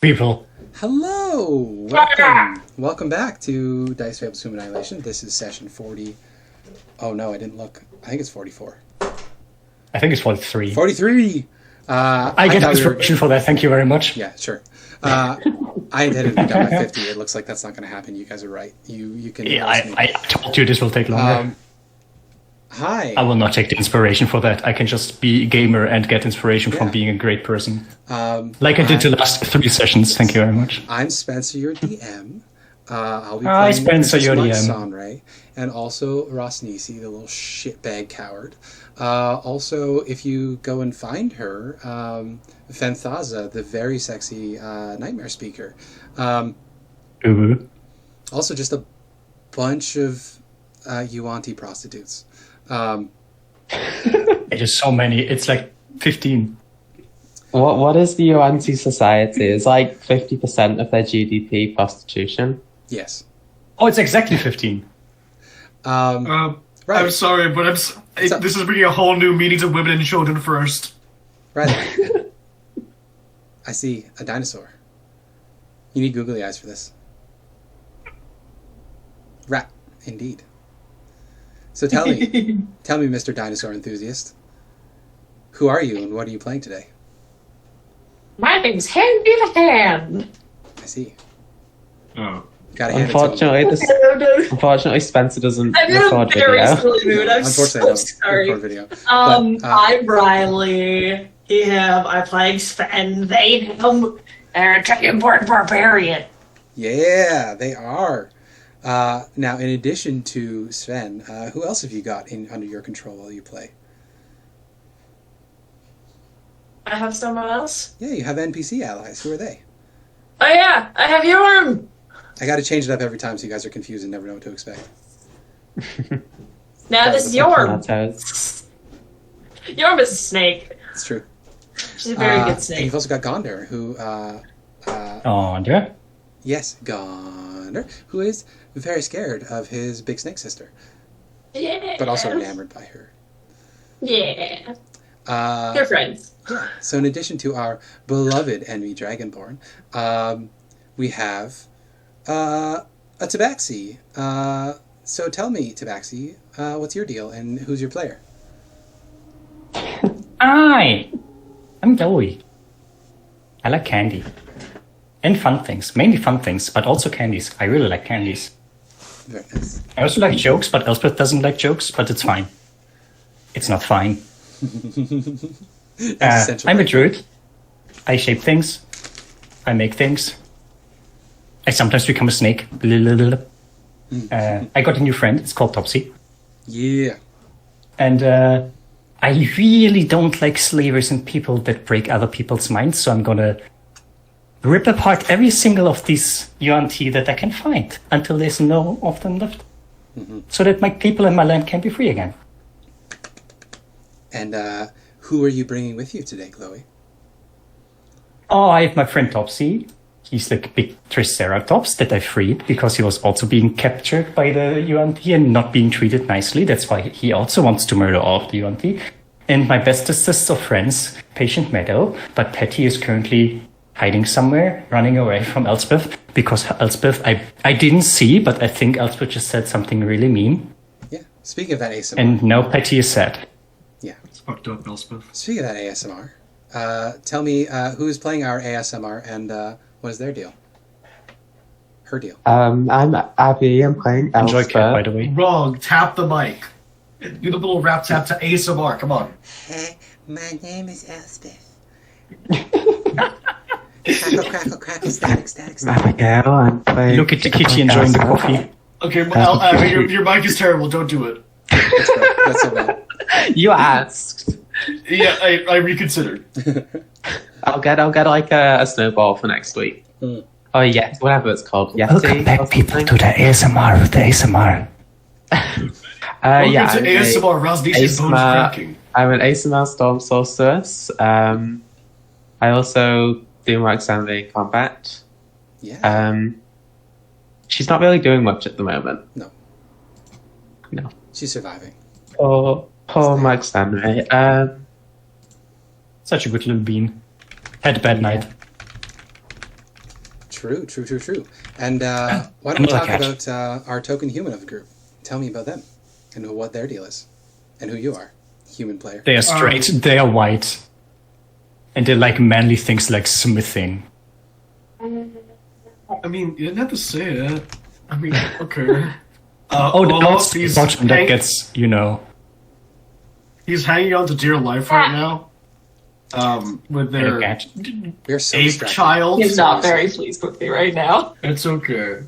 people. Hello! Welcome back to Dice Fables to Annihilation. This is session 40. Oh no, I didn't look. I think it's 44. I think it's 43. 43! I get inspiration for that, thank you very much. Yeah, sure. I intended to be done by 50. It looks like that's not going to happen. You guys are right. You can... Yeah, I told you this will take longer. Hi. I will not take the inspiration for that. I can just be a gamer and get inspiration from being a great person. Like I did the last 3 sessions. Thank you very much. I'm Spencer, your DM. I'll be Hi, playing Spencer, your DM. Sonray, and also Rosnisi, the little shitbag coward. Also, if you go and find her, Fenthaza, the very sexy nightmare speaker. Also, just a bunch of Yuanti prostitutes. It is so many. It's like 15. What is the Yuanti society? It's like 50% of their GDP prostitution. Yes. Oh, it's exactly 15. Right. I'm sorry, but this is bringing a whole new meaning to women and children first. Right. I see a dinosaur. You need googly eyes for this. Rat, indeed. So tell me, Mr. Dinosaur Enthusiast, who are you and what are you playing today? My name's Handy the Hand. I see. Oh. Gotta hand it to him. Unfortunately, Spencer doesn't I'm in a record very video. silly mood. I'm so Unfortunately, I don't sorry. record video. I'm Riley. Him. I'm playing Sven. They him. They're a Dragonborn Barbarian. Yeah, they are. Now, in addition to Sven, who else have you got under your control while you play? I have someone else? Yeah, you have NPC allies. Who are they? Oh yeah, I have Yorm. I gotta change it up every time so you guys are confused and never know what to expect. Now this is Yorm. Tomatoes. Yorm is a snake. It's true. She's a very good And snake. you've also got Gondar, who... Andra? Yes, Gondar, who is very scared of his big snake sister, Yeah. but also enamored by her. Yeah. They're friends. Yeah. So in addition to our beloved enemy Dragonborn, we have a Tabaxi. So tell me, Tabaxi, what's your deal and who's your player? Hi! I'm Glowie. I like candy. And fun things. Mainly fun things, but also candies. I really like candies. Very nice. I also like jokes, but Elspeth doesn't like jokes, but it's fine. It's not fine. I'm a druid. I shape things. I make things. I sometimes become a snake. I got a new friend. It's called Topsy. Yeah. And I really don't like slavers and people that break other people's minds, so I'm gonna rip apart every single of these UNT that I can find until there's no of them left. So that my people and my land can be free again. And who are you bringing with you today, Glowie? Oh, I have my friend Topsy. He's like a big Triceratops that I freed because he was also being captured by the UNT and not being treated nicely. That's why he also wants to murder all of the UNT. And my bestest of friends, Patient Meadow, but Patty is currently hiding somewhere, running away from Elspeth, because Elspeth, I didn't see, but I think Elspeth just said something really mean. Yeah. Speaking of that ASMR. And now Patty is sad. Yeah. It's fucked up, Elspeth. Speaking of that ASMR, tell me who's playing our ASMR and what is their deal? Her deal. I'm Abby. I'm playing Enjoy Elspeth. Cat, by the way. Wrong. Tap the mic. Do the little rap tap to ASMR. Come on. Hey, my name is Elspeth. Crackle, crackle, crackle, static, static, static. Abigail, I'm playing... Look at the kitty enjoying the coffee. Okay, your mic is terrible. Don't do it. That's so bad. You asked. Yeah, I reconsidered. I'll get like a snowball for next week. Oh yeah, whatever it's called. Yeti. Welcome back, people, to the ASMR with the ASMR. Yeah, to ASMR. Rosnisi's bones cracking. I'm an Aasimar Storm Sorceress. I also do more extended combat. Yeah. She's not really doing much at the moment. No. She's surviving. Poor Mike Stanley. Such a good little bean. Had a bad night. True. And why don't we Another talk cat. about our token human of the group? Tell me about them and what their deal is, and who you are, human player. They are straight, they are white, and they like manly things like smithing. I mean, you didn't have to say it. I mean, okay. That's the he's bottom that gets, he's hanging on to dear life right now. With their cat. We're so ape distracted. child. He's not very pleased with me right now. It's okay.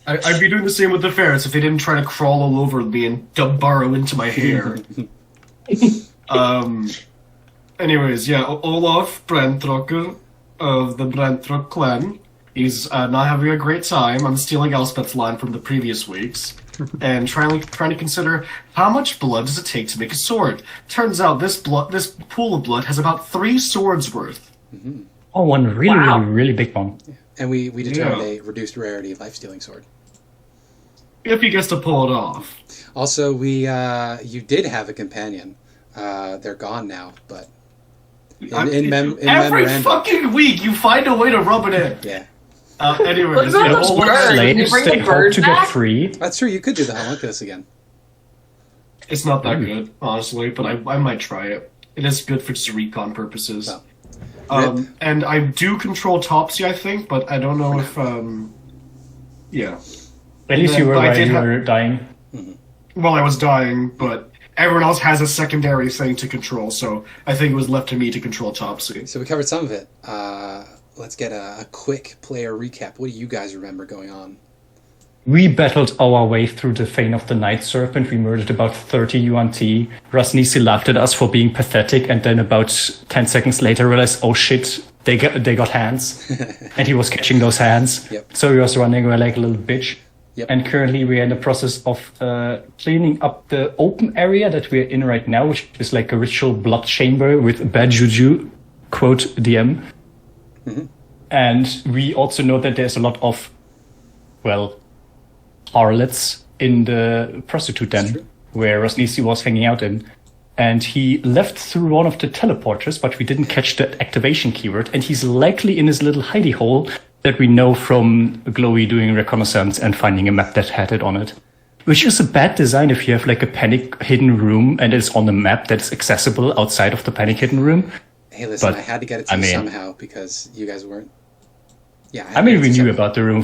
I'd be doing the same with the ferrets if they didn't try to crawl all over me and burrow into my hair. Anyways, yeah, Olaf Brandtrokk of the Brandtrokk clan. He's not having a great time. I'm stealing Elspeth's line from the previous weeks. And trying to consider how much blood does it take to make a sword. Turns out this pool of blood has about 3 swords worth. Oh, one really, Wow. really, really big one. And we determined a reduced rarity life-stealing sword. If he gets to pull it off. Also, you did have a companion. They're gone now, but in Every memorandum. fucking week, you find a way to rub it in. Yeah, Anyways, What about yeah, those Olaf- birds? Can you Slaves, bring they the hope bird to back? get free. that's true. You could do the homunculus again. It's not that good, honestly, but I might try it. It is good for just recon purposes. Well, And I do control Topsy, I think, but I don't know if, yeah. At least Yeah, you were but I while did you have- were dying. Well, I was dying, but everyone else has a secondary thing to control, so I think it was left to me to control Topsy. So we covered some of it. Let's get a quick player recap. What do you guys remember going on? We battled our way through the Fane of the Night Serpent. We murdered about 30 UNT. Rasnisi laughed at us for being pathetic, and then about 10 seconds later realized, oh shit, they got hands. And he was catching those hands. Yep. So he was running away like a little bitch. Yep. And currently we're in the process of cleaning up the open area that we're in right now, which is like a ritual blood chamber with bad juju, quote DM. And we also know that there's a lot of, harlots in the prostitute den where Rasnisi was hanging out in. And he left through one of the teleporters, but we didn't catch the activation keyword. And he's likely in his little hidey hole that we know from Glowie doing reconnaissance and finding a map that had it on it. Which is a bad design if you have like a panic hidden room and it's on the map that's accessible outside of the panic hidden room. Hey, listen, But, I had to get it to I you mean- somehow because you guys weren't. Yeah, I mean, we had to knew get it to about the room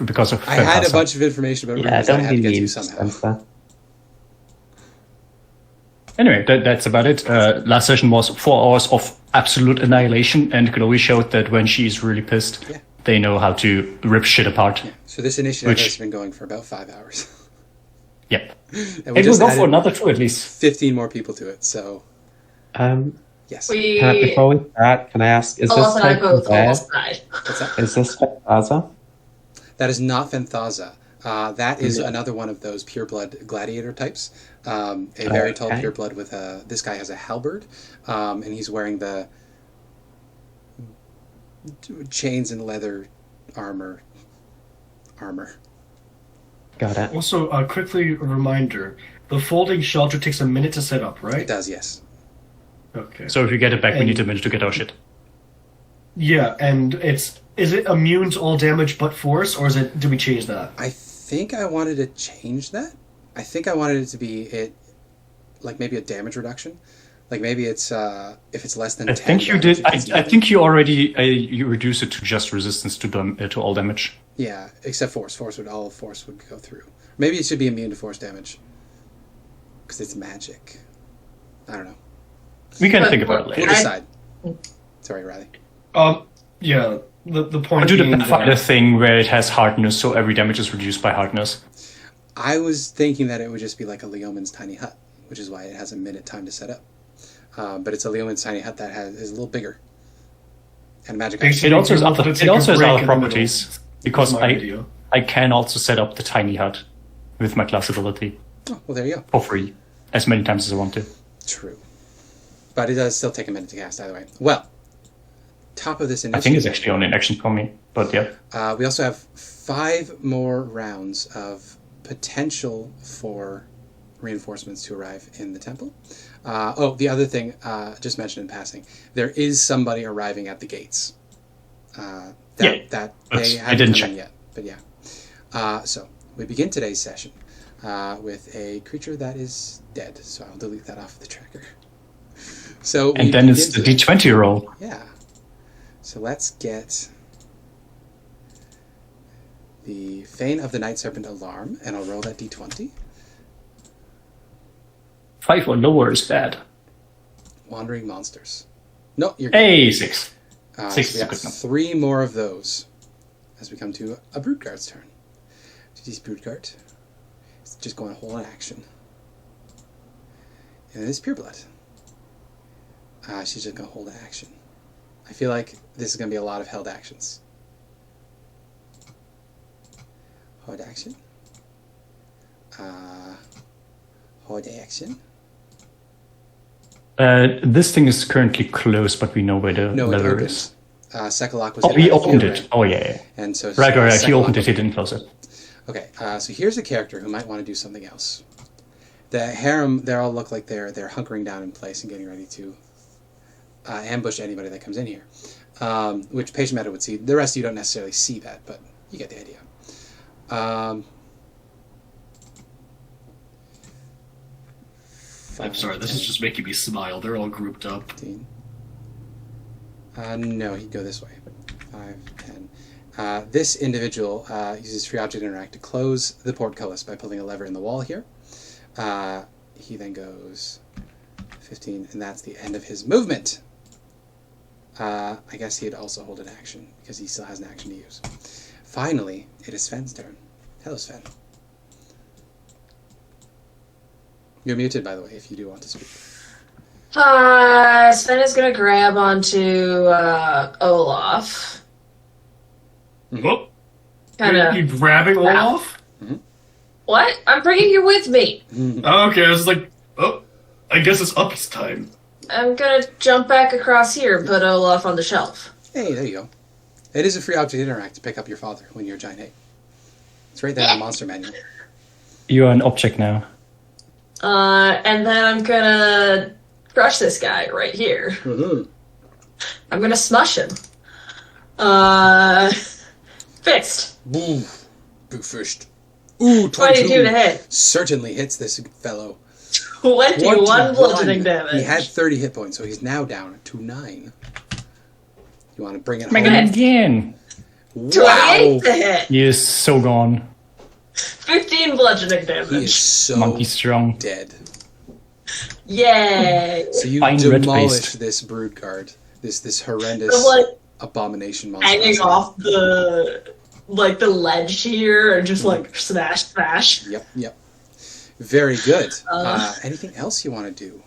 because of I had a Fantasma. bunch of information about Yeah, rumors that I don't had to be get to mean, somehow. Spencer. Anyway, that's about it. Last session was 4 hours of absolute annihilation, and Glowie showed that when she's really pissed, Yeah. they know how to rip shit apart. So this initiative Which- has been going for about 5 hours. Yep. And we It will just go for added another 2 at least. 15 more people to it, so yes. Before we start, can I ask, is Olaf and I this both bad? almost died. What's that? Is this Gaza? That is not Fenthaza. That is another one of those pureblood gladiator types. A very tall Okay. pureblood with a. This guy has a halberd, and he's wearing the chains and leather armor. Got it. Also, quickly a reminder, the folding shelter takes a minute to set up, It right? does, yes. Okay. So if you get it back, we And- need a minute to get our shit. Yeah, and is it immune to all damage but force, or did we change that? I think I wanted to change that. I think I wanted it to be like maybe a damage reduction. Like maybe it's if it's less than. I 10 think you damage, did. it's I even. think you already you reduce it to just resistance to all damage. Yeah, except force. All force would go through. Maybe it should be immune to force damage because it's magic. I don't know. We can But- think about it We'll later. decide. Sorry, Riley. Yeah, the point Or do the being Pathfinder that, thing where it has hardness, so every damage is reduced by hardness. I was thinking that it would just be like a Leoman's tiny hut, which is why it has a minute time to set up. But it's a Leoman's tiny hut that is a little bigger. And magic. Basically, It also has you wanted other, to take it a also has break other in the properties because my idea. I can also set up the tiny hut with my class ability Oh, well, there you go. for free as many times as I want to. True. But it does still take a minute to cast either way. Well, top of this I initiative. think it's actually only an action for me, but yeah. We also have 5 more rounds of potential for reinforcements to arrive in the temple. The other thing, just mentioned in passing, there is somebody arriving at the gates. Yeah, that that's- they I haven't didn't come in check. yet. But yeah. So we begin today's session with a creature that is dead. So I'll delete that off the tracker. So we And then it's begin the today- D20 roll. Yeah. So let's get the Fane of the Night Serpent Alarm, and I'll roll that D20. 5 or lower is bad. Wandering Monsters. No, you're good. Hey, 6. Six So is we a got good number. 3 more of those as we come to a Broodguard's turn. This Broodguard is just going to hold an action. And it is Pureblood. She's just going to hold an action. I feel like this is going to be a lot of held actions. Hold action. Hold action. This thing is currently closed, but we know where the No, it lever opens. is. Sekalak was Oh, hit he by a opened fear it. ring. Oh, yeah. And so Right, he Sekalak opened it, he didn't close it. Okay, so here's a character who might want to do something else. The harem, they all look like they're hunkering down in place and getting ready to ambush anybody that comes in here. Which Patient Meta would see. The rest of you don't necessarily see that, but you get the idea. I'm sorry, this is just making me smile. They're all grouped up. 15. No, he'd go this way. 5, 10. This individual uses free object interact to close the portcullis by pulling a lever in the wall here. He then goes 15, and that's the end of his movement. I guess he'd also hold an action, because he still has an action to use. Finally, it is Sven's turn. Hello, Sven. You're muted, by the way, if you do want to speak. Sven is gonna grab onto Olaf. Oh, Kind you of. grabbing Olaf? What? I'm bringing you with me. Oh, okay, I was like, oh, I guess it's up time. I'm gonna jump back across here and put Olaf on the shelf. Hey, there you go. It is a free object interact to pick up your father when you're a giant ape. It's right there in the monster manual. You are an object now. And then I'm gonna crush this guy right here. Mm-hmm. I'm gonna smush him. Fixed. Ooh, big fished. Ooh, 22 to hit. Certainly hits this fellow. 21 bludgeoning damage. He had 30 hit points, so he's now down to 9. You want to bring it Make home? it again. 28 to hit. He is so gone. 15 bludgeoning He damage. is so Monkey strong. dead. Yay. So you Fine demolish red-based. this brood guard, this horrendous I'm like abomination monster. hanging off the ledge here and just like smash, smash. Yep. Very good. Anything else you want to do?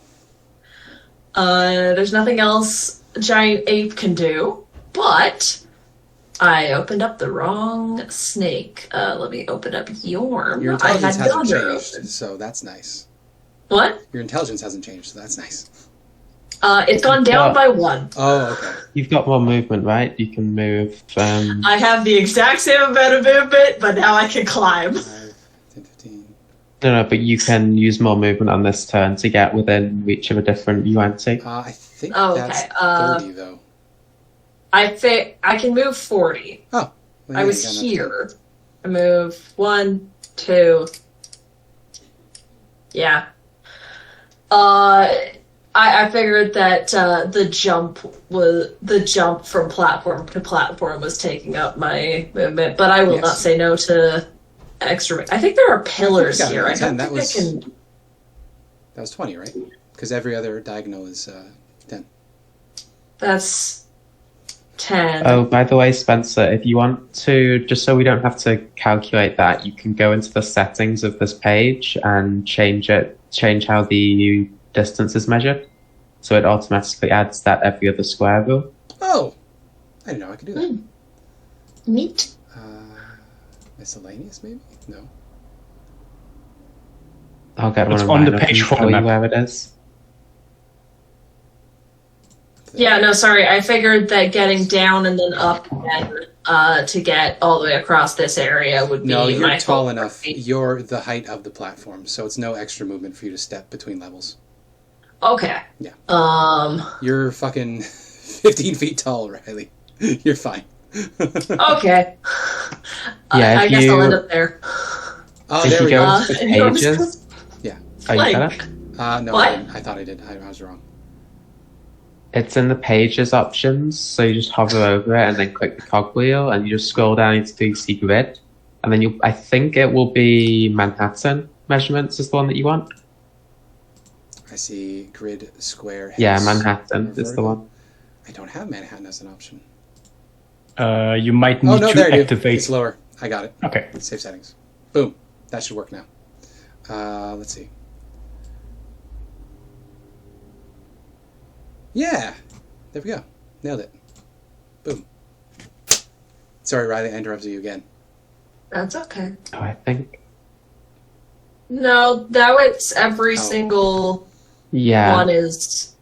There's nothing else a giant ape can do, but I opened up the wrong snake. Let me open up Yorm. Your I intelligence had hasn't Yonder changed, open. so that's nice. What? Your intelligence hasn't changed, so that's nice. It's gone down by 1. Oh, okay. You've got more movement, right? You can move. I have the exact same amount of movement, but now I can climb. 5, 10, 15. No, but you can use more movement on this turn to get within reach of a different UNT. I think Oh, that's okay, 30, though. I think I can move 40. Oh. Well, I yeah, was you got enough here. I move 1, 2. Yeah. I figured that the jump from platform to platform was taking up my movement, but I will Yes. not say no to extra. I think there are pillars I think we got here. I it. 10, don't that think was- I can. That was 20, right? Because every other diagonal is 10. That's 10. Oh, by the way, Spencer, if you want to, just so we don't have to calculate that, you can go into the settings of this page and change how the distance is measured. So it automatically adds that every other square rule. Oh! I didn't know I could do that. Neat. Miscellaneous, maybe? No. I'll get It's one of on mine the up page and for the tell you map. where it is. Yeah, no, sorry. I figured that getting down and then up again to get all the way across this area would be No, you're my tall whole enough. party. You're the height of the platform, so it's no extra movement for you to step between levels. Okay. Yeah. Um. You're fucking 15 feet tall, Riley. You're fine. Okay. Yeah, I if guess I'll you- end up there. Oh, If there you we go go. into the and yours pages, goes Yeah. oh, you got blank. it? No, What? I didn't. I thought I did. I was wrong. It's in the pages options, so you just hover over it and then click the cogwheel, and you just scroll down into the see grid, and then I think it will be Manhattan measurements is the one that you want. I see grid, square, hex, Yeah, Manhattan or is the vertical. one. I don't have Manhattan as an option. You might need Oh, no, to there you do. activate. It's lower. I got it. Okay. Save settings. Boom. That should work now. Let's see. Yeah. There we go. Nailed it. Boom. Sorry, Riley, I interrupted you again. That's okay. Oh, I think. No, now it's every Oh. single Yeah, one is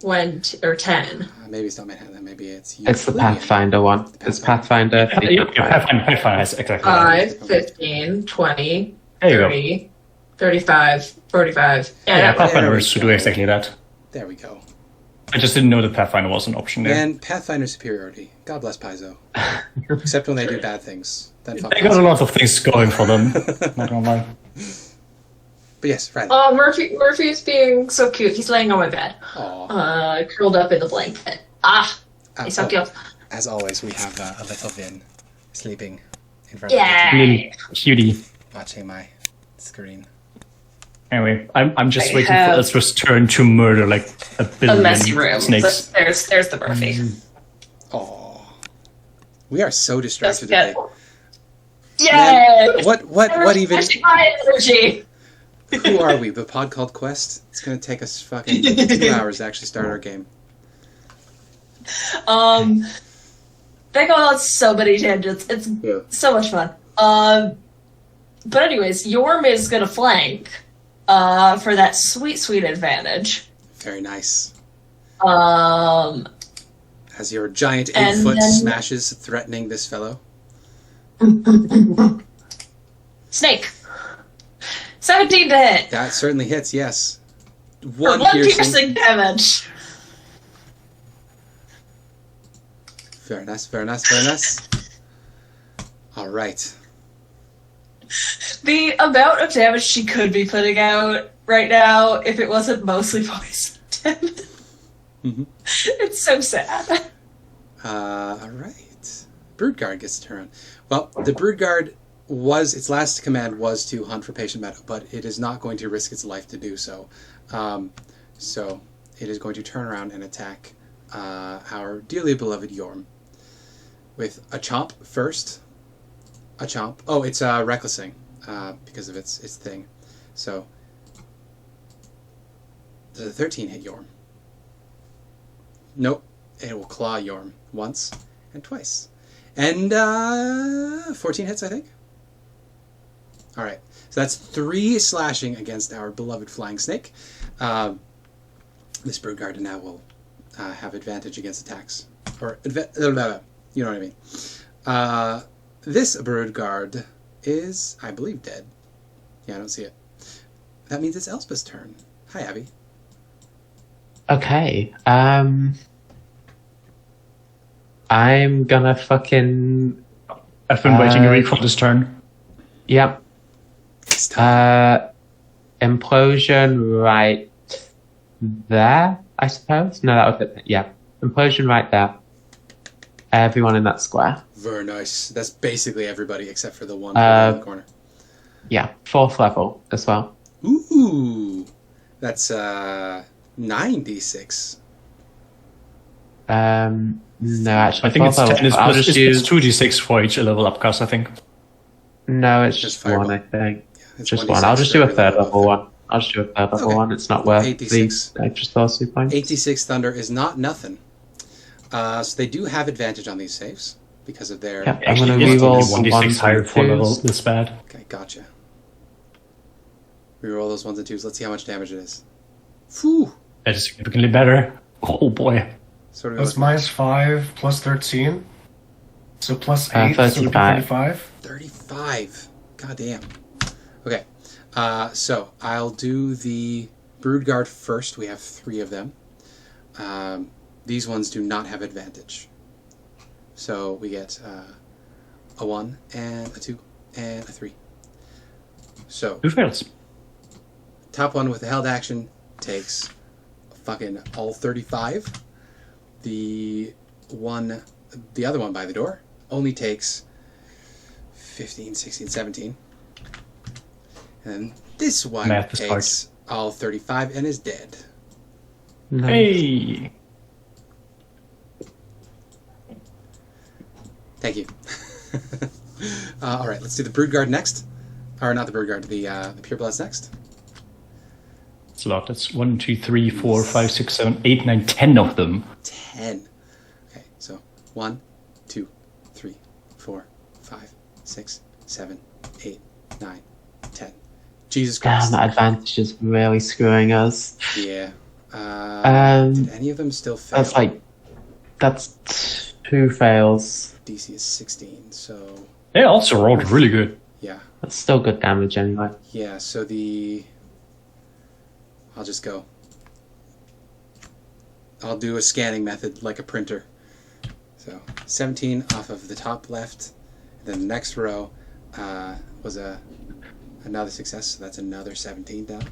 20 or 10. Maybe it's not Manhattan. Maybe it's it's the Euclidean. Pathfinder one. It's Pathfinder. Pathfinder has exactly that. 5, 15, 20, There you go. 30, 35, 45. Yeah, Yeah, Pathfinder we should go. do exactly that. There we go. I just didn't know that Pathfinder was an option there. And Pathfinder superiority. God bless Paizo. Except when they do bad things. Then fuck They got a Paizo. lot of things going for them. Not gonna lie. But yes, Riley. Oh, Murphy's being so cute. He's laying on my bed, Aw. curled up in the blanket. He's so cute. As always, we have a little Vin sleeping in front of Yeah. Little cutie. me, watching my screen. Anyway, I'm just I waiting have- for Ezra's turn to murder like a A billion messy room. snakes. There's the Murphy. Aw. We are so Just distracted get. today. Yay! Man, what even? Flashing my energy. Who are we? The pod called Quest? It's gonna take us fucking 2 hours to actually start our game. They go on so many tangents. It's Yeah. so much fun. But anyways, Yorm is gonna flank, for that sweet advantage. Very nice. Um, As your giant And 8-foot then- smashes threatening this fellow. Snake. 17 to hit. That certainly hits, yes. For One one piercing. piercing damage. Very nice, very nice, very nice. Alright. The amount of damage she could be putting out right now, if it wasn't mostly poisoned. Mhm. It's so sad. Alright. Broodguard gets to turn. Well, the Broodguard its last command was to hunt for patient meadow, but it is not going to risk its life to do so. So it is going to turn around and attack our dearly beloved Yorm with a chomp first. A chomp. Oh, it's recklessing because of its thing. So does a 13 hit Yorm? Nope. It will claw Yorm once and twice. And 14 hits, I think. Alright. So that's 3 slashing against our beloved flying snake. This Broodguard now will have advantage against attacks. Or, you know what I mean. This Broodguard is, I believe, dead. Yeah, I don't see it. That means it's Elspeth's turn. Hi, Abby. Okay. I'm gonna fucking. I've been waiting a week for this turn. Yep. It's time. Implosion right there, I suppose. No, that would fit. Yeah. Implosion right there. Everyone in that square. Very nice. That's basically everybody except for the one in the corner. Yeah. 4th level as well. Ooh. That's 9d6. No, actually, I think it's 4th level. 10 is I'll plus just it's use. 2d6 for each level upcast, I think. No, it's Just just one, fireball. I think. It's Just 1d6 one. I'll just for do a every third level level above one. I'll just do a third level Okay. one. It's not worth 8d6. the extra sorcery points. 8d6 thunder is not nothing. So they do have advantage on these saves because of their... Yep. I'm gonna Actually, it's reroll only the 1d6 ones higher and for level twos. this bad. Okay, gotcha. Reroll those 1s and 2s. Let's see how much damage it is. Phew. That is significantly better. Oh boy. Sort of That's -5 plus 13. So plus 8, so it'd be 35. 35. 35. God damn. Okay. So I'll do the Broodguard first. We have 3 of them. These ones do not have advantage. So we get a 1 and a 2 and a 3. So 2 fails. top one with the held action takes fucking all 35. The other one by the door only takes 15, 16, 17. And this one Math is takes all 35 and is dead. Nice. Hey! Thank you. All right, let's do the Broodguard next. Or not the Broodguard, the Purebloods next. It's a lot. That's 1, 2, 3, 4, 5, 6, 7, 8, 9, 10 of them. 10. Okay, so 1, 2, 3, 4, 5, 6, 7, 8, 9, 10. Jesus Christ. Damn, that advantage is really screwing us. Yeah. Did any of them still fail? That's 2 fails. DC is 16, so They also rolled really good. yeah. That's still good damage anyway. Yeah, so I'll just go. I'll do a scanning method like a printer. So 17 off of the top left. Then the next row was another success, so that's another 17 down.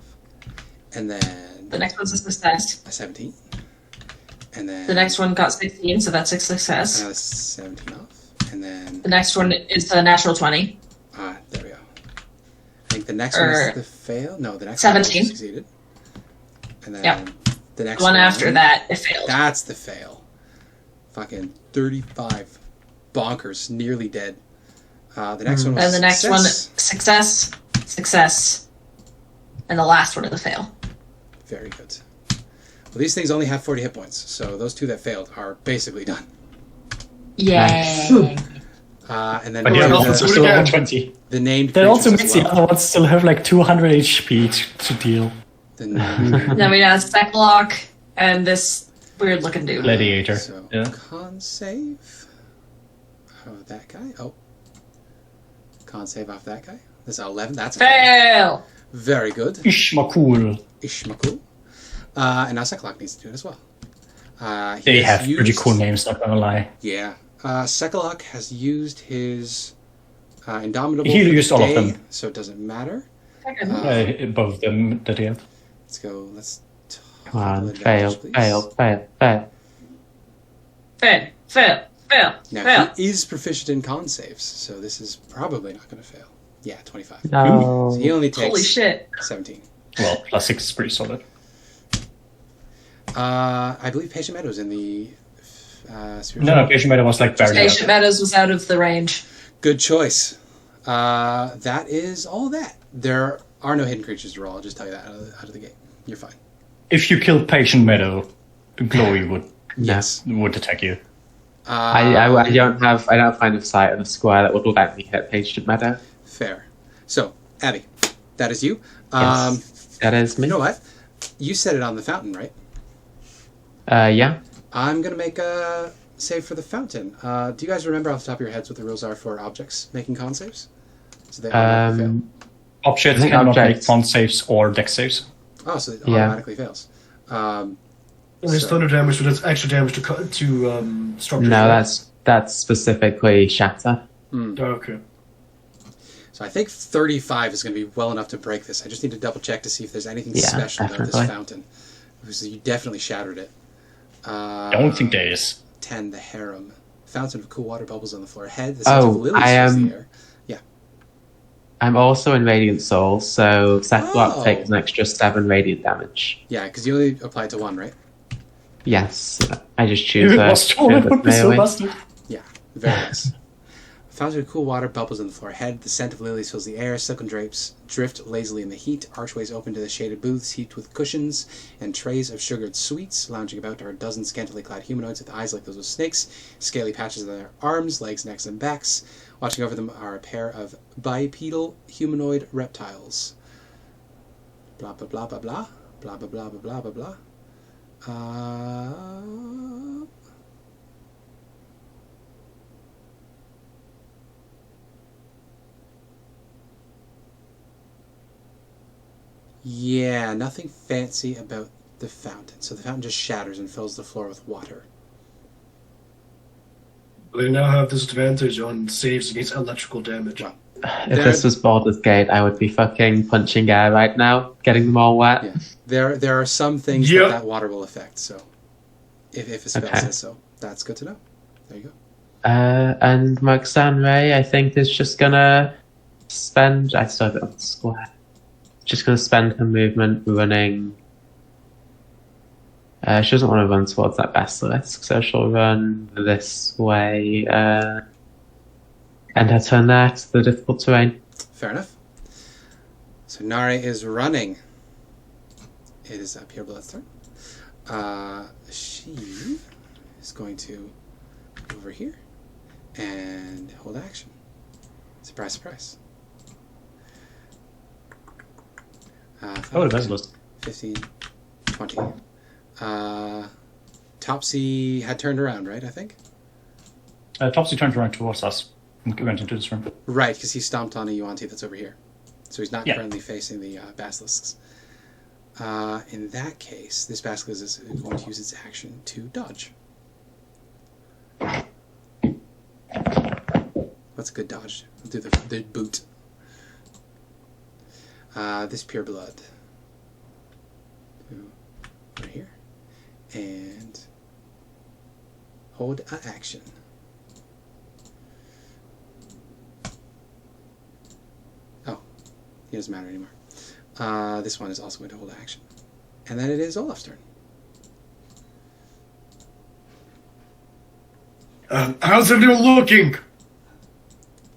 And then The next one's a success. a 17. And then The next one got 16, so that's a success. another 17 off. And then The next one is a natural 20. there we go. I think the next one is the fail. No, the next 17. one succeeded. And then Yep. the next One after that, it failed. That's the fail. Fucking 35 bonkers, nearly dead. The next one was And the next success. one, success. And the last one is a fail. Very good. Well, these things only have 40 hit points, so those 2 that failed are basically done. Yay. And then But the Alright, other let's ones do are it still again. over 20. the named That also creatures means as the well. other ones still have like 200 HP to deal. The named- Then we got Specklock and this weird looking dude. Gladiator. So, Yeah. con save. Oh, that guy. Oh. Con save off that guy. This is 11. That's a fail. Fail! Very good. Ishmakul. Ishmakul. And now Sekalok needs to do it as well. He They has have pretty cool names, not gonna lie. Yeah. Sekalok has used his Indomitable He for the used all of day, them. so it doesn't matter. Both of them that he had. Let's go. Let's Come on, advantage, fail, please. fail. Fail. Now, he is proficient in con saves, so this is probably not going to fail. Yeah, 25. No. So he only takes Holy shit. 17. Well, +6 is pretty solid. I believe Patient Meadows in the spiritual. No, Patient Meadow was like barely Patient out. Meadows was out of the range. Good choice. That is all that. There are no hidden creatures to roll. I'll just tell you that out of the gate. You're fine. If you kill Patient Meadow, Glowie Yes. would attack you. I don't have line of sight on a square that would let me hit Patient Meadow. Fair. So, Abby, that is you. Yes, that is me. You know what? You set it on the fountain, right? Yeah. I'm going to make a save for the fountain. Do you guys remember off the top of your heads what the rules are for objects making con saves? So they automatically fail. Objects I think cannot make objects- con saves or dex saves. Oh, so it Yeah. automatically fails. There's So- thunder damage, but there's extra damage to structure. No, that's specifically Shatter. Okay. So I think 35 is going to be well enough to break this. I just need to double check to see if there's anything Yeah, special about definitely. this fountain. Because you definitely shattered it. I don't think there is. 10, the harem. Fountain of cool water bubbles on the floor. Head, the scent of Oh, lilies I fills am. the air. Yeah. I'm also in Radiant Soul, so Seth Block Oh. takes an extra 7 radiant damage. Yeah, because you only apply it to one, right? Yes, I just If choose it a was true, it would be so melee. busted. Yeah, very nice. Fountain of cool water bubbles on the floor. Head, the scent of lilies fills the air. Silken drapes drift lazily in the heat. Archways open to the shaded booths, heaped with cushions and trays of sugared sweets. Lounging about are a dozen scantily clad humanoids with eyes like those of snakes, scaly patches on their arms, legs, necks, and backs. Watching over them are a pair of bipedal humanoid reptiles. Blah blah blah blah blah blah blah blah blah blah blah. Yeah, nothing fancy about the fountain. So the fountain just shatters and fills the floor with water. They now have disadvantage on saves against electrical damage. Well, If this was Baldur's Gate, I would be fucking punching air right now, getting them all wet. yeah. There are some things Yep. that water will affect, so if a spell Okay. says so, that's good to know. There you go. And Moxan Ray, I think, is just gonna spend. I still have it on the square. Just gonna spend her movement running. She doesn't want to run towards that basilisk, so she'll run this way. End her turn there to the difficult terrain. Fair enough. So Nare is running. It is Pure Blood's turn. She is going to go over here and hold action. Surprise, surprise. Oh, the basilisk. 15, 20. Topsy had turned around, right, I think? Topsy turned around towards us and went into this room. Right, because he stomped on a Yuan-Ti that's over here. So he's not Yeah. currently facing the basilisks. In that case, this basilisk is going to use its action to dodge. What's a good dodge? I'll do the boot. This pure blood. Right here. And hold an action. Oh, it doesn't matter anymore. This one is also going to hold action. And then it is Olaf's turn. How's everyone looking?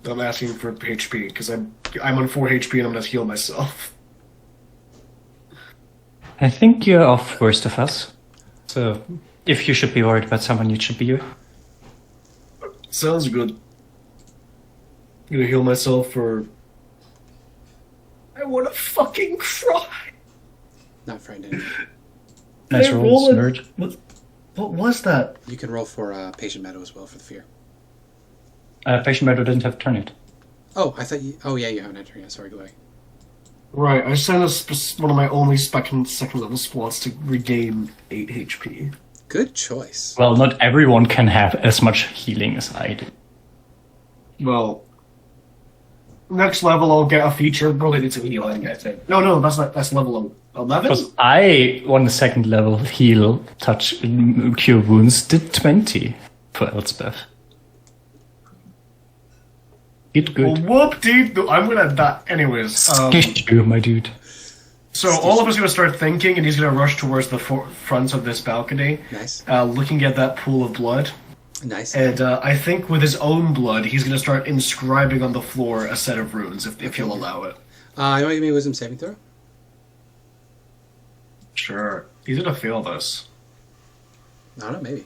I'm asking for HP because I'm on 4 HP and I'm gonna heal myself. I think you're off worst of us. So, if you should be worried about someone, you should be you. Sounds good. I'm gonna heal myself for. I wanna fucking cry. Not frightened anymore. Nice Hey, rolls, roll it. nerd. What was that? You can roll for Patient Meadow as well for the fear. Patient Meadow didn't have turn yet. Oh, I thought you... Oh, yeah, you haven't had turn yet. Sorry, Glowie. Right, I sent one of my only second level spots to regain 8 HP. Good choice. Well, not everyone can have as much healing as I do. Well, next level I'll get a feature related to healing, I think. No, that's level 11? Because I, on the second level heal, touch, cure wounds, did 20 for Elspeth. Did good. Well, whoop-de, I'm gonna die. Anyways, Skish you, my dude. so all of us are gonna start thinking, and he's gonna rush towards the front of this balcony, Nice. looking at that pool of blood. Nice. And I think with his own blood, he's gonna start inscribing on the floor a set of runes, if he'll allow it. You want to give me a wisdom saving throw? Sure. He's gonna fail this. I don't know, maybe.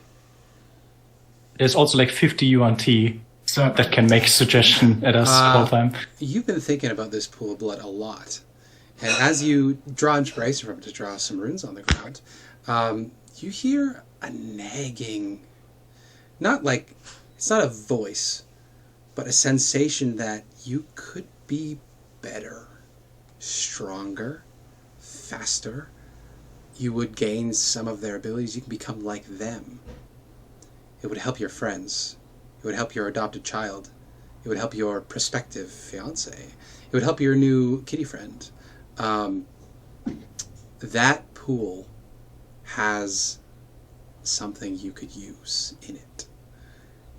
There's also like 50 UNT 7. that can make suggestion at us all the time. You've been thinking about this pool of blood a lot. And as you draw inspiration from it to draw some runes on the ground, you hear a nagging, it's not a voice, but a sensation that you could be better, stronger, faster. You would gain some of their abilities. You can become like them. It would help your friends. It would help your adopted child. It would help your prospective fiance. It would help your new kitty friend. That pool has something you could use in it.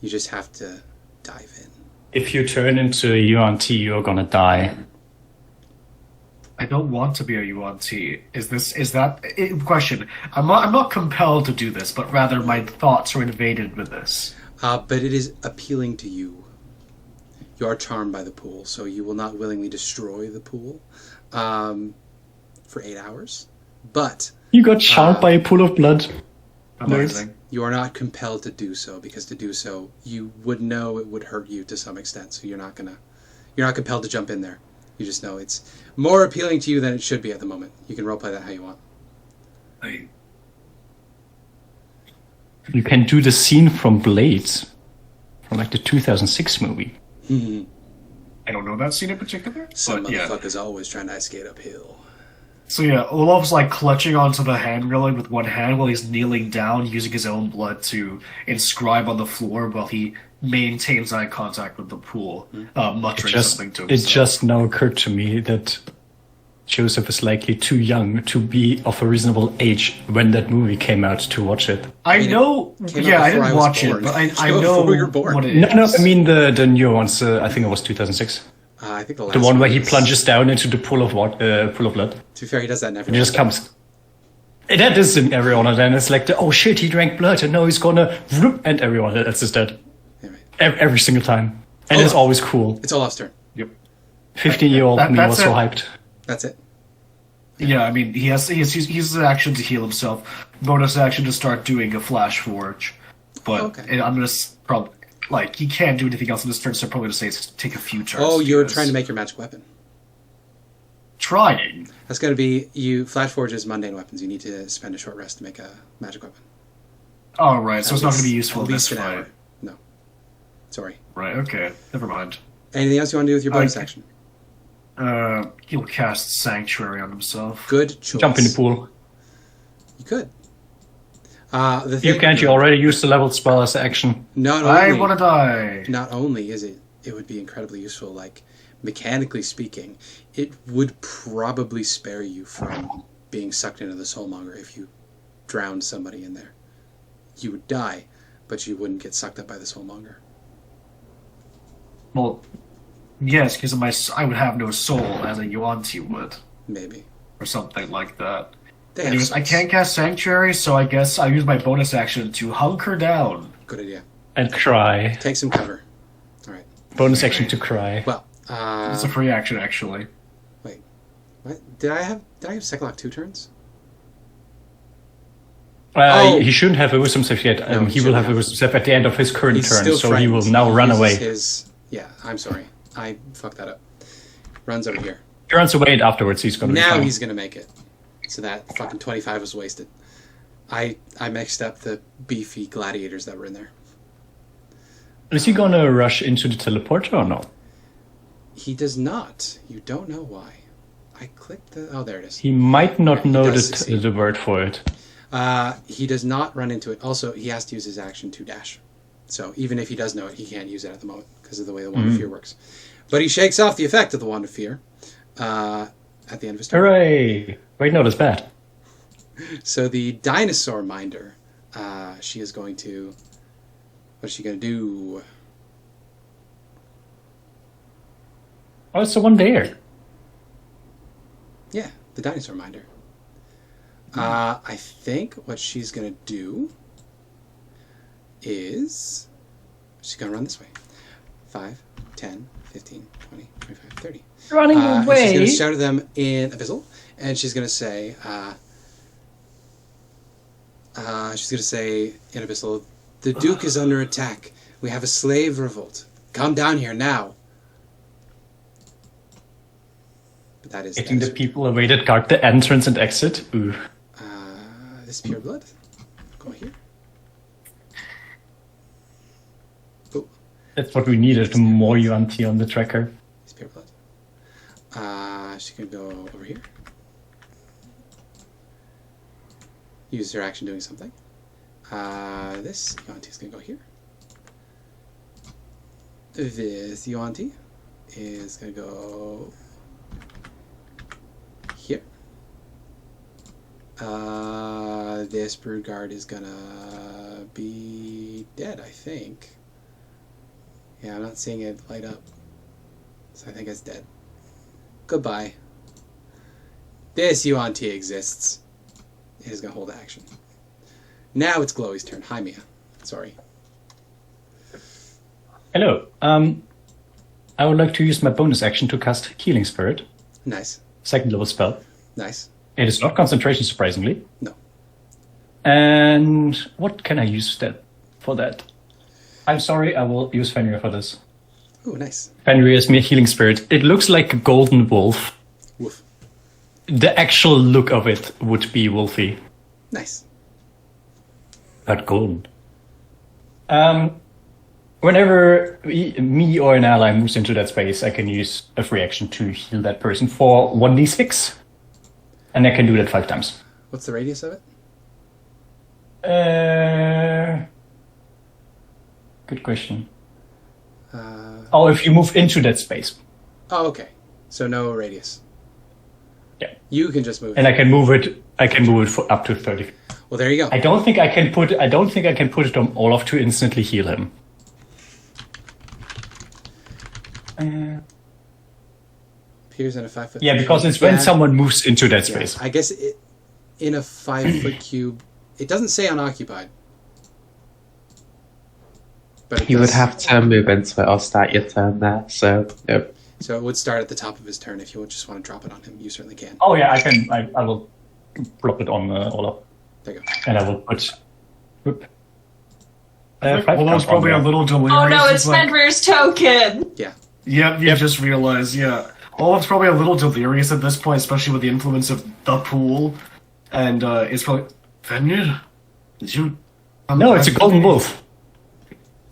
You just have to dive in. If you turn into a UNT, you're gonna die. I don't want to be a UNT. Question. I'm not compelled to do this, but rather my thoughts are invaded with this. But it is appealing to you. You are charmed by the pool, so you will not willingly destroy the pool for 8 hours. But You got charmed by a pool of blood. Amazing. you are not compelled to do so, because to do so, you would know it would hurt you to some extent. So you're not compelled to jump in there. You just know it's more appealing to you than it should be at the moment. You can roleplay that how you want. You can do the scene from Blades, from like the 2006 movie. I don't know that scene in particular. Some but yeah. motherfucker's always trying to skate uphill. So yeah, Olaf's like clutching onto the hand railing with one hand while he's kneeling down, using his own blood to inscribe on the floor while he maintains eye contact with the pool, muttering something to It himself. just now occurred to me that Joseph is likely too young to be of a reasonable age when that movie came out to watch it. I know. Came out Yeah, I before didn't was watch it, born. but I Before know you were born. what it No, is. I mean the newer ones. I think it was 2006. I think the last The one where he is- plunges down into the pool of blood. To be fair, he does that in every It just comes. That is in everyone, and then it's like, oh shit, he drank blood, and now he's gonna, whoop, and everyone else is dead. Anyway, Every single time. And Oh. it's always cool. it's Olaf's turn. Yep. 15-year-old me That's was so it. hyped. That's it. Yeah, I mean, he has an action to heal himself, bonus action to start doing a flash forge, but Okay. I'm gonna probably like he can't do anything else in this turn, so I'm probably gonna say it's take a few turns. Oh, to do you're this. trying to make your magic weapon. Trying. That's going to be you. Flash forges mundane weapons. You need to spend a short rest to make a magic weapon. All right, so At it's not least- gonna be useful At in this least an fight. hour. No, sorry. Right. Okay. Never mind. Anything else you want to do with your bonus Okay. action? He'll cast Sanctuary on himself. Good choice. Jump in the pool. You could. The thing, You can't, you already used the leveled spell as action. Not I only, want to die. not only is it would be incredibly useful, like mechanically speaking, it would probably spare you from being sucked into the soulmonger if you drowned somebody in there. You would die, but you wouldn't get sucked up by the soulmonger. Well, yes, because I would have no soul as a Yuan-Ti would, Maybe. or something like that. They have Anyways, I souls. can't cast Sanctuary, so I guess I'll use my bonus action to hunker down. Good idea. And cry. Take some cover. All right. Bonus action to cry. Well, It's a free action, actually. wait. What? Did I have second lock 2 turns? Oh. He shouldn't have a wisdom save yet. No, he he will shouldn't have a have. wisdom save at the end of his current He's turn, still so he will frightened. now run uses away. Yeah, I'm sorry. I fucked that up. Runs over here. He runs away, and afterwards he's going to be Now fine. he's gonna make it. So that fucking 25 was wasted. I mixed up the beefy gladiators that were in there. Is he going to rush into the teleporter or no? He does not. You don't know why. I clicked the... Oh, there it is. He might not He know does succeed. the word for it. He does not run into it. Also, he has to use his action to dash. So even if he does know it, he can't use it at the moment because of the way the Wand of Fear works. But he shakes off the effect of the Wand of Fear at the end of his turn. Hooray! Wait, no, that's bad. So the dinosaur minder, she is going to... What is she going to do? Oh, it's the one there. Yeah, the dinosaur minder. I think what she's going to do is... She's going to run this way. 5, 10, 15, 20, 25, 30. Running And away. she's going to shout at them in Abyssal, and she's going to say... in Abyssal, "The Duke is under attack. We have a slave revolt. Come down here now." But that is... Getting the people away that guard the entrance and exit. Ooh. This pure blood. Go here. Oh, That's what we needed, more UNT on the tracker. this pure blood. She can go over here. Use her action doing something. This Yuan-Ti is going to go here. This Yuan-Ti is going to go here. This Brood Guard is going to be dead, I think. Yeah, I'm not seeing it light up. So I think it's dead. Goodbye. This Yuan-Ti exists. It is going to hold action. Now it's Glowie's turn. Hi, Mia. Sorry. Hello. I would like to use my bonus action to cast Healing Spirit. Nice. Second level spell. Nice. It is not concentration, surprisingly. No. And what can I use for that? I'm sorry, I will use Fenrir for this. Ooh, nice. Fenrir is mere Healing Spirit. It looks like a golden wolf. Woof. The actual look of it would be wolfy, Nice. but golden. Whenever me or an ally moves into that space, I can use a free action to heal that person for 1d6. And I can do that 5 times. What's the radius of it? Good question. Uh, If you move into that space. oh, okay. So no radius. Yeah. You can just move. And I can move it. I can move it for up to 30. Well, there you go. I don't think I can put it on Olaf to instantly heal him. Appears in a 5 foot. Yeah, because it's when someone moves into that Yeah, space. I guess in a 5 foot cube, it doesn't say unoccupied. But it You would does- have to move into it or start your turn there. So, yep. So it would start at the top of his turn. If you would just want to drop it on him, you certainly can. Oh yeah, I can. I will plop it on Olaf, There you go. and I will put. Whoop. I think 5 Olaf's counts on probably a there. little delirious. Oh no, it's like, Fenrir's token! Yep, you just realized, yeah. Olaf's probably a little delirious at this point, especially with the influence of the pool. And it's probably... Fenrir? Did you... No, it's a golden wolf.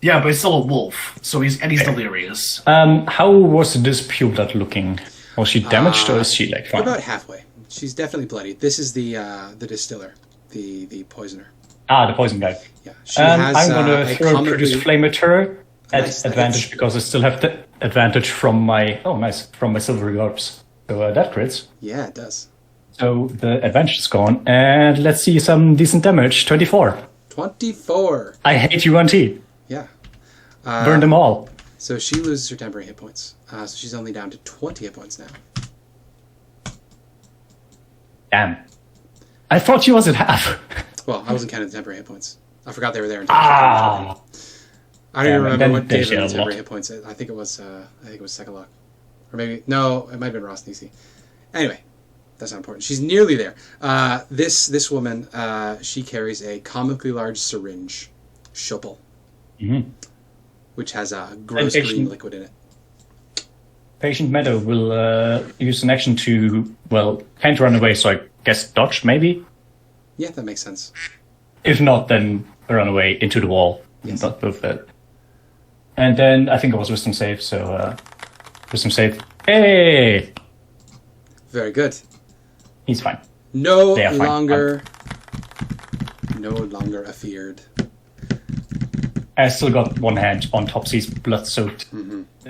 Yeah, but it's still a wolf, so he's delirious. How was this pure blood looking? Was she damaged or is she like We're fine? about halfway. She's definitely bloody. This is the distiller, the poisoner. The poison guy. Yeah, she has. I'm gonna a throw comically- produce flame at her at Nice, advantage nice. because I still have the advantage from my from my silvery orbs. So that crits. Yeah, it does. So the advantage is gone, and let's see some decent damage. 24. 24. I hate UNT. Yeah. Burn them all. So she loses her temporary hit points. So she's only down to 20 hit points now. Damn. I thought she was at half. Well, I wasn't counting the temporary hit points. I forgot they were there until Ah. I don't even Damn, remember then what they gave share them a the temporary lot. hit points. I think it was second luck. Or maybe no, it might have been Ross Nisi. Anyway, that's not important. She's nearly there. This woman, she carries a comically large syringe, Schuppel, which has a gross And green patient- liquid in it. Patient Meadow will use an action to, can't run away, so I guess dodge, maybe? Yeah, that makes sense. If not, then run away into the wall. Yes. Not with that. And then I think it was Wisdom save, so Wisdom save. Hey! Very good. He's fine. No They are fine. longer afeared. I still got one hand on Topsy's blood-soaked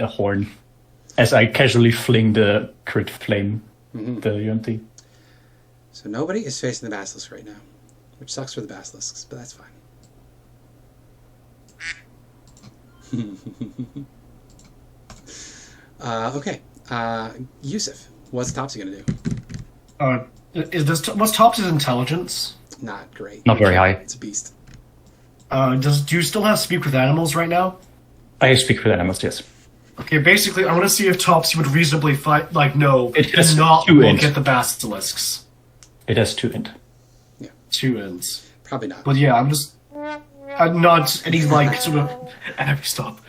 horn as I casually fling the crit flame, the UNT. So nobody is facing the basilisk right now, which sucks for the basilisks, but that's fine. Okay. Yusuf, what's Topsy gonna do? What's Tops's intelligence? Not great. Not very high. It's a beast. Do you still have speak with animals right now? I speak with animals, yes. Okay, basically, I want to see if Topsy would reasonably fight, It has and not 2 look int. at the basilisks. It has 2 int. 2 ends. Probably not. But yeah, I'm not any like sort of. Abby, stop.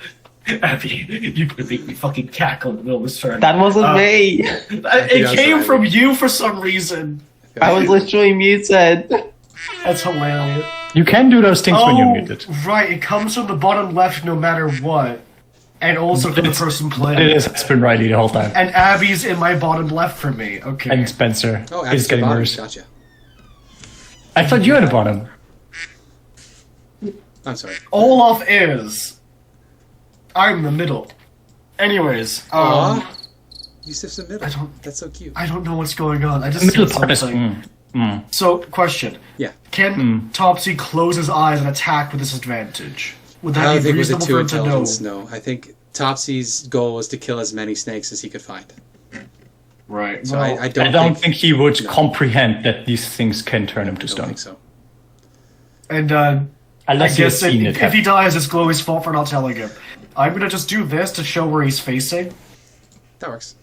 Abby, you could make me fucking cackle in the middle of this turn. That wasn't me. It came from you for some reason. I was literally muted. That's hilarious. You can do those things when you're muted. Right, it comes from the bottom left no matter what. And also from the person It playing. is Aspen Riley the whole time. And Abby's in my bottom left for me. Okay. And Spencer Oh, is Abby's getting bottom. worse. Gotcha. I thought you had a bottom. I'm sorry. Olaf is. I'm the middle. Anyways, Aw. Yusuf's in the middle. I don't- That's so cute. I don't know what's going on. I just Middle said part is. something. So, question. Yeah. Can Topsy close his eyes and attack with disadvantage? Would I that don't be think with the reasonable 2 for him to know? intelligence, no. I think Topsy's goal was to kill as many snakes as he could find. Right. So well, I don't, I don't think he would No. comprehend that these things can turn him to I don't stone. think so. and I Unless he has guess seen it if he happen. dies, it's Glowie's fault for not telling him. I'm gonna just do this to show where he's facing. That works.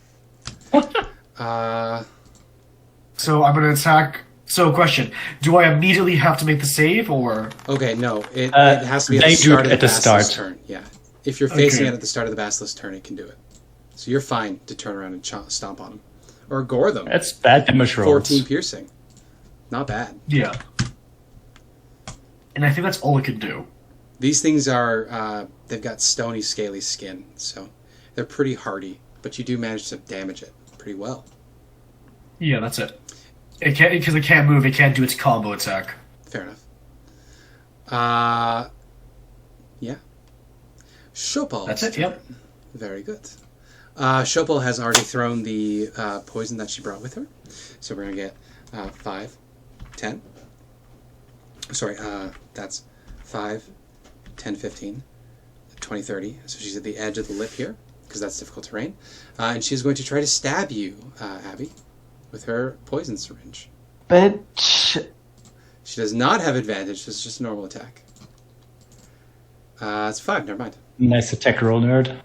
So I'm gonna attack. So, question: do I immediately have to make the save, or Okay, no. It has to be at they the do start it of at the the basilisk start. turn. Yeah. If you're facing Okay. it at the start of the basilisk turn, it can do it. So you're fine to turn around and stomp on them. Or gore them. That's bad damage rolls. 14 piercing. Not bad. yeah? And I think that's all it can do. These things are, they've got stony, scaly skin, so they're pretty hardy, but you do manage to damage it pretty well. Yeah, that's it. It can't because it can't move. It can't do its combo attack. Fair enough. Yeah. Shopal. That's it. Yep. Very good. Shopal has already thrown the poison that she brought with her. So we're going to get 5, 10. Sorry, that's 5, 10, 15, 20, 30. So she's at the edge of the lip here, because that's difficult terrain. And she's going to try to stab you, Abby, with her poison syringe. Bitch. She does not have advantage, it's just a normal attack. It's 5, never mind. Nice attack roll, nerd.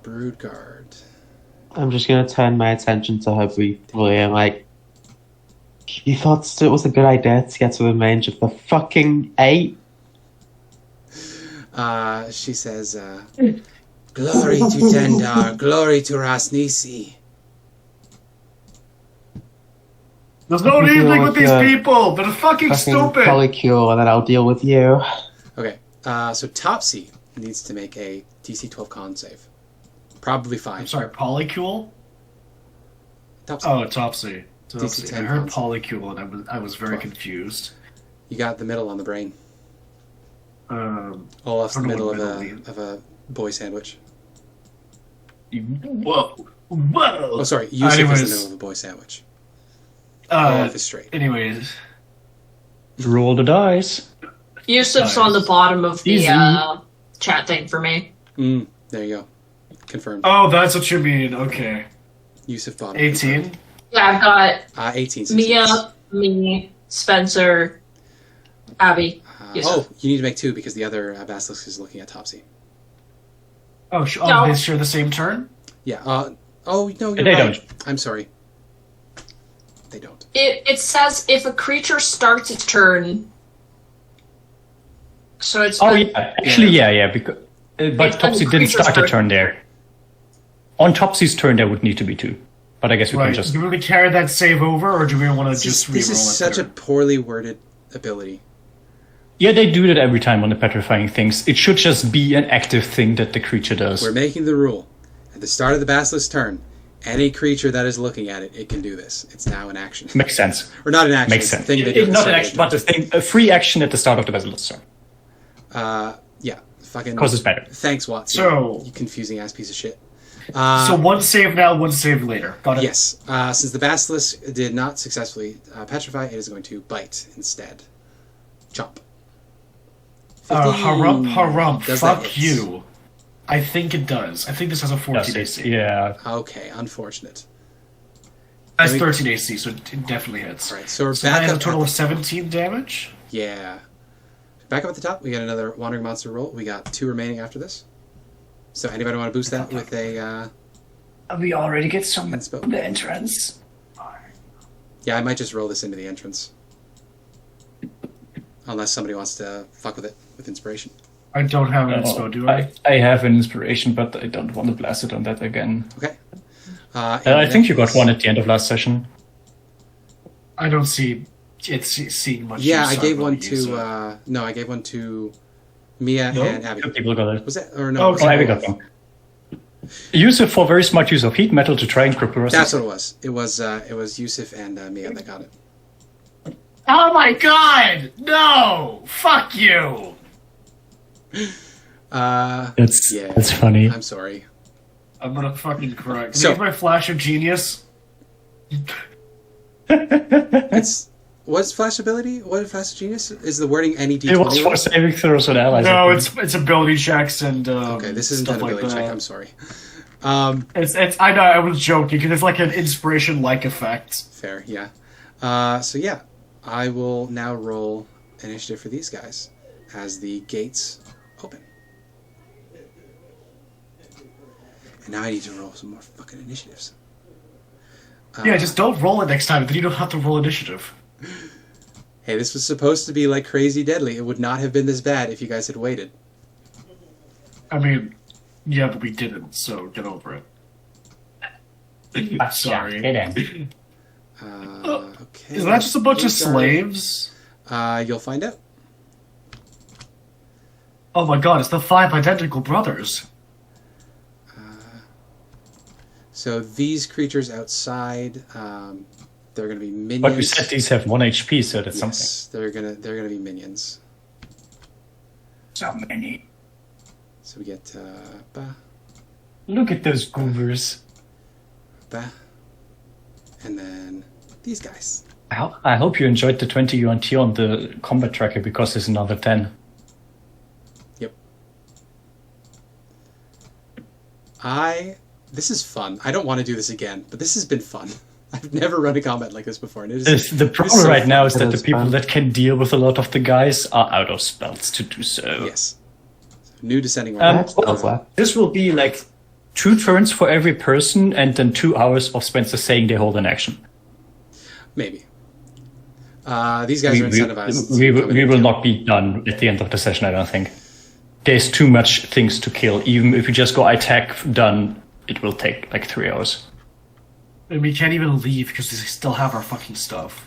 Brood Guard. I'm just gonna turn my attention to her briefly and like, you thought it was a good idea to get to the range of the fucking 8? She says, Glory to Dendar, glory to Rasnisi. There's no evening with these people. They're fucking stupid. Polycule, and then I'll deal with you. Okay, so Topsy needs to make a DC 12 con save. Probably fine. I'm sorry, Polycule? Topsy. Oh, Topsy. DC 10 I heard concept. Polycule and I was very 12. confused. You got the middle on the brain. Olaf's I the don't know middle what middle of a boy sandwich. Whoa. Oh, sorry, Yusuf is the Anyways. middle of a boy sandwich. Olaf is straight. Anyways. Roll the dice. Yusuf's Nice. on the bottom of the Easy. chat thing for me. There you go. Confirmed. Oh, that's what you mean. Okay. Yusuf bottom. 18. Yeah, I've got 18. Mia, me, Spencer, Abby. Yusuf. You need to make 2 because the other Basilisk is looking at Topsy. Oh, No. they share the same turn? Yeah. No, you're They right. don't. I'm sorry. They don't. It says if a creature starts its turn. So it's Oh yeah, actually yeah. Because but It's Topsy on the didn't creature's start a turn. turn there. On Topsy's turn, there would need to be 2. But I guess we Right. can just. Do we carry that save over, or do we want to just This reroll is it such there? a poorly worded ability. Yeah, they do that every time on the petrifying things. It should just be an active thing that the creature does. We're making the rule. At the start of the Basilisk's turn, any creature that is looking at it, it can do this. It's now an action. Makes sense. Or not an action. Makes it's sense. a thing they do. Not an action, but a free action at the start of the Basilisk's turn. Yeah. Fucking. Because it's better. Thanks, Watson. So- You confusing ass piece of shit. So one save now, one save later. Got it? Yes. Since the Basilisk did not successfully petrify, it is going to bite instead. Chomp. 15. Harump. Does that Fuck hit? you. I think it does. I think this has a 14 Yes, AC. yeah. Okay, unfortunate. That's Let me- 13 AC, so it definitely hits. Alright, so we're So that back has a up. total of 17 damage? Yeah. Back up at the top, we got another Wandering Monster roll. We got 2 remaining after this. So anybody want to boost that with a... We already get some That's about- from the entrance. Yeah, I might just roll this into the entrance. Unless somebody wants to fuck with it with inspiration. I don't have an inspo, do I? I have an inspiration, but I don't want to blast it on that again. Okay. I think you got one at the end of last session. I don't see it seeing much. Yeah, use, I so gave don't one use to... it. No, I gave one to Mia and Abby. 2 people got it. Was that... Or no, Oh, was Oh, that Abby Olaf? got one. Use it for very smart use of heat metal to try and cripple us. That's what it was. It was Yusuf and Mia that got it. Oh my god! No! Fuck you! That's funny. I'm sorry. I'm gonna fucking cry. Can So- I use my flash of genius? What's Flash ability? What is Flash Genius? Is the wording any It was D20? for saving throws on allies. No, I think. it's ability checks and Okay, this isn't an stuff like ability check. that. I'm sorry. It's I know I was joking because it's like an inspiration like effect. Fair, yeah. So yeah, I will now roll initiative for these guys as the gates open. And now I need to roll some more fucking initiatives. Yeah, just don't roll it next time, then you don't have to roll initiative. Hey, this was supposed to be like crazy deadly. It would not have been this bad if you guys had waited. I mean, yeah, but we didn't, so get over it. Sorry. Get in. Okay. Is that just a bunch of These are- slaves? You'll find out. Oh my god, it's the 5 identical brothers. So these creatures outside, They're going to be minions. But we said these have 1 HP, so that's yes, they're gonna be minions. something. So many. So we get ba, Look at those goobers. ba, and then these guys. I hope you enjoyed the 20 UNT on the combat tracker because there's another 10. Yep. This is fun. I don't want to do this again, but this has been fun. I've never run a combat like this before. And The problem so right now fun. is that the people fun. that can deal with a lot of the guys are out of spells to do so. Yes. New descending That's order. left. This will be like 2 turns for every person and then 2 hours of Spencer saying they hold an action. Maybe. These guys are incentivized. We will not be done at the end of the session, I don't think. There's too much things to kill. Even if you just go attack, done, it will take like 3 hours. And we can't even leave because we still have our fucking stuff.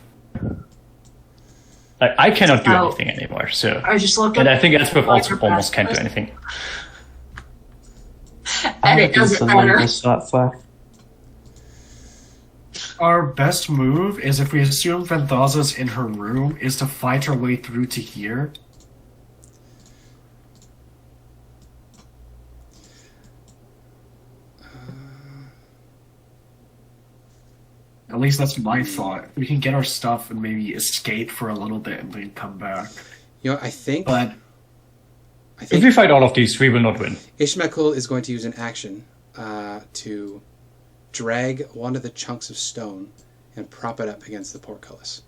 Like, I cannot do Ow. anything anymore, so... I just looked And up. I think Elspeth also almost can't do anything. And it doesn't matter. Slots left. Our best move is if we assume Venthaza's in her room, is to fight our way through to here. At least that's my thought. We can get our stuff and maybe escape for a little bit and then come back. You know, I think But If we fight all of these, we will not win. Ishmael is going to use an action to drag one of the chunks of stone and prop it up against the portcullis.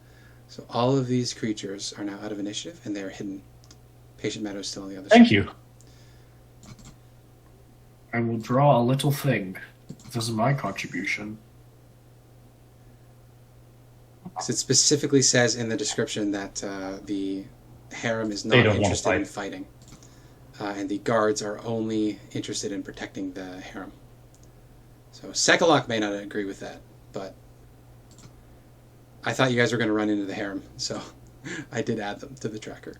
So all of these creatures are now out of initiative and they are hidden. Patient Meadow is still on the other side. Thank you. I will draw a little thing. This is my contribution. So it specifically says in the description that the harem is They not don't wanna interested in fight. fighting. And the guards are only interested in protecting the harem. So Sekalok may not agree with that, but I thought you guys were going to run into the harem, so I did add them to the tracker.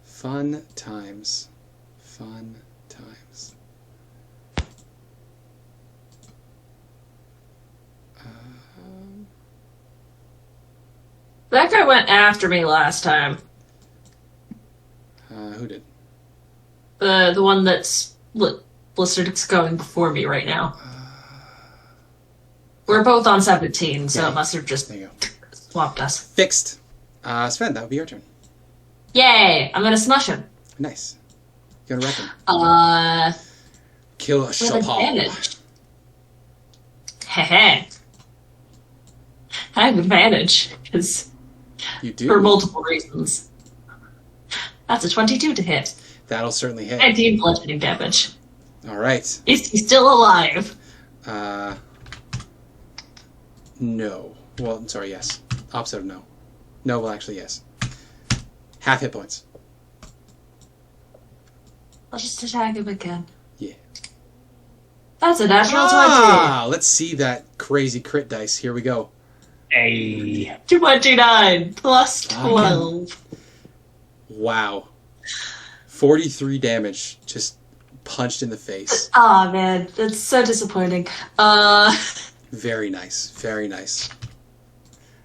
Fun times. Fun times. That guy went after me last time. Who did? The one that's listed as going before me right now. We're both on 17, so Yeah. it must have just There you go. swapped us. Fixed. Sven, that would be your turn. Yay! I'm gonna smush him. Nice. You got a weapon. Kill a With Shapal. advantage. Heh. I have advantage, because You do. for multiple reasons. That's a 22 to hit. That'll certainly hit. 19 bludgeoning damage. All right. Is he still alive? No. Well, I'm sorry, yes. Opposite of no. No, well, actually, yes. Half hit points. I'll just attack him again. Yeah. That's a natural 20. Let's see that crazy crit dice. Here we go. Hey. 29 plus 12. Wow. 43 damage. Just punched in the face. Aw, man. That's so disappointing. Very nice. Very nice.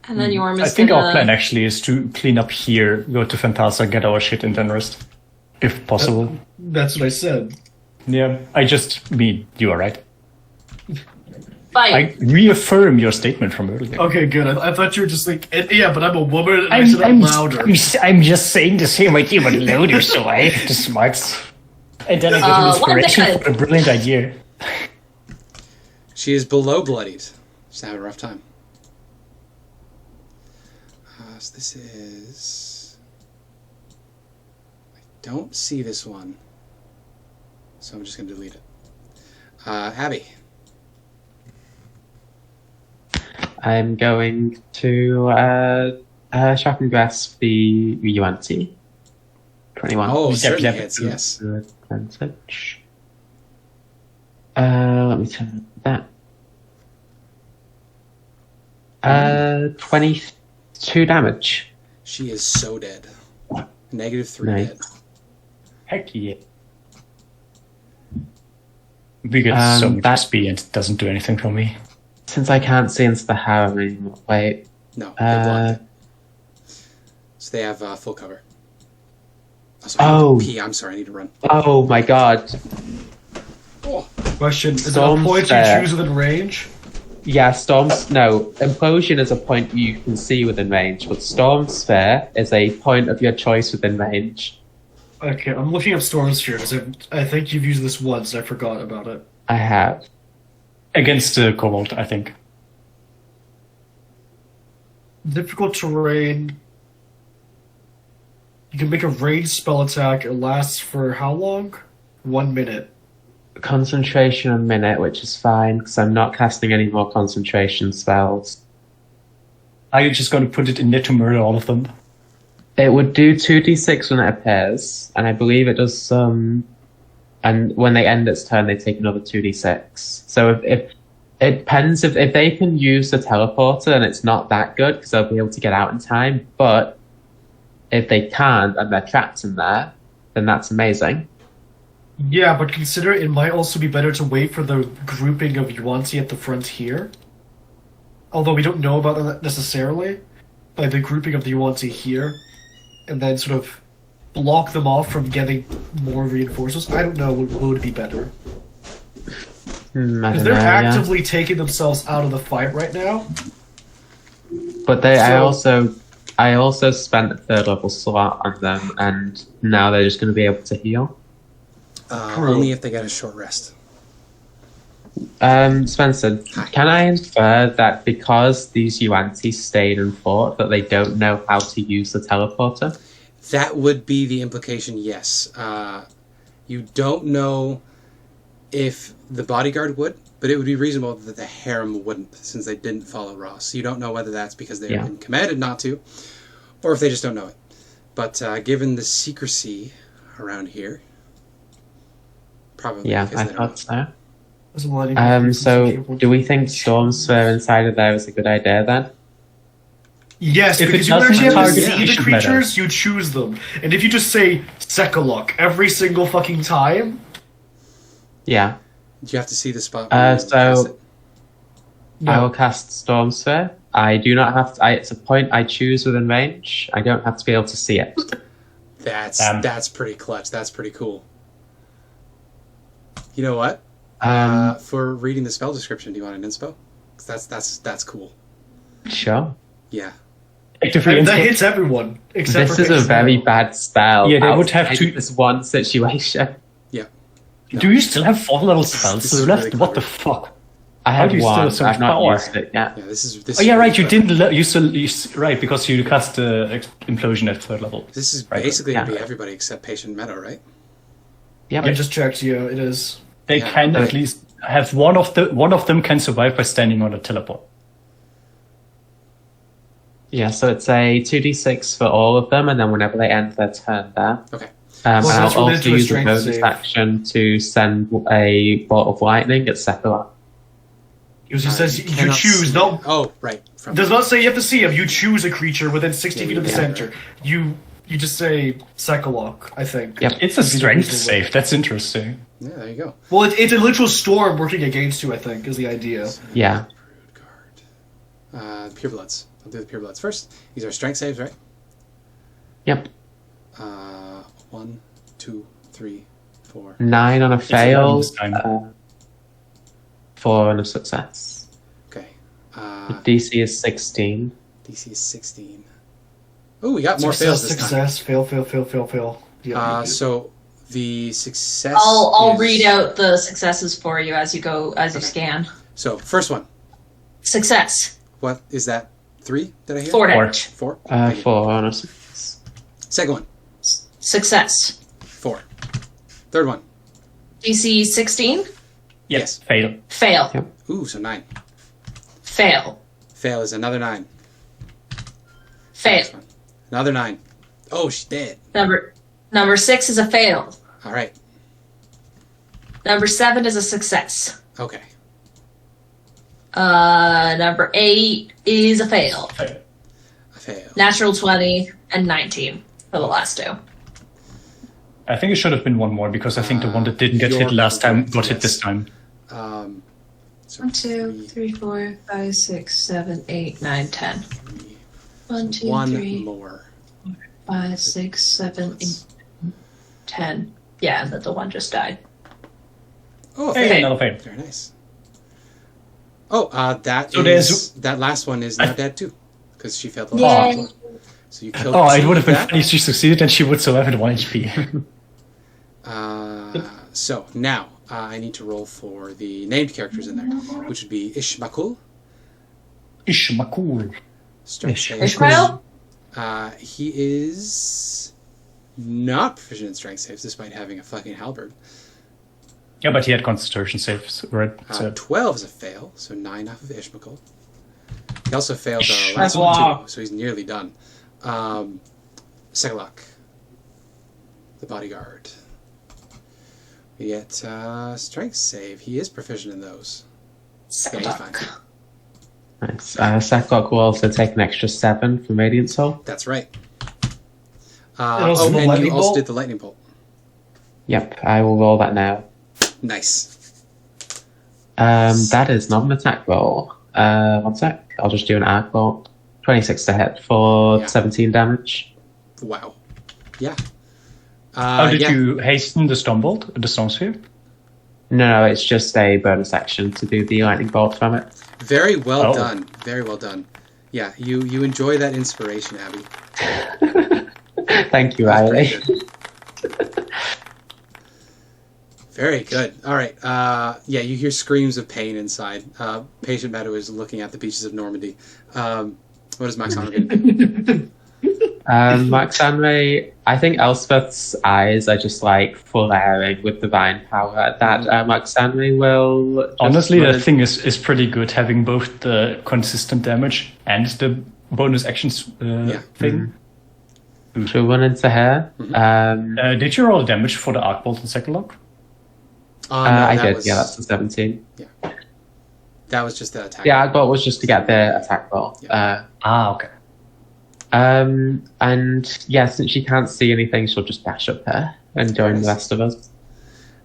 And then Yorm I is think gonna... our plan actually is to clean up here, go to Phantasa, get our shit, and then rest. If possible. That's what I said. Yeah, you are right. Fight. I reaffirm your statement from earlier. Okay, good. I thought you were just like, yeah, but I'm a woman and I said I'm louder. I'm just saying the same idea, but louder, so I have the smarts. And then I get an inspiration one for a brilliant idea. She is below bloodied. She's having a rough time. So this is... I don't see this one. So I'm just going to delete it. Abby. I'm going to sharpen grasp the UNT. 21. Oh, certainly yep. hits, yes. Advantage. Let me turn that. 22 damage. She is so dead. -3 Nice. dead. Heck yeah. We get so much that- XP and it doesn't do anything for me. Since I can't see into the harem anymore, wait. No, they blocked it. So they have full cover. I need to pee. I'm sorry, I need to run. Oh my god. Oh. Question: is Storm it a point Sphere. you choose within range? Yeah, Implosion is a point you can see within range, but Storm Sphere is a point of your choice within range. Okay, I'm looking up Storm Sphere because I think you've used this once. I forgot about it. I have. Against the Kobold, I think. Difficult terrain. You can make a ranged spell attack. It lasts for how long? 1 minute. Concentration a minute, which is fine, because I'm not casting any more concentration spells. Are you just going to put it in there to murder all of them? It would do 2d6 when it appears, and I believe it does some... and when they end its turn, they take another 2d6. So if it depends, if they can use the teleporter, then it's not that good, because they'll be able to get out in time, but if they can't, and they're trapped in there, then that's amazing. Yeah, but consider it might also be better to wait for the grouping of Yuan-Ti at the front here. Although we don't know about that necessarily. By the grouping of the Yuan-Ti here. And then sort of block them off from getting more reinforcements. I don't know what would be better. I Because don't they're know, actively taking themselves out of the fight right now. But I also spent a 3rd level slot on them, and now they're just going to be able to heal. Only if they get a short rest. Spencer, can I infer that because these Yuan-Ti stayed and fought, that they don't know how to use the teleporter? That would be the implication, yes. You don't know if the bodyguard would, but it would be reasonable that the harem wouldn't, since they didn't follow Ross. You don't know whether that's because they've been commanded not to, or if they just don't know it. But given the secrecy around here, probably. Yeah, because I they don't thought know. so. So Do we think Storm Sphere inside of there is a good idea then? Yes, If because it you can doesn't actually have to target see the each meta. creatures, you choose them. And if you just say Sekalok every single fucking time, Yeah. You have to see the spot. Where you So cast it. I will cast Storm Sphere. I do not have to. It's a point I choose within range. I don't have to be able to see it. That's pretty clutch. That's pretty cool. You know what? For reading the spell description, do you want an inspo? 'Cause that's cool. Sure. Yeah. Actively that inspo- hits everyone. Except This for is a Pixel. very bad spell. Yeah, they would have outside to- this one situation. Yeah. Do you still have 4-level spells This is left? really What the clever. fuck? I How have do you still one. have so much I've not power? used it yet. Yeah, this is Oh yeah, right. You really clever. didn't. Right, because you cast implosion at 3rd level. This is Right, basically yeah. gonna be everybody except Patient Meadow, right? Yep. I just checked, yeah, it is. They Yeah. can at least have one of them can survive by standing on a teleport. Yeah, so it's a 2d6 for all of them, and then whenever they end their turn there. Okay. And Well, that's I'll related also to a use a strength bonus save. action to send a bolt of lightning at Sekalok. Because it says you cannot choose, see- no, Oh, right. From does not say you have to see him. You choose a creature within 60 feet of the yeah, center. right. You just say Sekalok, I think. Yep. It's a Would be the strength reasonable way. save. That's interesting. Yeah, there you go. Well, it's a literal storm working against you, I think, is the idea. Yeah. Brood guard. Purebloods. I'll do the purebloods first. These are strength saves, right? Yep. 1, 2, 3, 4. 9 on a fail, this time. 4 on a success. Okay. DC is 16. DC is 16. Oh, we got more fails this time. Success, fail. Yeah, you do. So the success. I'll is- read out the successes for you as you go as you scan. So first one. Success, What is that? 3? Did I hear? 4 Four. damage. 4. 4 on a success. Second one. Success. 4. Third one. DC 16. Yes. Fail. Fail. Yep. Ooh, so 9. Fail. Fail is another 9. Fail. Next one. Another 9. Oh, she's dead. Number 6 is a fail. All right. Number 7 is a success. Okay. Number 8 is a fail. A fail. Natural 20 and 19 for the last two. I think it should have been one more because I think the one that didn't get You're hit last time correct, got hit yes. this time. So 1, 2, 3, 4, 5, 6, 7, 8, 9, 10. 1, 2, one 3, more. 5, 6, 7, 8, 10. Yeah, and then the one just died. Oh, Hey, fail. another fail. Very nice. Oh, that So that last one is now dead too, because she failed the Yay. last one. So you killed. Oh, it two would have been of that. funny if she succeeded and she would survive at 1 HP. So now I need to roll for the named characters in there, which would be Ishmakul, Ishmakul. strength Ish. save. Ishmael? He is not proficient in strength saves, despite having a fucking halberd. Yeah, but he had concentration saves, right? So 12 is a fail, so 9 off of Ishmakul. He also failed the last one too, so he's nearly done. Segalok, the bodyguard. We get strength save. He is proficient in those. Yeah, he's fine. Nice. Sacklock will also take an extra 7 from Radiant Soul. That's right. also And the you lightning also bolt? did the lightning bolt. Yep, I will roll that now. Nice. That is not an attack roll. 1 sec. I'll just do an arc roll. 26 to hit for Yeah. 17 damage. Wow. Yeah. how did yeah. you hasten the storm bolt, the storm sphere? No, it's just a bonus action to do the lightning bolt from it. Very well Oh. done. Very well done. Yeah, you enjoy that inspiration, Abby. Thank you, That's Riley. pretty good. Very good. All right. Yeah, you hear screams of pain inside. Patient Meadow is looking at the beaches of Normandy. What is Max Honor do? Max Henry, I think Elspeth's eyes are just like flaring with divine power. That Max Henry will. just Honestly, run that in- thing is pretty good, having both the consistent damage and the bonus actions thing. She'll run into her. Did you roll damage for the arc bolt and second lock? Oh, no, I that did, was, yeah, that's the 17. that was just the attack. The arc bolt was just to get the attack roll. Okay. And yeah, since she can't see anything, she'll just dash up there and join the rest of us.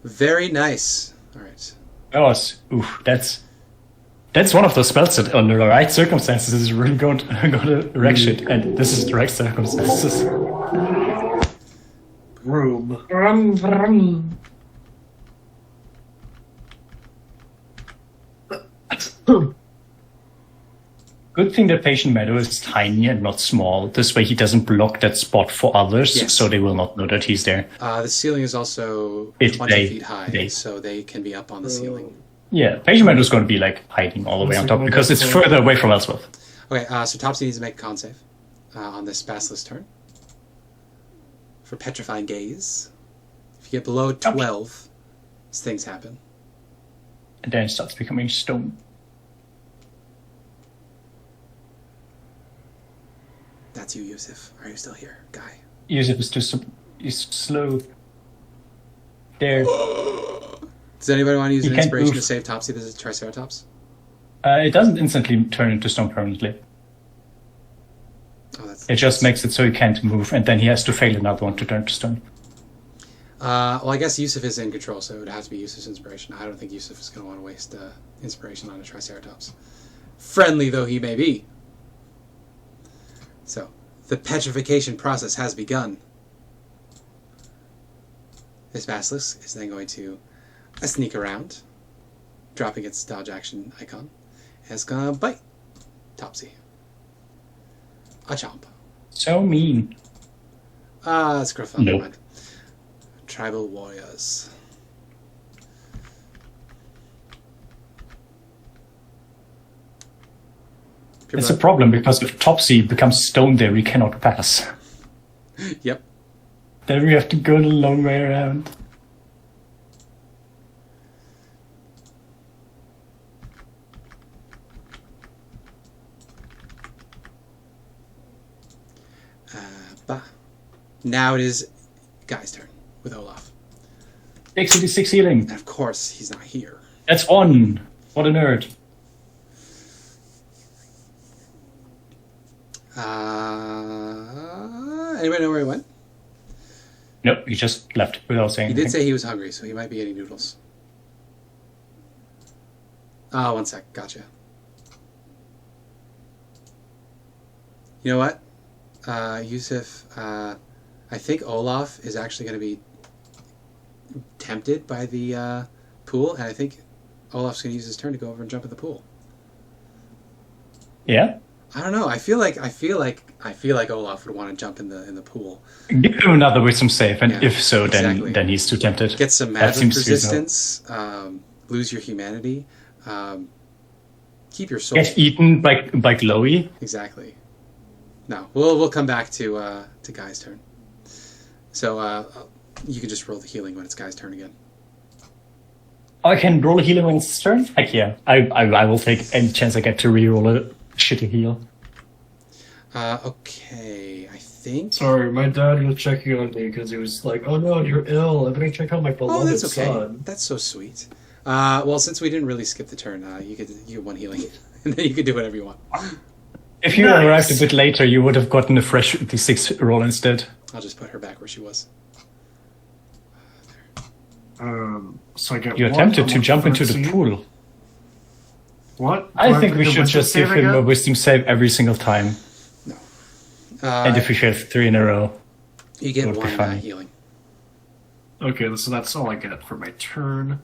Very nice. All right. That's one of those spells that, under the right circumstances, is really going to wreck shit, and this is the right circumstances. Room. Vroom, vroom. Good thing that Patient Meadow is tiny and not small. This way he doesn't block that spot for others, Yes. so they will not know that he's there. The ceiling is also If 20 they- feet high, they- so they can be up on the ceiling. Yeah, Patient Meadow is going to be like hiding all the way on top because it's further away from Elspeth. Okay, so Topsy needs to make a con save on this Basilisk turn. For Petrifying Gaze. If you get below 12, things happen. And then it starts becoming stone. That's you, Yusuf. Are you still here, guy? Yusuf is he's slow. There. Does anybody want to use He an can't inspiration move. to save Topsy? This is Triceratops. It doesn't instantly turn into stone permanently. Oh, that's. It just makes it so he can't move, and then he has to fail another one to turn to stone. Well, I guess Yusuf is in control, so it would have to be Yusuf's inspiration. I don't think Yusuf is going to want to waste inspiration on a Triceratops. Friendly though he may be. So, the petrification process has begun. This Basilisk is then going to sneak around, dropping its dodge action icon, and it's going to bite Topsy. A chomp. So mean. It's Griffin. Nope. Never mind. Tribal warriors. It's a problem because if Topsy becomes stone there, we cannot pass. Yep. Then we have to go the long way around. Bah. Now it is Guy's turn with Olaf. 66 healing. And of course, he's not here. That's one. What a nerd. Anybody know where he went? No, he just left without saying He anything. did say he was hungry, so he might be eating noodles. Ah, 1 sec. Gotcha. You know what, Yusuf? I think Olaf is actually going to be tempted by the pool, and I think Olaf's going to use his turn to go over and jump in the pool. Yeah? I don't know. I feel like Olaf would want to jump in the pool. Give him another wisdom save, and Yeah, if so, exactly. then he's too tempted. Get some That magic seems reasonable. resistance. Lose your humanity. Keep your soul. Get eaten by Glowie. Exactly. No, we'll come back to Guy's turn. So you can just roll the healing when it's Guy's turn again. I can roll a healing when it's his turn? Heck yeah. I will take any chance I get to reroll a shitty heal. Okay, I think. Sorry, my dad was checking on me because he was like, "Oh no, you're ill. I'm gonna check out my Oh, beloved that's okay. son." That's so sweet. Well, since we didn't really skip the turn, you get 1 healing, and then you can do whatever you want. If you Nice. arrived a bit later, you would have gotten a fresh D6 roll instead. I'll just put her back where she was. So I get You one, attempted I'm to on jump into the 13. pool. What? Do I have think to we do should wisdom just give save him a again? wisdom save every single time. And if we fail 3 in a row. You get That would be 1 funny. healing. Okay, so that's all I get for my turn.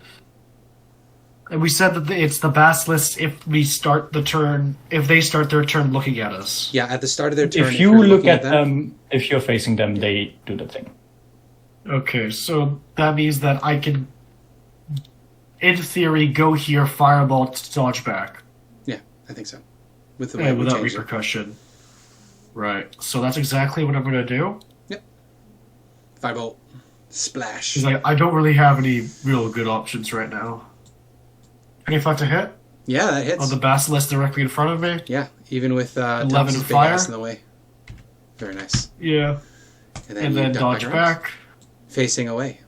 And we said that it's the basilisk if we start the turn, if they start their turn looking at us. Yeah, at the start of their turn. If you you're look looking at them, if you're facing them, they do the thing. Okay, so that means that I can, in theory, go here, fireball, dodge back. Yeah, I think so. With the way we without changed it. repercussion. Right, so that's exactly what I'm going to do. Firebolt. Splash. Because I don't really have any real good options right now. 25 to hit Yeah, that hits. on the basilisk directly in front of me. Yeah, even with 11 Thompson's to big fire. ass in the way. Very nice. Yeah, And and you then duck dodge your arms. back. Facing away,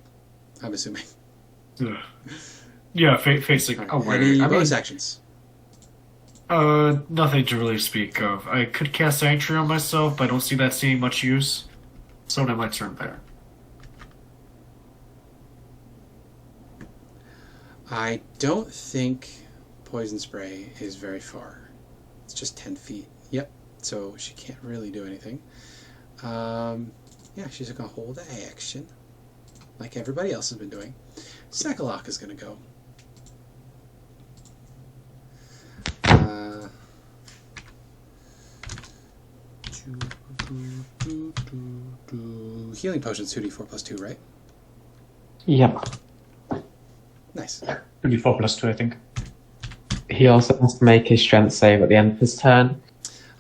I'm assuming. Ugh. Yeah, facing away. Any I mean, bonus actions? nothing to really speak of. I could cast Sanctuary on myself, but I don't see that seeing much use. So now my turn there. I don't think Poison Spray is very far. It's just 10 feet. Yep, so she can't really do anything. Yeah, she's going to hold action, like everybody else has been doing. Sekalok is going to go. Healing potions 2d4 plus 2, right? Yep. Nice. 2d4 plus 2, I think. He also has to make his strength save at the end of his turn.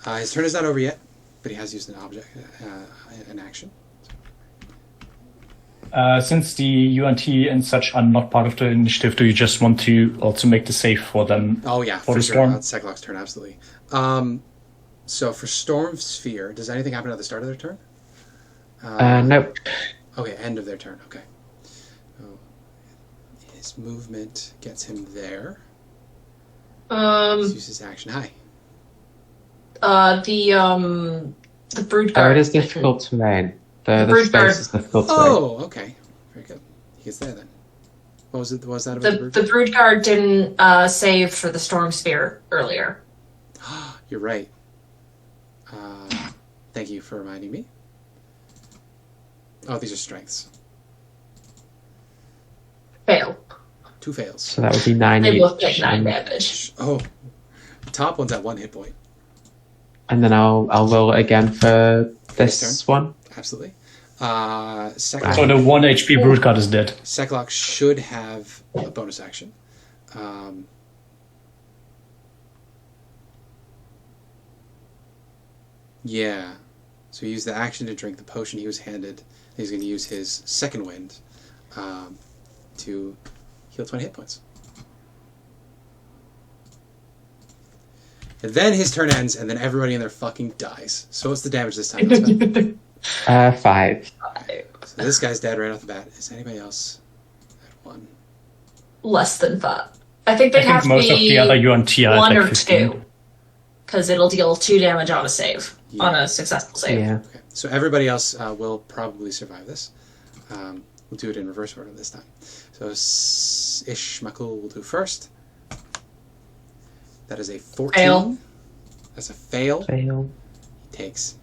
His turn is not over yet, but he has used an object, an action. Since the UNT and such are not part of the initiative, do you just want to also make the save for them? Oh yeah, For for the sure. storm? It's Sekalok's turn, absolutely. So for Storm Sphere, does anything happen at the start of their turn? Nope. Okay, end of their turn. Okay. Oh, his movement gets him there. Let's use his action. Hi. The brood Oh, guard. it is difficult terrain. The Brood guard. space is difficult terrain. Oh, okay. Very good. He gets there then. What was it? What was that about The brood guard didn't save for the storm sphere earlier. You're right. Thank you for reminding me. Oh, these are strengths. Fail. 2 fails. So that would be 9 They each. both take 9 and, damage. Oh, the top one's at 1 hit point. and then I'll roll it again for this one. Absolutely. So Sekalok, the 1 HP Brood Guard is dead. Sekalok should have a bonus action. Yeah. So he used the action to drink the potion he was handed. He's going to use his second wind to heal 20 hit points. And then his turn ends, and then everybody in there fucking dies. So what's the damage this time? Elspeth? 5. So this guy's dead right off the bat. Is anybody else at 1? Less than 5. I think they I think have to most be of the other UNT are 1 at or like 15. 2. Because it'll deal 2 damage on a save. Yeah. On a successful save. Yeah. Okay. So everybody else will probably survive this. We'll do it in reverse order this time. So Ishmakul will do first. That is a 14. Fail. That's a fail. Fail. He takes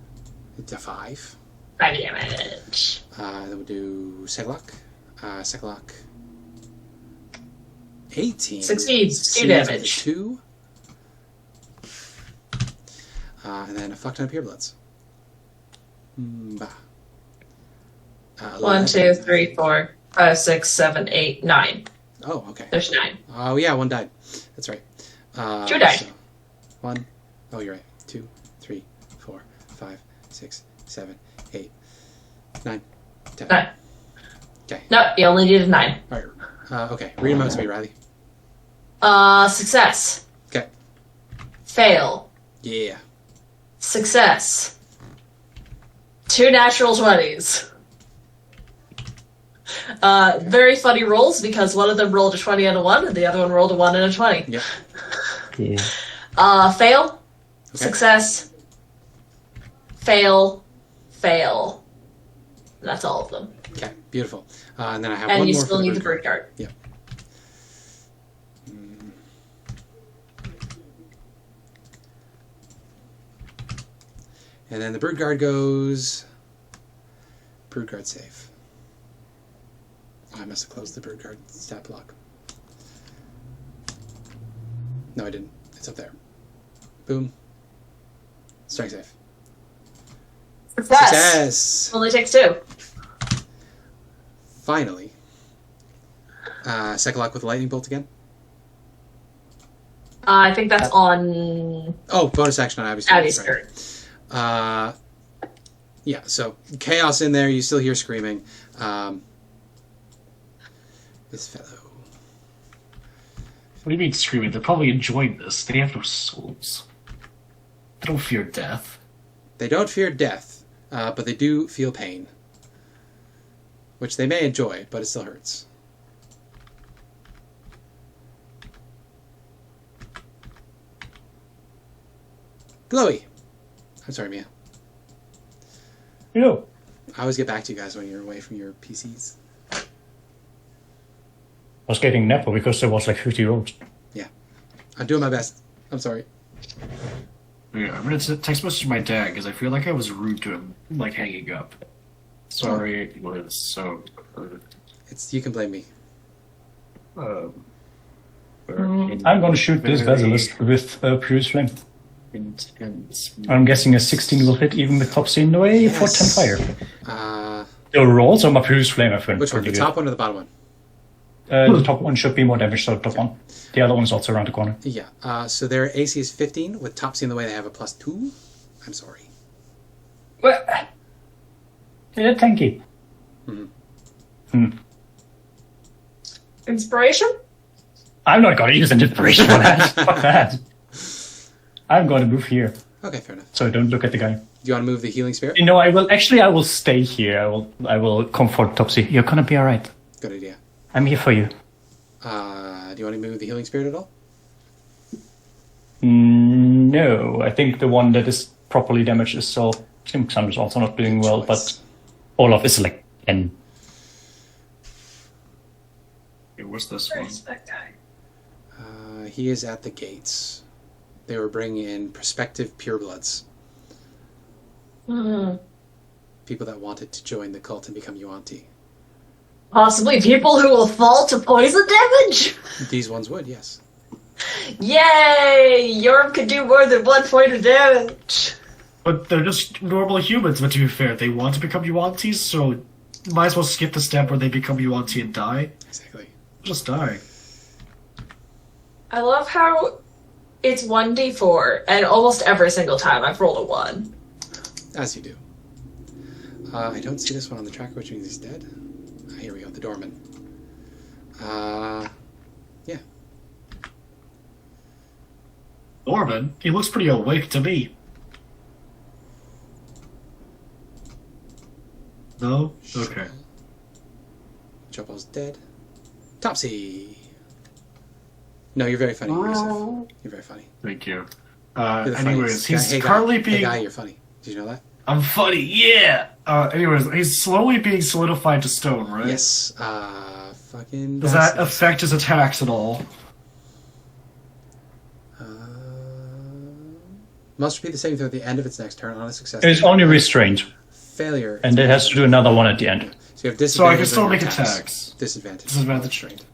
a 5. 5 damage. Then we'll do Seglok. Seglok. 18. Succeeds. 2 Succeeds with a damage. 2. And then a fuck ton of purebloods. Bah. 1, 2, 3, 4, 5, 6, 7, 8, 9. Oh, okay. There's 9. Oh, yeah, 1 died. That's right. 2 died. So 1. Oh, you're right. 2, 3, 4, 5, 6, 7, 8, 9, 10. 9. Okay. No, you only needed 9. All right. Okay. Read them out to me, Riley. Success. Okay. Fail. Yeah. Success. 2 natural 20s. Very funny rolls because one of them rolled a 20 and a 1, and the other one rolled a 1 and a 20. Yep. Yeah. Fail. Okay. Success. Fail. Fail. That's all of them. Okay. Beautiful. And then I have And one you more still for need the Brood bird card. Yep. And then the Brood Guard goes. Brood Guard save. Oh, I must have closed the Brood Guard stat block. No, I didn't. It's up there. Boom. Strength save. Success! Only takes 2. Finally. Sekalok with a lightning bolt again. I think that's on Oh, bonus action on Abby's Abby's turn. turn. Yeah, so chaos in there. You still hear screaming. This fellow. What do you mean screaming? They're probably enjoying this. They have no souls. They don't fear death. They don't fear death, but they do feel pain. Which they may enjoy, but it still hurts. Glowie. I'm sorry, Mia. You. I always get back to you guys when you're away from your PCs. I was getting Nepo because there was like 50 rolls. Yeah. I'm doing my best. I'm sorry. Yeah, I'm gonna text message my dad because I feel like I was rude to him, like hanging up. Sorry, it was so. You can blame me. I'm going to shoot this Basilisk with Purus Flame. Intense. I'm guessing a 16 will hit even with Topsy in the way for 10 fire. Uh, The rolls on my Purus Flame, I think. which one? The pretty top one or the bottom one? good. The top one should be more damage, so the top one. The other one's also around the corner. Yeah. So their AC is 15. With Topsy in the way, they have a +2. I'm sorry. Well, yeah, tanky. Inspiration? I'm not going to use an inspiration for that. Fuck that. I'm going to move here, Okay, fair enough. so don't look at the guy. Do you want to move the healing spirit? You know, I will stay here. I will comfort Topsy. You're going to be alright. Good idea. I'm here for you. Do you want to move the healing spirit at all? No, I think the one that is properly damaged is still... Simxander's also not doing well, but Olaf is like 10. Hey, what's this one? Where's that guy? He is at the gates. They were bringing in prospective purebloods. People that wanted to join the cult and become Yuan-Ti. Possibly people who will fall to poison damage? These ones would, yes. Yay! Yorm could do more than 1 point of damage. But they're just normal humans, but to be fair, they want to become Yuan-Tis, so might as well skip the step where they become Yuan-Ti and die. Exactly. Just die. I love how it's 1d4, and almost every single time I've rolled a 1. As you do. I don't see this one on the tracker, which means he's dead. Here we go, the doorman. Yeah. Norman, he looks pretty awake to me. No? Okay. Chopo's dead. Topsy! No, you're very funny, Yusuf. You're very funny. Thank you. You're the Anyways, funniest. he's Hey, currently Hey being... guy, you're funny. Did you know that? I'm funny, yeah! Anyways, he's slowly being solidified to stone, right? Yes. Fucking. Does that affect his attacks at all? Must repeat the saving throw at the end of its next turn on a success. It's only restrained, Failure. and it has to do another one at the end. So you have disadvantage. So I can still on your make attacks. Disadvantage. Disadvantage. Restrained.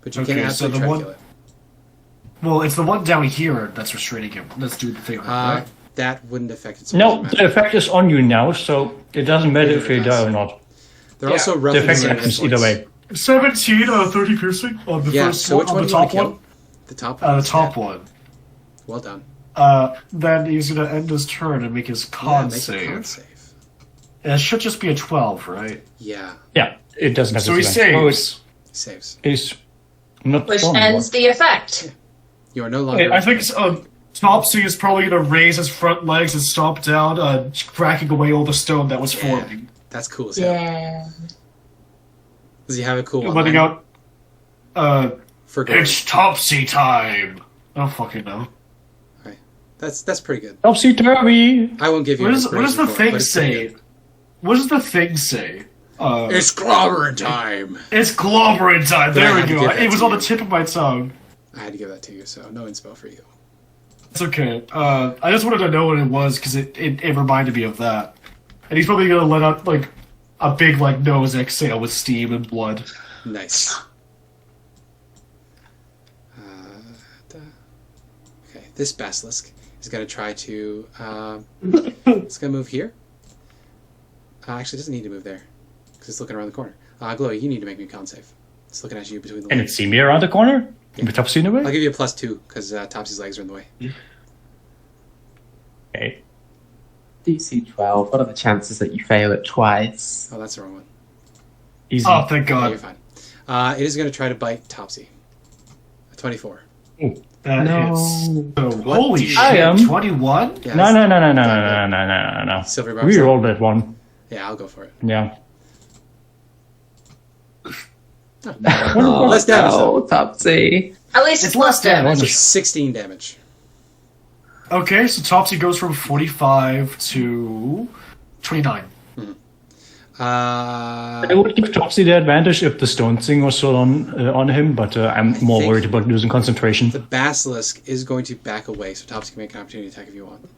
But you Okay, can't so absolutely the try one- to kill it. Well, it's the one down here that's restraining him. Let's do the thing. Right? That wouldn't affect its No, magic. the effect is on you now, so it doesn't matter if you die or not. They're Yeah, also The roughly effect same happens hit either points. way. 17 out of 30 piercing on the Yeah, first so one, which on one the do you want top to kill? one. The top one. The top one. Well done. Then he's gonna end his turn and make his con make a save. con save. And it should just be a 12, right? Yeah, Yeah, it doesn't have So he disadvantage. saves. saves. It's not Which strong ends the effect. You are no longer. I think Topsy is probably gonna raise his front legs and stomp down, cracking away all the stone that was forming. That's cool as hell. Yeah. Does he have a cool one? Letting out, For Glowie. it's Topsy time! I don't fucking know. Right. That's pretty good. Topsy-turvy! I won't give you. What an does the inspiration for it, thing but it's pretty say? good. What does the thing say? It's clobbering time. It's clobbering time. But I There we had to go. give that It was to on the you. tip of my tongue. I had to give that to you, so no inspo for you. It's okay. I just wanted to know what it was because it reminded me of that. And he's probably gonna let out like a big like nose exhale with steam and blood. Nice. Okay, this basilisk is going to try to. It's going to move here. Actually, it doesn't need to move there because it's looking around the corner. Glowie, you need to make me a con save. It's looking at you between the Can it legs. see me around the corner? With Topsy in the way? I'll give you a +2 because Topsy's legs are in the way. Okay. DC 12. What are the chances that you fail it twice? Oh, that's the wrong one. Easy. Oh, thank Yeah, God. you're fine. It is going to try to bite Topsy. A 24. That No. hits. So, What holy do you- I am- shit! 21. Yeah, No, that's- no, no, no, no, no, no, no, no, no. Silver bar. We rolled that one. Yeah, I'll go for it. Yeah. Oh, Less damage, no, Topsy. At least It's it's less less damage. damage. 16 damage. Okay, so Topsy goes from 45 to 29. I would give Topsy the advantage if the stone thing was still on him, but I'm more think- worried about losing concentration. The basilisk is going to back away, so Topsy can make an opportunity attack if you want.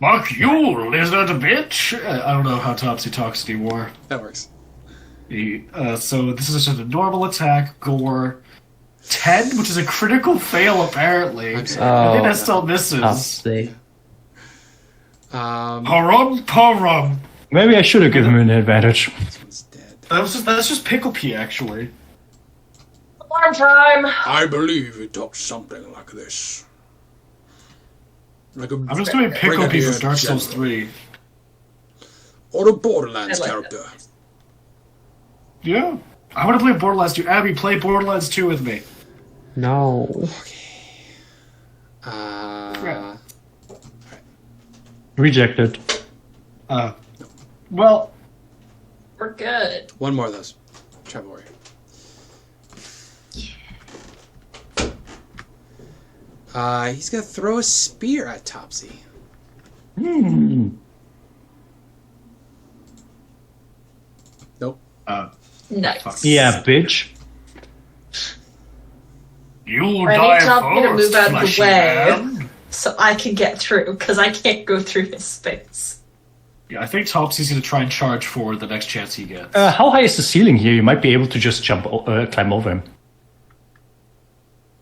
Fuck you, lizard bitch! I don't know how Topsy talks anymore. That works. So this is just a normal attack, gore. 10, which is a critical fail apparently. I'm sorry. I think Oh. that still misses. Topsy. Parum. Maybe I should have given him an advantage. This one's dead. That's just Pickle Pea actually. Farm time. I believe it talks something like this. Like a I'm just doing Pickle Pea brigadier for Dark Souls general. 3. Or a Borderlands I like character. Yeah. I want to play Borderlands 2. Abby, play Borderlands 2 with me. No. Rejected. Well, We're good. One more of those. Travel Warrior. He's gonna throw a spear at Topsy. Nope. Nice. Yeah, bitch. you I die need Topsy to first, move out of the fleshy way. man. So I can get through, because I can't go through his space. Yeah, I think Topsy's going to try and charge forward the next chance he gets. How high is the ceiling here? You might be able to just climb over him.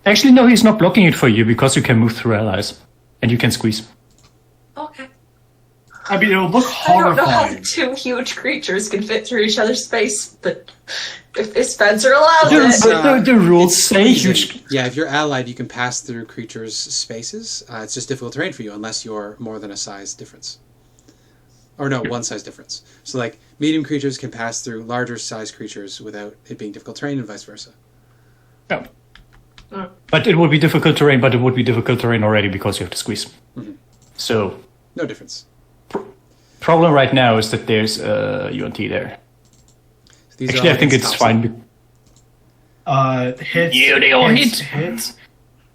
Actually, no, he's not blocking it for you because you can move through allies. And you can squeeze. Okay. I mean, it'll look I don't know how horrifying. two huge creatures can fit through each other's space, but if this Spencer allows It's, it. The rules it's say squeezing. huge. Yeah, if you're allied, you can pass through creatures' spaces. It's just difficult terrain for you unless you're more than a size difference. Or no, one size difference. So like medium creatures can pass through larger size creatures without it being difficult terrain, and vice versa. Yeah. But it would be difficult terrain, but it would be difficult terrain already because you have to squeeze. So, No difference. problem right now is that there's UNT there. So these are Actually, all I think against it's Topsy. fine. Hits. Yeah, they all hits.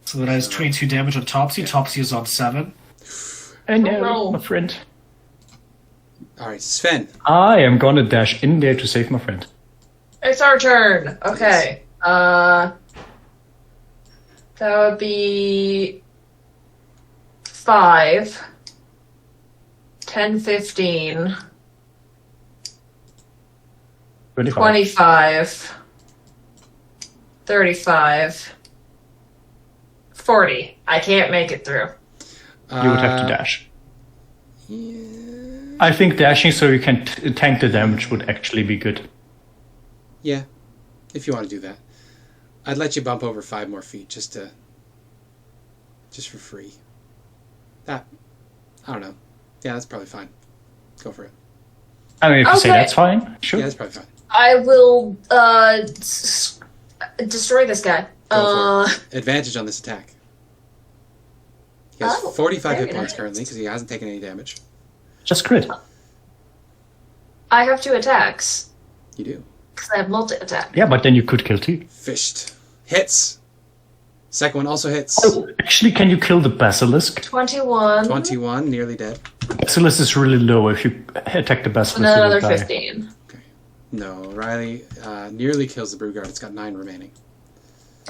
So that has 22 damage on Topsy. Topsy is on 7. I know, Roll. my friend. All right, Sven. I am gonna dash in there to save my friend. It's our turn. Okay. That would be 5, 10, 15, 25. 25, 35, 40. I can't make it through. You would have to dash. Yeah. I think dashing so you can tank the damage would actually be good. Yeah, if you want to do that. I'd let you bump over 5 more feet just for free. That, I don't know. Yeah, that's probably fine. Go for it. I mean, if you say Okay. that's fine, sure. Yeah, that's probably fine. I will destroy this guy. Go for it. Advantage on this attack. He has Oh, 45 hit very points nice. currently because he hasn't taken any damage. Just crit. I have 2 attacks You do. because I have multi-attack. Yeah, but then you could kill 2. Fished. Hits. Second one also hits. Oh, actually, can you kill the basilisk? 21. 21, nearly dead. Basilisk is really low. If you attack the basilisk, And it will another die. 15. Okay. No, Riley nearly kills the Broodguard. It's got 9 remaining.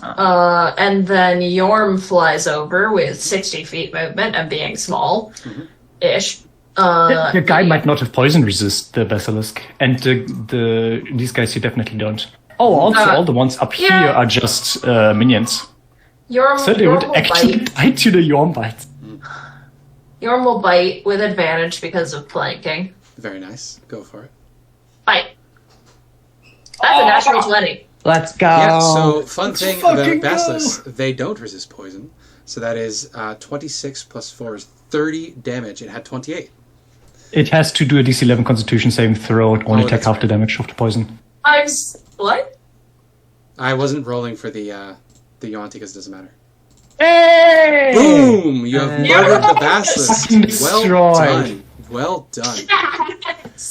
And then Yorm flies over with 60 feet movement and being small-ish. The guy might not have poison resist the basilisk, and these guys here definitely don't. Oh, also all the ones up here yeah. are just minions, Yorm, so they Yorm would will actually bite. bite you the Yorm bite. Yorm will bite with advantage because of flanking. Very nice. Go for it. Bite. That's a natural 20. Let's go. Yeah, so fun thing about fucking go. Basilisks, they don't resist poison. So that is 26 plus 4 is 30 damage. It had 28. It has to do a DC 11 Constitution saving throw. It only take that's half right. the damage of the poison. What? I wasn't rolling for the Yuan-Ti because it doesn't matter. Hey! Boom! You have murdered the Basilisk. Fucking Well destroyed. done. Well done.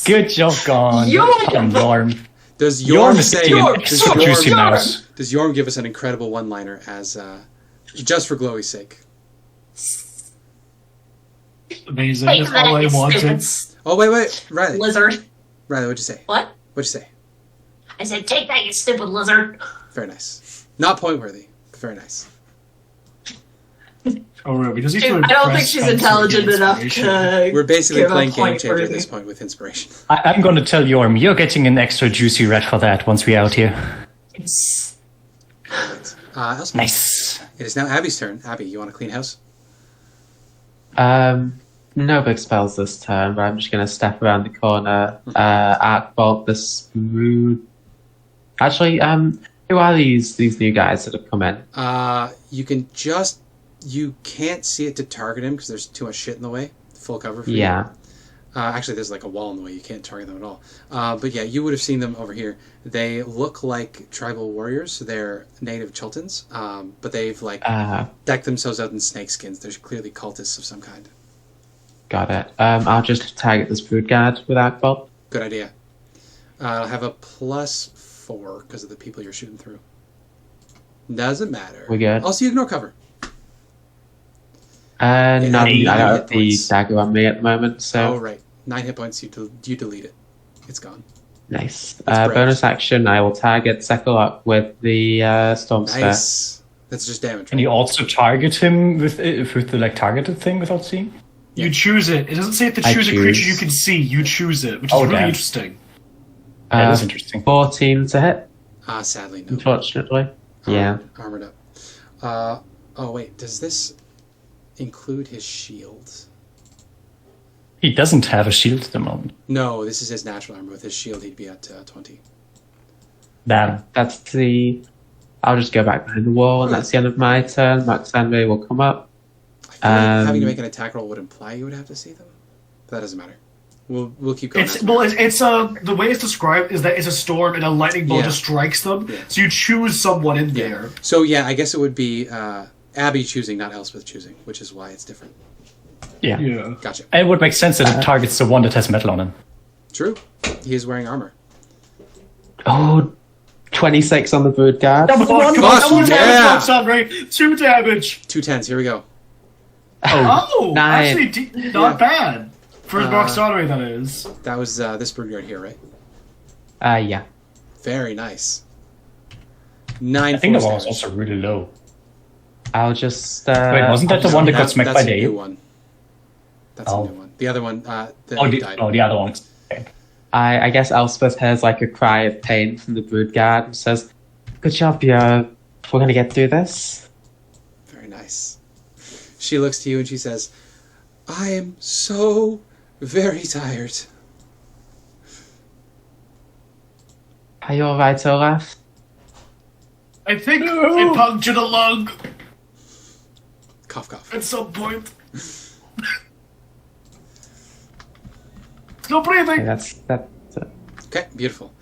Good job, gone. Yorm! Yorm. Does Yorm Yorm is say? getting an Does extra Yorm, juicy mouse. does Yorm give us an incredible one-liner as just for Glowie's sake? Amazing. Take That's all I that, you wanted. stupid Oh wait, Riley. lizard. Riley, what'd you say? What? What'd you say? I said, take that, you stupid lizard. Very nice. Not point worthy, but very nice. Oh, really? Because he's Dude, doing I don't think press she's comes to intelligent get enough inspiration. to We're basically give a playing Game point Changer at worthy. this point with inspiration. I'm going to tell Yorm, you're getting an extra juicy red for that once we're out here. Elspeth. Nice. It is now Abby's turn. Abby, you want to clean house? No big spells this turn, but I'm just going to step around the corner, arc bolt this rude. Actually, who are these new guys that have come in? You can't see it to target him because there's too much shit in the way. Full cover for you. Yeah. Actually, there's like a wall in the way. You can't target them at all. But yeah, you would have seen them over here. They look like tribal warriors. So they're native Chultans, but they've like decked themselves out in snake skins. They're clearly cultists of some kind. Got it. I'll just target this brood guard with arc bolt. Good idea. I'll have a +4 because of the people you're shooting through. Doesn't matter. We good? Also, you ignore cover. No, I don't hit have the points. dagger on me at the moment, so Oh, right. 9 hit points. You delete it. It's gone. nice. brave. Bonus action, I will target Sekul up with the Storm Sphere. Nice. That's just damage. Can you also target him with the like targeted thing without seeing? You choose it. It doesn't say to I choose a creature choose. you can see. You choose it, which is Oh, really damn. interesting. That is interesting. 14 to hit, Sadly, no. unfortunately. Yeah. Armored up. Oh, wait. Does this include his shield? He doesn't have a shield at the moment. No, this is his natural armor. With his shield, he'd be at 20. Damn. That's the... I'll just go back behind the wall, and that's the end of my turn. Max Sandway will come up. I feel like having to make an attack roll would imply you would have to see them. But that doesn't matter. We'll keep going. It's the way it's described is that it's a storm and a lightning bolt Yeah. just strikes them. Yeah. So you choose someone in there. So yeah, I guess it would be Abby choosing, not Elspeth choosing, which is why it's different. Yeah. Yeah. Gotcha. And it would make sense that it targets the one that has metal on him. True. He is wearing armor. Oh, 26 on the brood guard. Come on, Bust, double damage, yeah. Bob Sunray. 2 damage. 2 10s. Here we go. Oh, Nine. actually, not bad. First box artery, that is. That was this Broodguard here, right? Yeah. Very nice. 9 I think that force one was damage. also really low. I'll just. Wait, wasn't that the one that got smacked that's by a new Dave? one. That's Oh. a new one. The other one, Oh, died. the other one. Okay. I guess Elspeth hears like a cry of pain from the brood guard and says, "Good job, Björn. We're gonna get through this." Very nice. She looks to you and she says, I am so very tired. Are you alright, Olaf? I think I punctured a lung Cough, cough. at some point. Still breathing. Okay, that's it. Okay, beautiful.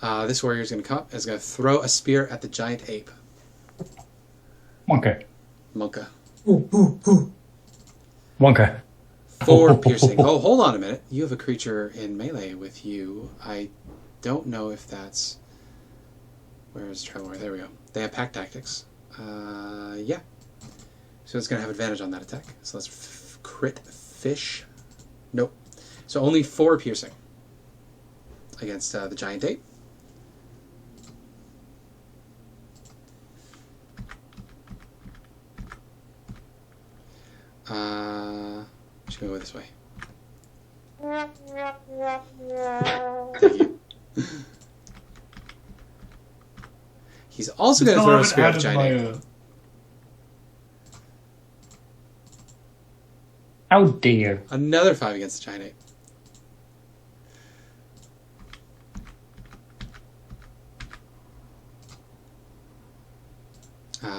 This warrior is going to come up and is going to throw a spear at the giant ape. Wonka. Monka. Wonka. 4 piercing. Oh, hold on a minute. You have a creature in melee with you. I don't know if that's... Where is Trevor? There we go. They have pack tactics. Yeah. So it's going to have advantage on that attack. So let's crit fish. Nope. So only 4 piercing against the giant ape. Just gonna go this way. Thank you. He's also going to throw a spear at the giant ape. How dare. Another 5 against the giant ape.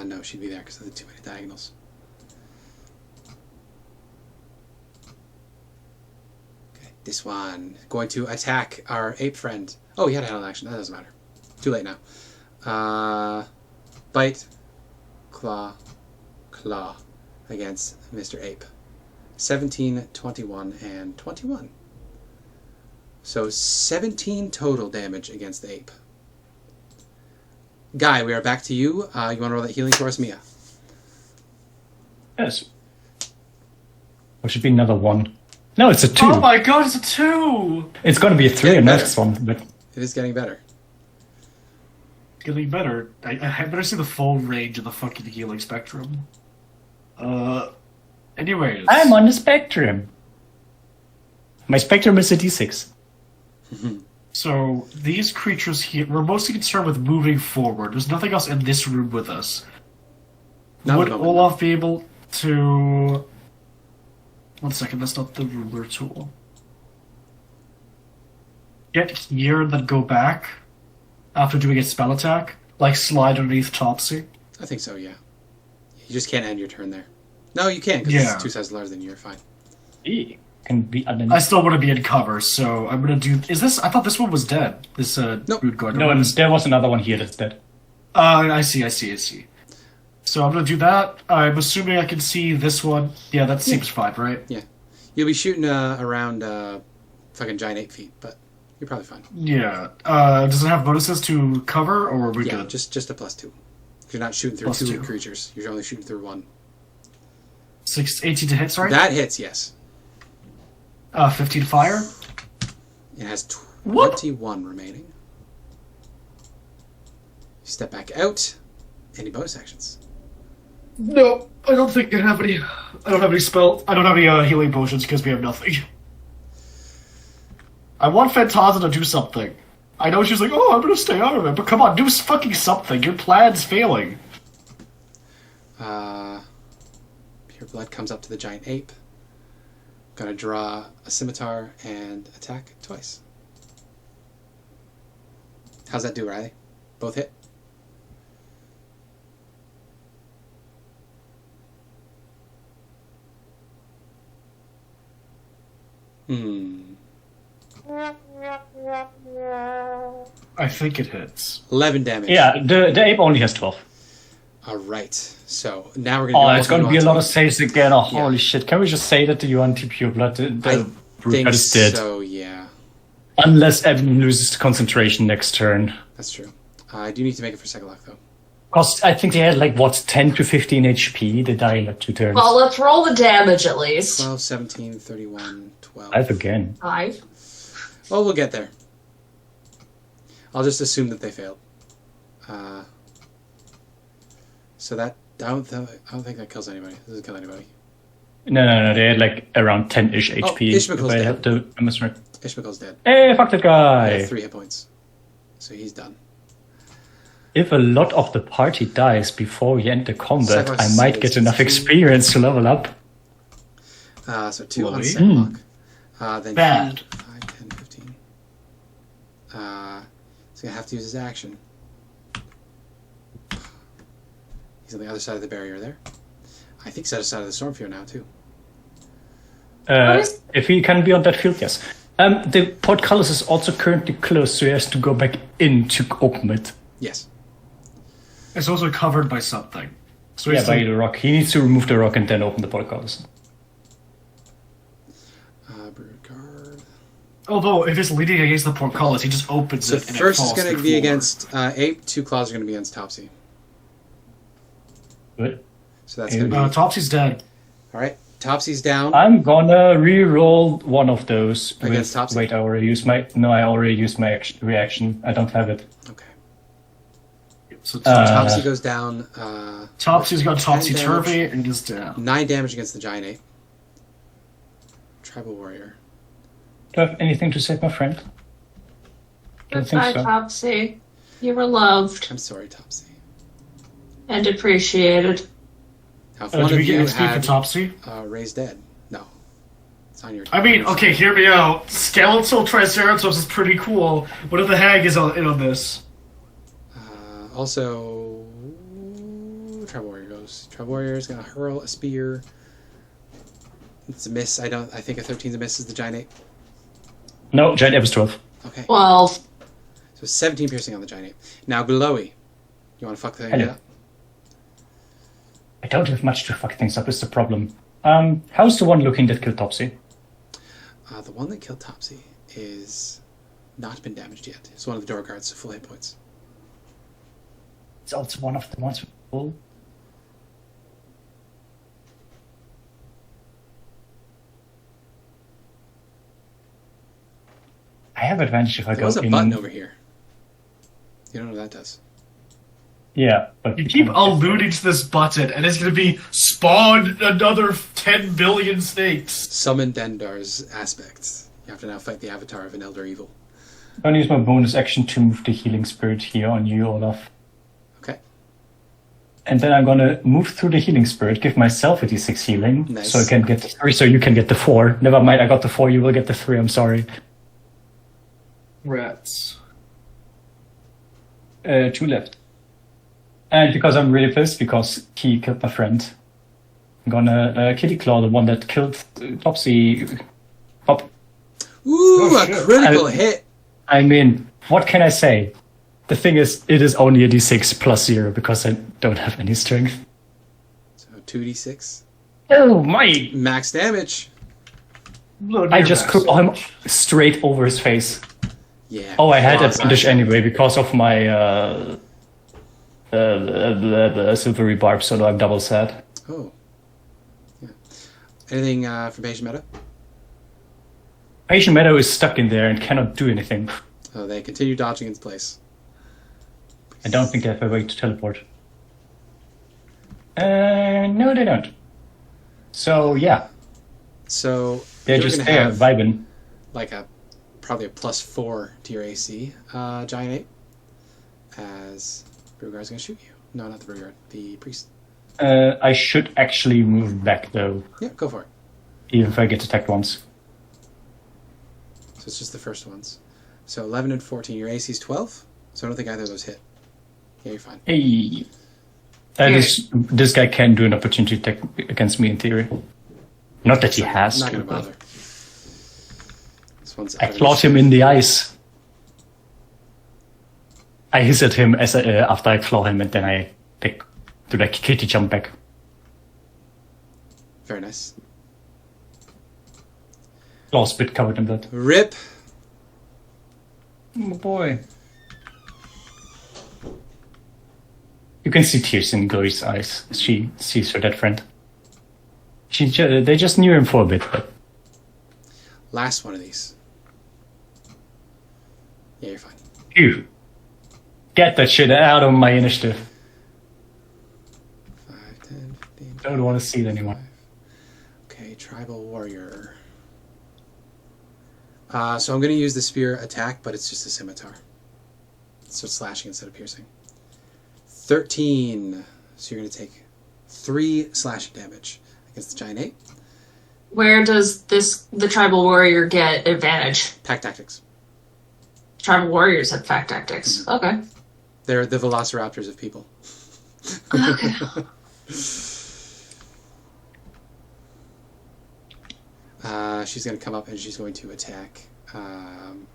No, she'd be there because of the too many diagonals. Okay, this one. Going to attack our ape friend. Oh, he had a handle action. That doesn't matter. Too late now. Bite, claw, claw against Mr. Ape. 17, 21, and 21. So 17 total damage against the ape. Guy, we are back to you. You want to roll that healing for us, Mia? Yes. It should be another 1. No, it's a 2. Oh my god, it's a 2! It's going to be a 3 Getting in better. next one. But It is getting better. Getting better. I better see the full range of the fucking healing spectrum. Anyways. I'm on the spectrum. My spectrum is a D6. So, these creatures here, we're mostly concerned with moving forward. There's nothing else in this room with us. Not Would at the moment. Olaf be able to... One second, that's not the ruler tool. Get here and then go back after doing a spell attack? Like slide underneath Topsy? I think so, yeah. You just can't end your turn there. No, you can, because Yeah. it's 2 sizes larger than you. You're fine. Can be underneath. I still want to be in cover, so I'm gonna do... Is this... I thought this one was dead. This, Nope. Root Guard. No, and there was another one here that's dead. I see. So I'm gonna do that. I'm assuming I can see this one. Yeah, that seems fine, right? Yeah. You'll be shooting around fucking giant 8 feet, but you're probably fine. Yeah. Does it have bonuses to cover, or are we Yeah, good? just a +2. You're not shooting through Plus 2 2. creatures. You're only shooting through 1. 18 to hit, sorry? That hits, yes. 15 fire? It has What? 21 remaining. You step back out. Any bonus actions? No, I don't think I have any... I don't have any spell... I don't have any healing potions because we have nothing. I want Phantasma to do something. I know she's like, oh, I'm gonna stay out of it, but come on, do fucking something. Your plan's failing. Pure blood comes up to the giant ape. Gonna draw a scimitar and attack twice. How's that do, Riley? Both hit? I think it hits. 11 damage. Yeah, the ape only has 12. Alright, so now we're gonna Oh, do it's going to be a lot of saves again. Oh, holy shit. Can we just say that the UNT Pure Blood, the I Brute think is dead? so, yeah. Unless Evan loses concentration next turn. That's true. I do need to make it for second luck, though. Because I think they had 10 to 15 HP. They die in 2 turns. Well, let's roll the damage at least. 12, 17, 31, 12. 5 again. 5. Well, we'll get there. I'll just assume that they failed. So that I don't think that kills anybody. Doesn't kill anybody. No. They had around 10-ish HP. Ishmael's if I dead. had to right. Ishmael's dead. Hey, fuck that He guy! had 3 hit points. So he's done. If a lot of the party dies before we enter combat, Sacrifice I might get enough 16. experience to level up. So 2 on Glowie. Setlock. Then Bad. he, 5, 10, 15. He's going to have to use his action. He's on the other side of the barrier there. I think he's out of side of the Stormfield now, too. If he can be on that field, yes. The portcullis is also currently closed, so he has to go back in to open it. Yes. It's also covered by something. So Yeah, he's by the rock. He needs to remove the rock and then open the portcullis. Brood Guard. although if it's leading against the portcullis, he just opens So it and first it is falls going to to the be floor. against Ape. 2 claws are going to be against Topsy. Good. So that's going to be... Topsy's dead. All right. Topsy's down. I'm gonna re-roll one of those. Against with, Topsy? wait, I already used my... No, I already used my reaction. I don't have it. Okay. So Topsy goes down. Topsy's got 10 topsy-turvy and is down. 9 damage against the giant ape. Tribal warrior. Do I have anything to save my friend? Don't think Goodbye, so. Topsy. You were loved I'm sorry, Topsy. and appreciated. Now, if one Do of we get you XP for had Topsy? raised dead, no, it's on your. I mean, okay, hear me out. Skeletal Triceratops is pretty cool. What if the hag is in on this? Also, tribal warrior goes. Tribal warrior is gonna hurl a spear. It's a miss. I think a 13's a miss is the giant ape. No, giant ape is 12. Okay. 12. So 17 piercing on the giant ape. Now Glowie, you want to fuck the thing Hello. up? I don't have much to fuck things up, is the problem. How's the one looking that killed Topsy? The one that killed Topsy is not been damaged yet. It's one of the door guards, so full hit points. It's also one of the ones with full. I have advantage if I There go was a in. button over here. You don't know what that does. Yeah, but You keep alluding to this button, and it's gonna be spawn another 10 billion snakes. Summon Dendar's aspects. You have to now fight the avatar of an elder evil. I'm gonna use my bonus action to move the healing spirit here on you, Olaf. Okay. And then I'm gonna move through the healing spirit, give myself a d6 healing, Nice. so I can get the 3, so you can get the 4. Never mind, I got the 4, you will get the 3, I'm sorry. Rats. 2 left. And because I'm really pissed, because he killed my friend, I'm gonna kitty claw the one that killed Topsy. Pop. Ooh, Oh, a shit. critical hit! I mean, what can I say? The thing is, it is only a d6 plus 0 because I don't have any strength. So 2d6. Oh my! Max damage. I just cripple him straight over his face. Yeah. Oh, I had Claws. advantage anyway because of my silvery barb, so I'm double sad. Oh. Yeah. Anything from Patient Meta? Patient Meadow is stuck in there and cannot do anything. Oh, they continue dodging into place. I don't think they have a way to teleport. No, they don't. So, yeah, So they're you're just gonna there, have vibing. like probably a +4 to your AC, giant ape. As Brugard's gonna shoot you. No, not the Brugard, the priest. I should actually move back, though, Yeah, go for it. even if I get attacked once. So it's just the first ones. So 11 and 14. Your AC is 12. So I don't think either of those hit. Yeah, you're fine. Hey! This guy can do an opportunity attack against me in theory. Not that he has Not to, gonna but bother. This one's I out of clawed him in the eyes. I hiss at him as after I claw him, and then I do like kitty jump back. Very nice. Claw's bit covered in blood. Rip. Oh boy. You can see tears in Glowie's eyes as she sees her dead friend. They just knew him for a bit, but Last one of these. Yeah, you're fine. phew. Get that shit out of my initiative. 5, 10, 15. Don't want to see it anymore. Okay, tribal warrior. So I'm going to use the spear attack, but it's just a scimitar. So it's slashing instead of piercing. 13. So you're going to take 3 slashing damage against the giant ape. Where does the tribal warrior get advantage? Pack tactics. Tribal warriors have fact tactics. Okay. They're the velociraptors of people. Okay. She's going to come up and she's going to attack Yorm.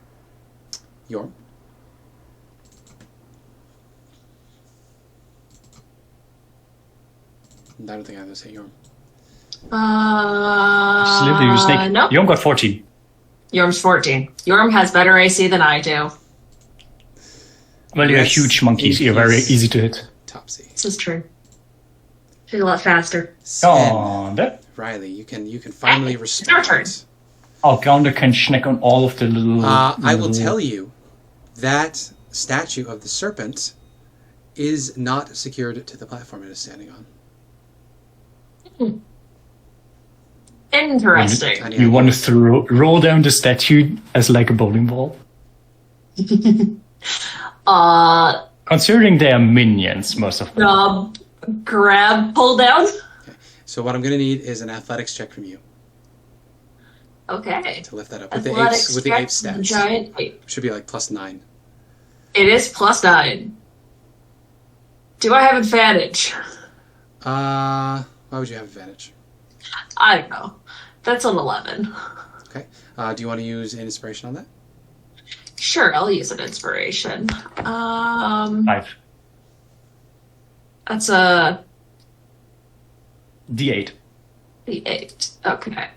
I don't think I have this hit Yorm. Slither, you snake. Nope. Yorm got 14. Yorm's 14. Yorm has better AC than I do. Well, you're Yes, huge monkeys. You're very easy to hit. Topsy. This is true. She's a lot faster. Sven. Oh, that. Riley, you can finally Hey, respond. it's our turn. Oh, Gounder can snack on all of the little. I will tell you that statue of the serpent is not secured to the platform it is standing on. Interesting. Tiny You idea. want to roll down the statue as like a bowling ball? Considering they are minions, most of them. Grab, pull down. So what I'm going to need is an athletics check from you Okay. to lift that up with the Athletics apes with the check ape for the stats. giant ape. Should be like +9. It is +9. Do I have advantage? Why would you have advantage? I don't know. That's an 11. Okay. Do you want to use an inspiration on that? Sure, I'll use an inspiration. 5. That's a D8. D8. Okay.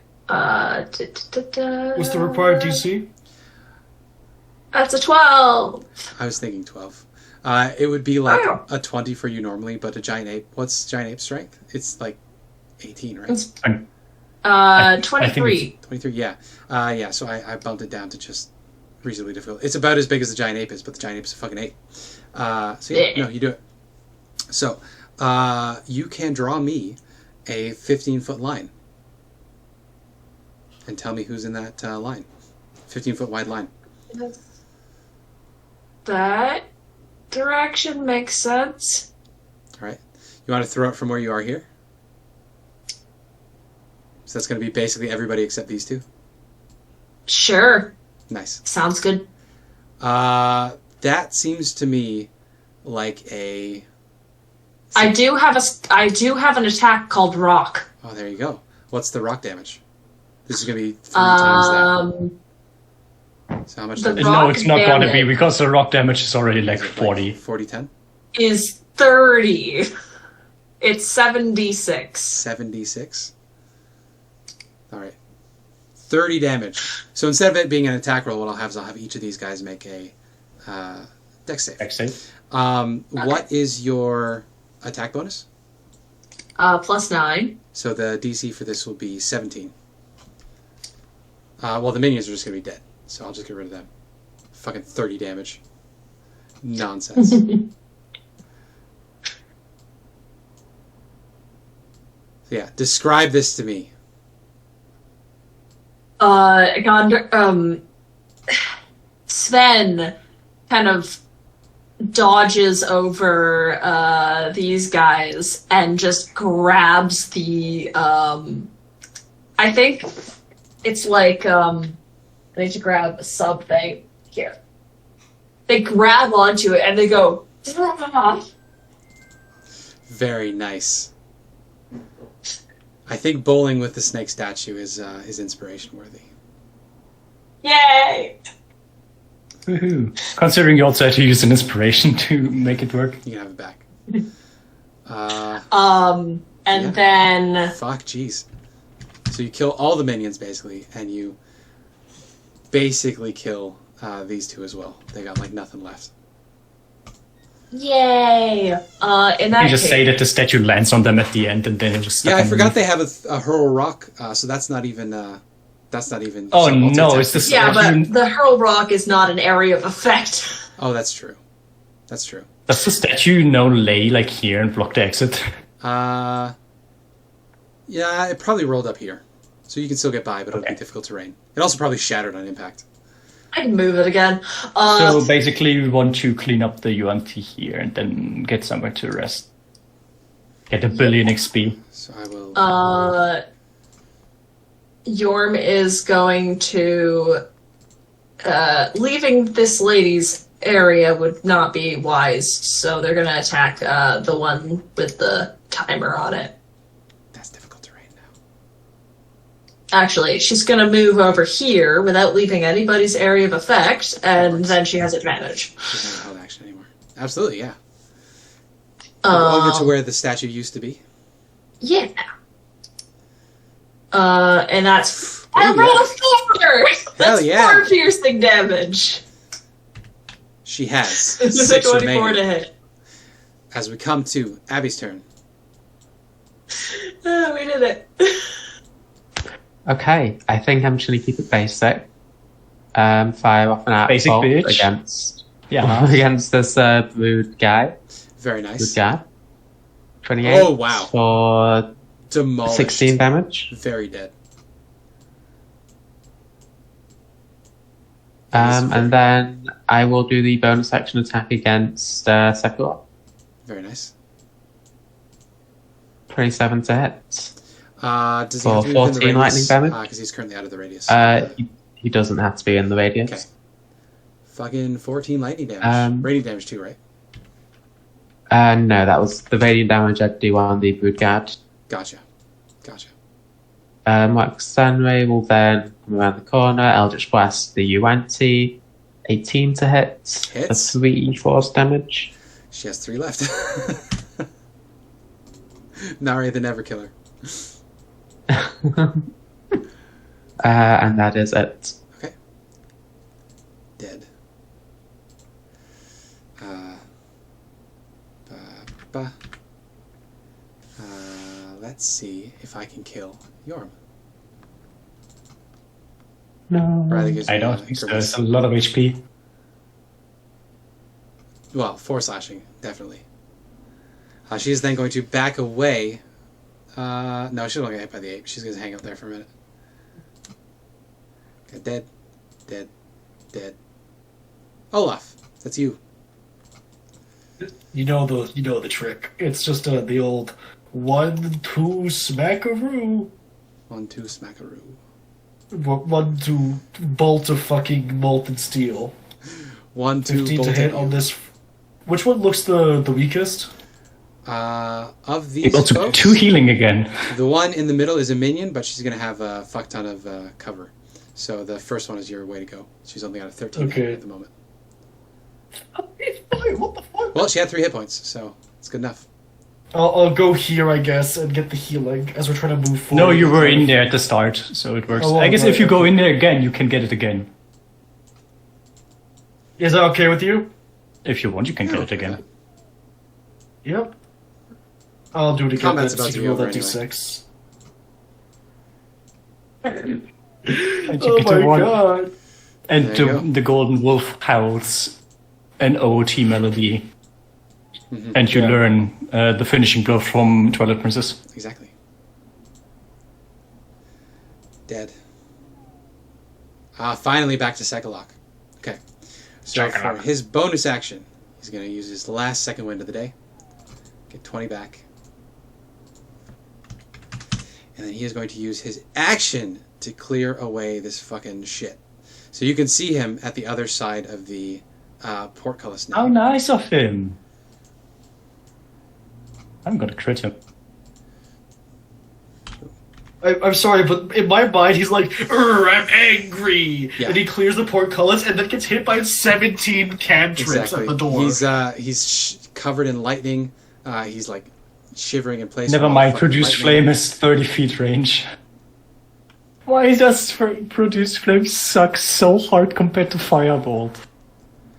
What's the required DC? That's a 12. I was thinking 12. It would be like Oh. a 20 for you normally, but a giant ape. What's giant ape strength? It's like 18, right? It's I'm- I think 23. 23, yeah. Yeah, so I bumped it down to just reasonably difficult. It's about as big as the giant ape is, but the giant ape is a fucking ape. So yeah, Yeah. no, you do it. So, you can draw me a 15-foot line. And tell me who's in that line. 15-foot wide line. That direction makes sense. All right. You want to throw it from where you are here? So that's going to be basically everybody except these two. Sure. Nice. Sounds good. That seems to me like a... I do have an attack called rock. Oh, there you go. What's the rock damage? This is going to be 3 times that. So how much the damage? No, rock it's not going to be damage. because the rock damage is already like Is it 40. 40, 10? Is 30. It's 76. 76. All right. 30 damage. So instead of it being an attack roll, what I'll have is I'll have each of these guys make a dex save. Dex save. What is your attack bonus? +9. So the DC for this will be 17. Well, the minions are just going to be dead, so I'll just get rid of them. Fucking 30 damage. Nonsense. So yeah, describe this to me. Sven kind of dodges over these guys and just grabs the I think it's like I need to grab something here. They grab onto it and they go Very nice. I think bowling with the snake statue is inspiration worthy. Yay! Woohoo. Considering you also had to use an inspiration to make it work. You can have it back. And Yeah. then Fuck, jeez. So you kill all the minions basically, and you basically kill these two as well. They got like nothing left. Yay! In that You case, just say that the statue lands on them at the end, and then it just. Yeah, I forgot they have a hurl rock, so that's not even. That's not even. Oh so no, it's the yeah, statue. but the hurl rock is not an area of effect. Oh, that's true. That's true. Does the statue now lay like here and block the exit? Yeah, it probably rolled up here, so you can still get by, but it'll be difficult terrain. It also probably shattered on impact. I can move it again. So basically, we want to clean up the UNT here and then get somewhere to rest. Get a billion XP. So I will. Yorm is going to leaving this lady's area would not be wise, so they're going to attack the one with the timer on it. That's difficult terrain now. Actually, she's going to move over here without leaving anybody's area of effect, and then she has advantage. She doesn't have held action anymore. Absolutely, yeah. Over to where the statue used to be. Yeah. And that's... I Ooh, rolled a 4! That's yeah. 4 piercing damage. She has This is a 6 24 remaining. to hit. As we come to Abby's turn. We did it. Okay, I think I'm just going to keep it basic. Fire off an art Basic bolt bitch. against this Brood guy. Very Brood nice. guy. 28 Oh, wow. for Demolished. 16 damage. Very dead. And then I will do the bonus action attack against Secular. Very nice. 27 to hit. Does he For have to be within the 14 lightning radius? damage? Because he's currently out of the radius. He doesn't have to be in the radius. Okay. Fucking 14 lightning damage. Radiant damage too, right? No, that was the radiant damage I'd do on the Brood guard. Gotcha. Gotcha. Mark Stanray will then come around the corner. Eldritch Blast the UNT. 18 to hit. Hits. For 3 force damage. She has 3 left. Nari the Never Killer. And that is it. Okay. Dead. Let's see if I can kill Yorm. No. Or gives I me, don't think so. increments. It's a lot of HP. Well, 4 slashing, definitely. She's then going to back away. No, she won't get hit by the ape. She's going to hang out there for a minute. Okay, dead. Dead. Dead. Olaf, that's you. You know the trick. It's just the old 1-2 smackaroo. 1-2 smackaroo. 1-2 bolt of fucking molten steel. 1-2 15 bolt to hit at on you. this. Which one looks the weakest? Of these Able to folks, 2 healing again. the one in the middle is a minion, but she's going to have a fuck ton of cover. So the first one is your way to go. She's only got a 13 Okay. at the moment. It's fine. What the fuck? Well, she had 3 hit points, so it's good enough. I'll go here, I guess, and get the healing as we're trying to move forward. No, you were in there at the start, so it works. Oh, I guess right, if you go okay. in there again, you can get it again. Is that okay with you? If you want, you can Yeah, get it okay. again. Yep. I'll do it again. Combat's Let's about to see, be roll over that anyway. d6. And Oh you get a my 1. god. And There you go. the golden wolf howls an OOT melody. Mm-hmm. And you Yeah. learn the finishing blow from Twilight Princess. Exactly. Dead. Finally back to Sekalok. Okay. So for Sekalok. his bonus action, he's going to use his last second wind of the day. Get 20 back. And then he is going to use his action to clear away this fucking shit. So you can see him at the other side of the portcullis now. How nice of him! I'm gonna crit him. I'm sorry, but in my mind, he's like, I'm angry! Yeah. And he clears the portcullis and then gets hit by 17 cantrips at the door. He's covered in lightning. He's like shivering in place. Never from all mind, the fucking Produce lightning. Flame has 30 feet range. Why does Produce Flame suck so hard compared to Firebolt?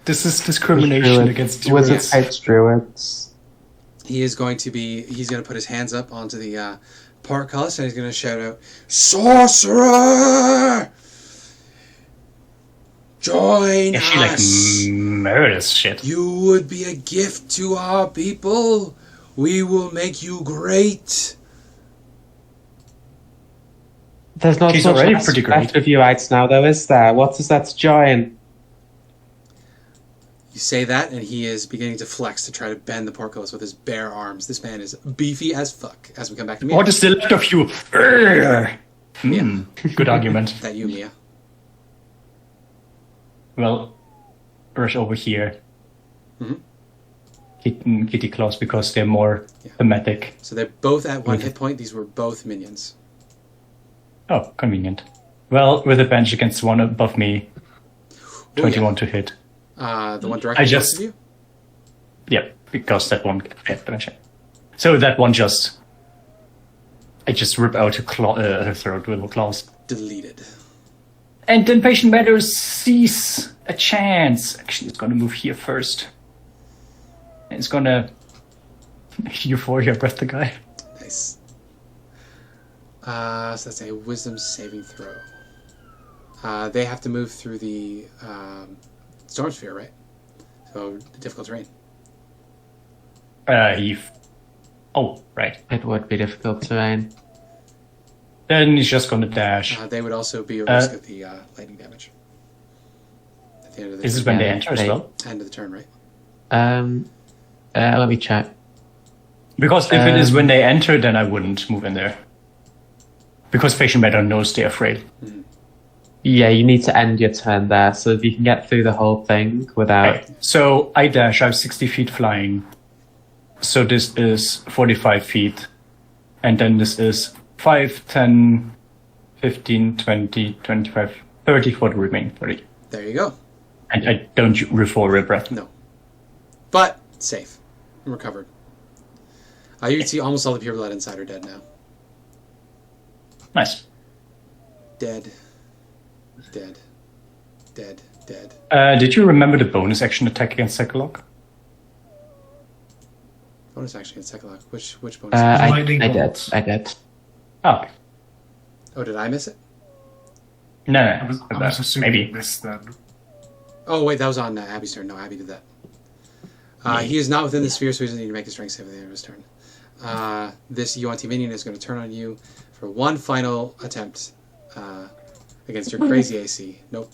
This is discrimination against druids. Wizards hates druids. He's going to put his hands up onto the portcullis and he's going to shout out, "Sorcerer! Join If she like us! murders shit. You would be a gift to our people. We will make you great." There's not She's much already left pretty great. of you right now, though, is there? What is that to join? You say that, and he is beginning to flex to try to bend the portcullis with his bare arms. This man is beefy as fuck. As we come back to Mia. What is the left of you? Good argument. That you, Mia? Well, rush over here. Mhm. Kitty claws because they're more thematic. So they're both at 1 hit point. These were both minions. Oh, convenient. Well, with advantage against one above me, 21 to hit. The one directly next to you? Yeah, because that one hit advantage. So that one I just rip out her throat with her claws. Deleted. And then Patient Matters sees a chance. Actually, it's gonna move here first. And it's gonna Euphoria breath the guy. Nice. So that's a wisdom saving throw. They have to move through the storm sphere, right? So the difficult terrain. Oh, right. It would be difficult terrain. Then he's just gonna dash. They would also be a risk of the lightning damage. At the end of the This is turn. when they enter as well. End of the turn, right? Let me check. Because if it is when they enter, then I wouldn't move in there. Because Patient Matter knows they're afraid. Yeah, you need to end your turn there, so if you can get through the whole thing without... Okay. So I dash, I have 60 feet flying. So this is 45 feet. And then this is 5, 10, 15, 20, 25, 30 for the remaining 30. There you go. And I don't refill breath. No. But safe. And recovered. You can see almost all the pure blood inside are dead now. Nice. Dead. Dead. Dead. Dead. Did you remember the bonus action attack against Psycholog? Bonus action against Psycholog. Which bonus? I Lightning did. bolt. I did. Oh, okay. Oh, did I miss it? No, I was assuming maybe. this then. Oh, wait, that was on Abby's turn. No, Abby did that. He is not within the sphere, so he doesn't need to make a strength save at the end of his turn. This UNT minion is going to turn on you for one final attempt against your crazy AC. Nope.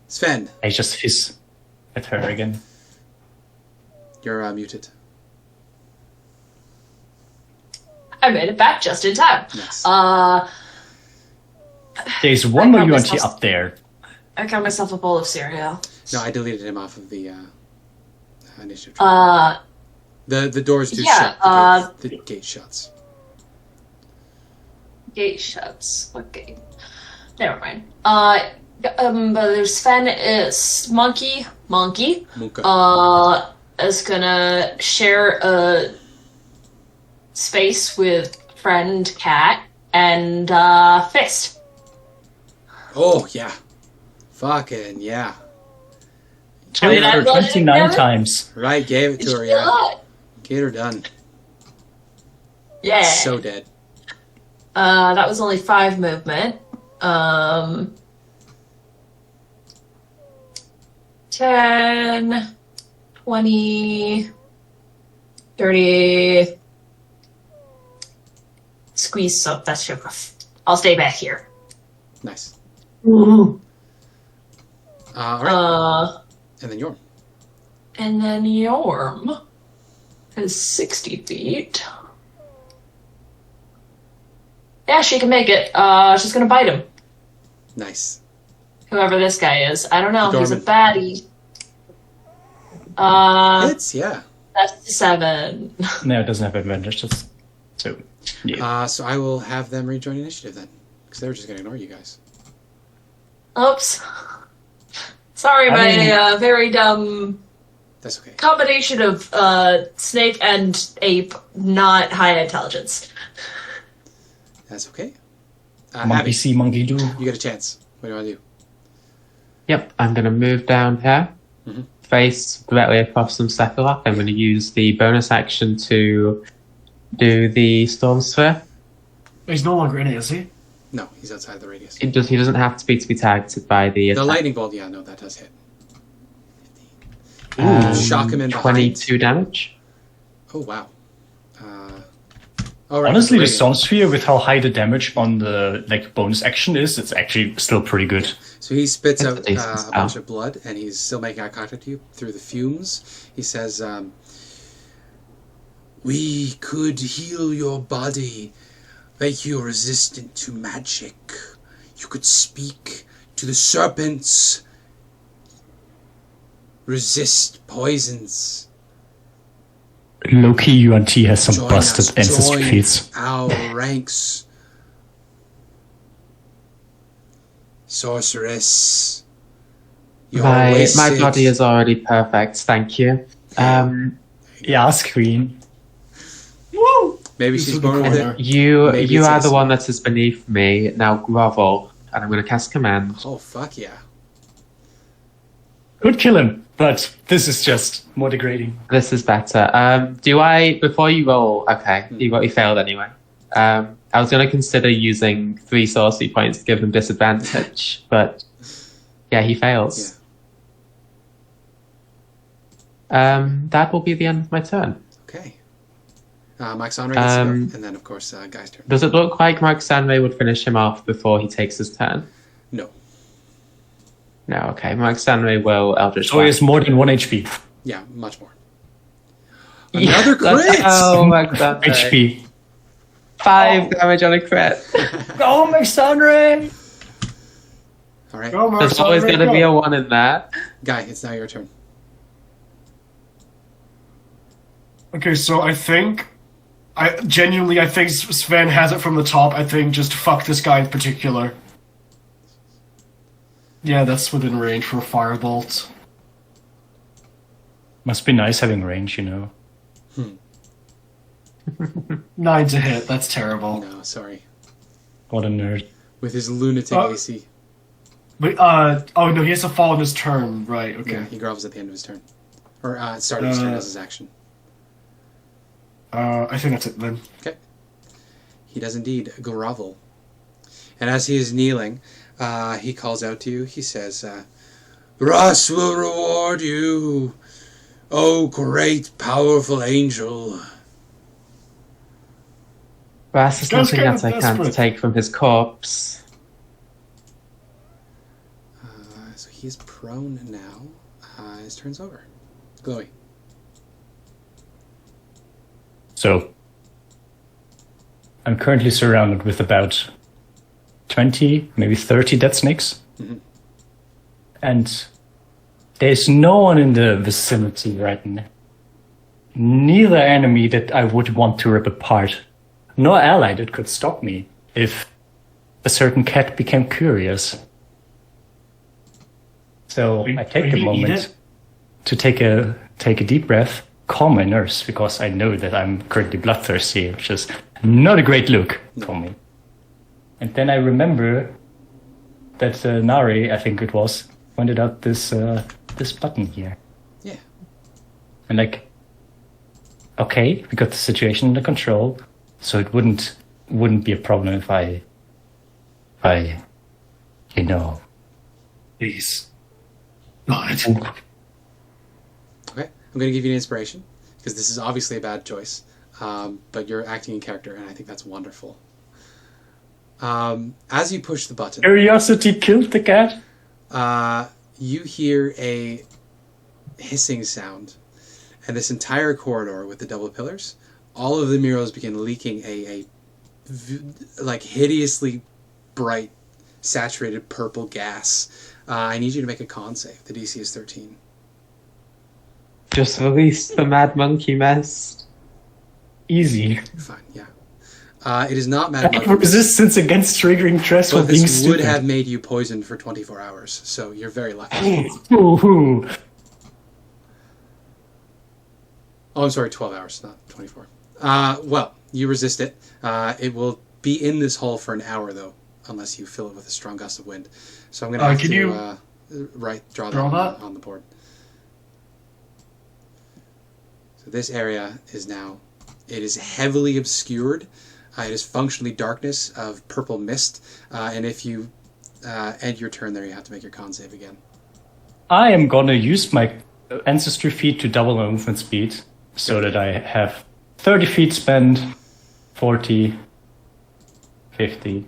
Sven, I just hiss at her again. you're muted. I made it back just in time. Nice. There's one more I UNT promise up there. I got myself a bowl of cereal. No, I deleted him off of the initiative tree. The doors do yeah, shut. The gate shuts. Gate shuts. What gate? Never mind. But there's Sven is monkey. Munka. Is gonna share a space with friend Cat and Fist. Oh, yeah. Fucking, yeah. Killed her 29 times. Right, gave it to her, yeah. Get her done. Yeah. So dead. That was only 5 movement. 10, 20, 30. Squeeze up. That's your. I'll stay back here. Nice. Ooh. All right. And then Yorm. And then Yorm is 60 feet. Yeah, she can make it. She's gonna bite him. Nice. Whoever this guy is. I don't know. He's a Dorman. baddie. Hits, yeah. That's 7. No, it doesn't have advantage. So, yeah. So I will have them rejoin initiative then. Because they were just going to ignore you guys. Oops. Sorry, my very dumb That's okay. combination of snake and ape, not high intelligence. That's okay. Monkey Abby, see, monkey do. you get a chance. What do you want to do? Yep, I'm going to move down here face directly across from Cephalak. I'm going to use the bonus action to do the Storm Sphere. He's no longer in it, is he? No, he's outside the radius. He doesn't have to be targeted by the The attack. lightning bolt, yeah, no, that does hit. Um, Shock him in behind. 22 damage. Oh, wow. All right, Honestly, the radiant. Storm Sphere, with how high the damage on the bonus action is, it's actually still pretty good. So he spits That's out a decent a spell. bunch of blood, and he's still making eye contact with you through the fumes. He says, "We could heal your body, make you resistant to magic. You could speak to the serpents, resist poisons. Low-key UNT has some Join busted us, ancestry join feats. our ranks. Sorceress, you're My wasted." body is already perfect, thank you. Yes, Queen. Woo! Maybe This she's is the born with corner. it. You Maybe you it's are the Ace. one that is beneath me. Now grovel, and I'm going to cast command. Oh, fuck yeah. Could kill him, but this is just more degrading. This is better. Do I before you roll? Okay, you failed anyway. I was going to consider using 3 sorcery points to give him disadvantage, but yeah, he fails. That will be the end of my turn. Okay. Mike Sonray gets to go, and then, of course, Guy's turn. Does it look like Mark Stanley would finish him off before he takes his turn? No. No, okay. Mark Stanley will Eldritch So he has more than 1 HP. Yeah, much more. Another Let's crit! go, Mark Stanley. HP. 5 damage on a crit. Oh, McStanray! All right. Go, There's Marcel, always there you going to be go. a 1 in that. Guy, it's now your turn. Okay, so I think Sven has it from the top. I think just fuck this guy in particular. Yeah, that's within range for a firebolt. Must be nice having range, you know. 9 to hit. That's terrible. No, sorry. What a nerd. With his lunatic Oh. AC. But oh no, he has to fall on his turn. Right. Okay. Yeah, he grovels at the end of his turn. Or start of his turn as his action. I think that's it then. Okay. He does indeed grovel. And as he is kneeling, he calls out to you. He says, "Russ will reward you, oh great powerful angel." Brass is That's nothing kind that of I can't desperate. take from his corpse. So he is prone now. His turn's over. Glowie. So, I'm currently surrounded with about 20, maybe 30 dead snakes. And there's no one in the vicinity right now. Neither enemy that I would want to rip apart, nor ally that could stop me if a certain cat became curious. So I take the Will you eat moment it? to take a deep breath, calm my nerves, because I know that I'm currently bloodthirsty, which is not a great look for me. And then I remember that Nari, I think it was, pointed out this button here. Yeah. And okay, we got the situation under control, so it wouldn't be a problem if I you know. Please. God. Okay. I'm going to give you an inspiration, because this is obviously a bad choice. But you're acting in character, and I think that's wonderful. As you push the button, Curiosity killed the cat? you hear a hissing sound. And this entire corridor with the double pillars, all of the murals begin leaking a hideously bright, saturated purple gas. I need you to make a con save. The DC is 13. Just release the mad monkey mess. Easy. Fine, yeah. It is not I mad have monkey, resistance against triggering stress but for being this would stupid. have made you poisoned for 24 hours, so you're very lucky. Ooh. Oh, I'm sorry, 12 hours, not 24. Well, you resist it. It will be in this hole for an hour, though, unless you fill it with a strong gust of wind. So I'm going to have can to you draw draw that that? on the board. So this area is now, it is heavily obscured. It is functionally darkness of purple mist. And if you end your turn there, you have to make your con save again. I am gonna use my ancestry feat to double my movement speed so that I have 30 feet spent, 40, 50,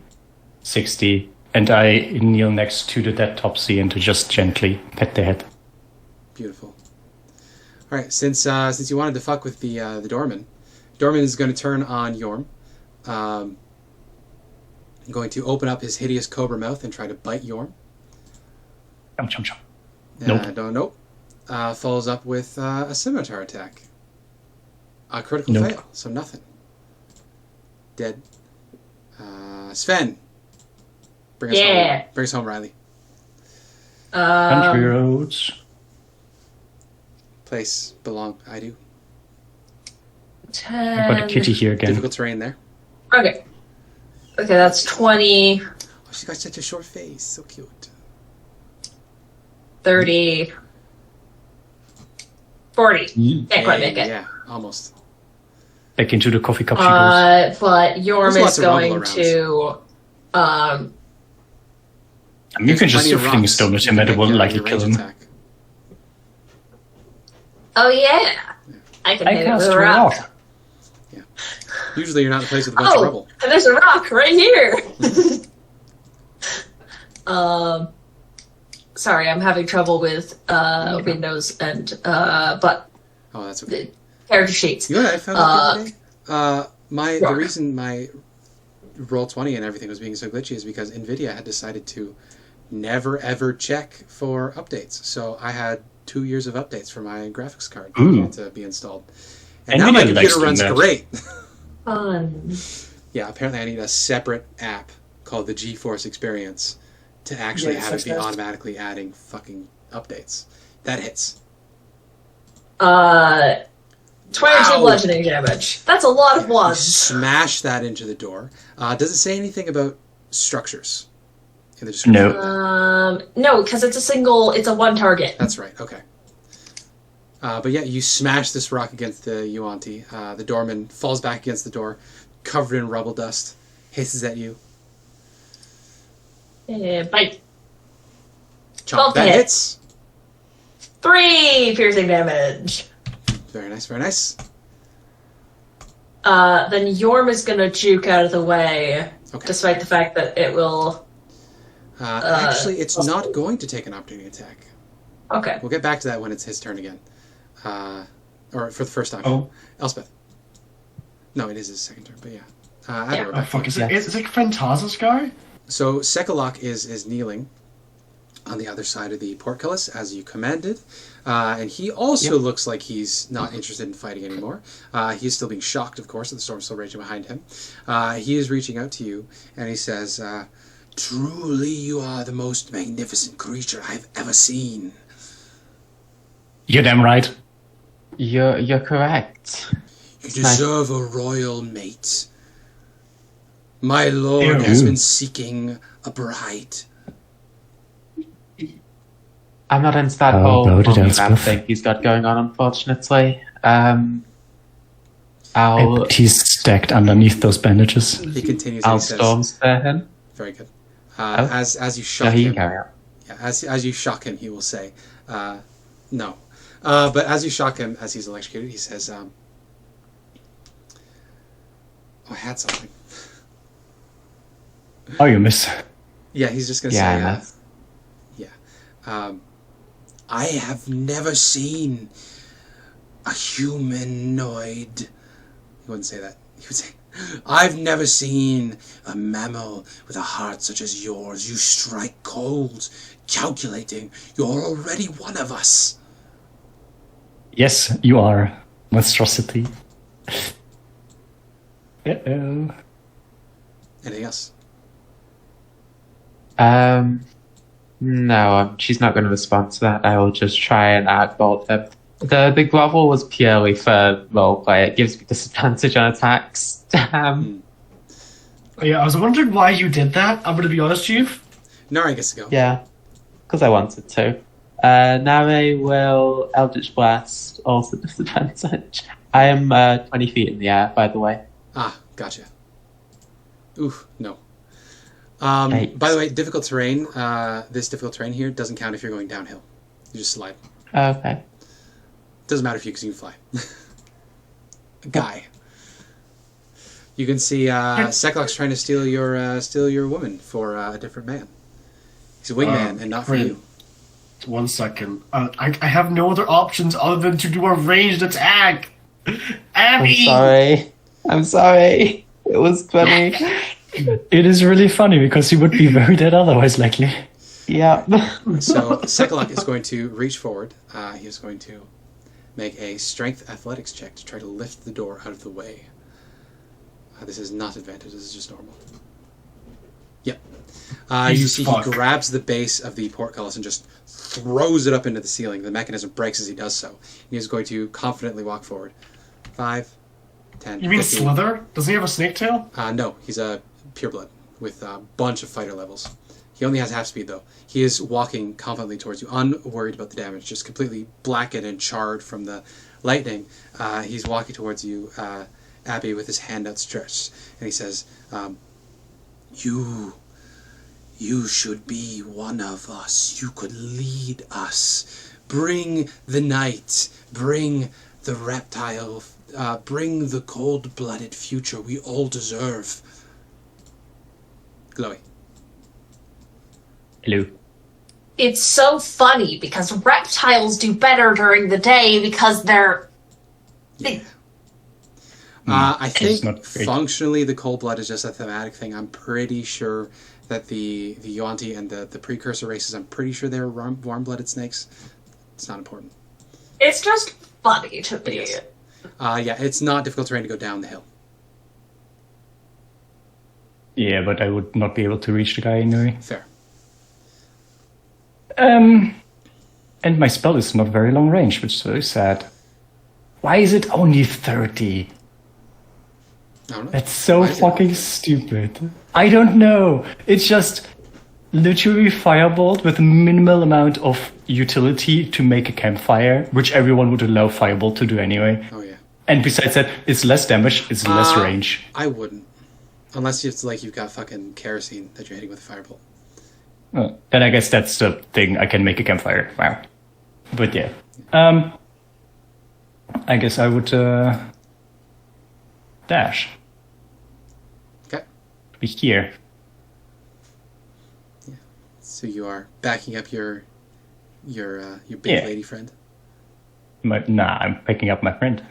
60, and I kneel next to the dead Topsy and to just gently pet the head. Beautiful. All right, since you wanted to fuck with the Dorman is going to turn on Yorm. Going to open up his hideous cobra mouth and try to bite Yorm. Chum, chum, chum. Nope. Nope. Follows up with a scimitar attack. A critical Nope. fail, so nothing. Dead. Sven. Bring us home, Riley. Country roads. Place belong. I do. 10. I've got a kitty here again. Difficult terrain there. Okay. Okay, that's 20, Oh, she's got such a short face. So cute. 30, 40. Can't quite make it. Yeah, almost. Back into the coffee cup she goes. But Yorm There's lots is of rumble going around. to You can just Plenty of fling a rocks. stone at You him can and it will make your likely range kill him. attack. oh yeah. I can I hit it cast with a a rock. rock. Usually you're not in a place with a bunch of Oh, rubble. and there's a rock right here. Sorry, I'm having trouble with Windows and but Oh, that's okay. the character sheets. You know what I found out the other day? The rock. reason my Roll20 and everything was being so glitchy is because NVIDIA had decided to never ever check for updates. So I had 2 years of updates for my graphics card Ooh. to be installed. And now my NVIDIA likes computer doing runs that. great. Fun. Yeah, apparently I need a separate app called the GeForce Experience to actually Yeah, have it such be fast. automatically adding fucking updates. That hits. 22 Wow. bludgeoning damage. That's a lot of You ones. smash that into the door. Does it say anything about structures in the description? No. No, because it's a one target. That's right. Okay. But yeah, you smash this rock against the Yuanti. The doorman falls back against the door, covered in rubble dust, hisses at you. Bite. Chomp. That Okay. hits. 3 piercing damage. Very nice. Very nice. Then Yorm is gonna juke out of the way, Okay. despite the fact that it will. Actually, it's not going to take an opportunity attack. Okay. We'll get back to that when it's his turn again. Or for the first time. Oh. Elspeth. No, it is his second turn, but yeah. Yeah. Either way. Oh, fuck, is it Phantasma's guy? So Sekalok is kneeling on the other side of the portcullis as you commanded, and he also looks like he's not interested in fighting anymore. He's still being shocked, of course, at the storm still raging behind him. He is reaching out to you, and he says, "Truly, you are the most magnificent creature I've ever seen. You're damn right. You're correct. You It's nice. deserve a royal mate. My lord has Ew. been seeking a bride." I'm not into that How whole about it, mummy man Elspeth? thing he's got going on, unfortunately. I'll He's stacked underneath those bandages. He continues and I'll he says, storm stare him. "Very good." Oh. As you No, shock he him, can carry out. yeah, as you shock him, he will say, "No." But as you shock him, as he's electrocuted, he says, "Oh, I had something." Oh, you miss. Yeah, he's just gonna Yeah, say, "I have never seen a humanoid." He wouldn't say that. He would say, "I've never seen a mammal with a heart such as yours. You strike cold, calculating. You're already one of us." Yes, you are. Monstrosity. Uh-oh. Anything else? No, she's not going to respond to that. I will just try and outbolt him. The grovel was purely for roleplay. It gives me disadvantage on attacks. Damn. Yeah, I was wondering why you did that. I'm gonna be honest with you. Nari gets to go. Yeah, because I wanted to. Nave will Eldritch Blast, also disadvantage. I am 20 feet in the air, by the way. Ah, gotcha. Oof, no. By the way, difficult terrain, this difficult terrain here doesn't count if you're going downhill. You just slide. Okay. Doesn't matter if you can fly. Guy. You can see Seklok's trying to steal your woman for a different man. He's a wingman and not for you. 1 second. I have no other options other than to do a ranged attack. Abby! I'm sorry. It was funny. It is really funny because he would be very dead otherwise, likely. Yeah. So Seklok is going to reach forward. He is going to make a strength athletics check to try to lift the door out of the way. This is not advantage. This is just normal. Yep. You see he grabs the base of the portcullis and just throws it up into the ceiling. The mechanism breaks as he does so. He is going to confidently walk forward. 5, 10, You mean 15. Slither? Does he have a snake tail? No, he's a pureblood with a bunch of fighter levels. He only has half speed, though. He is walking confidently towards you, unworried about the damage, just completely blackened and charred from the lightning. He's walking towards you, Abby, with his hand outstretched, and he says, You should be one of us. You could lead us. Bring the night. Bring the reptile. Bring the cold-blooded future we all deserve. Glowie. Hello. It's so funny because reptiles do better during the day because they're... I think not great. functionally the cold blood is just a thematic thing. I'm pretty sure that the Yuanti and the precursor races, I'm pretty sure they're warm-blooded snakes. It's not important. It's just funny to me. Yes. Yeah, it's not difficult terrain to go down the hill. Yeah, but I would not be able to reach the guy anyway. Fair. And my spell is not very long range, which is very sad. Why is it only 30? I don't know. That's so Why is it fucking only- stupid. I don't know. It's just literally firebolt with a minimal amount of utility to make a campfire, which everyone would allow firebolt to do anyway. Oh, yeah. And besides that, it's less damage, it's less range. I wouldn't. Unless it's like you've got fucking kerosene that you're hitting with a firebolt. Then I guess that's the thing. I can make a campfire. Wow. But yeah. I guess I would dash. Okay. Be here. So you are backing up your big Yeah. lady friend. I'm picking up my friend.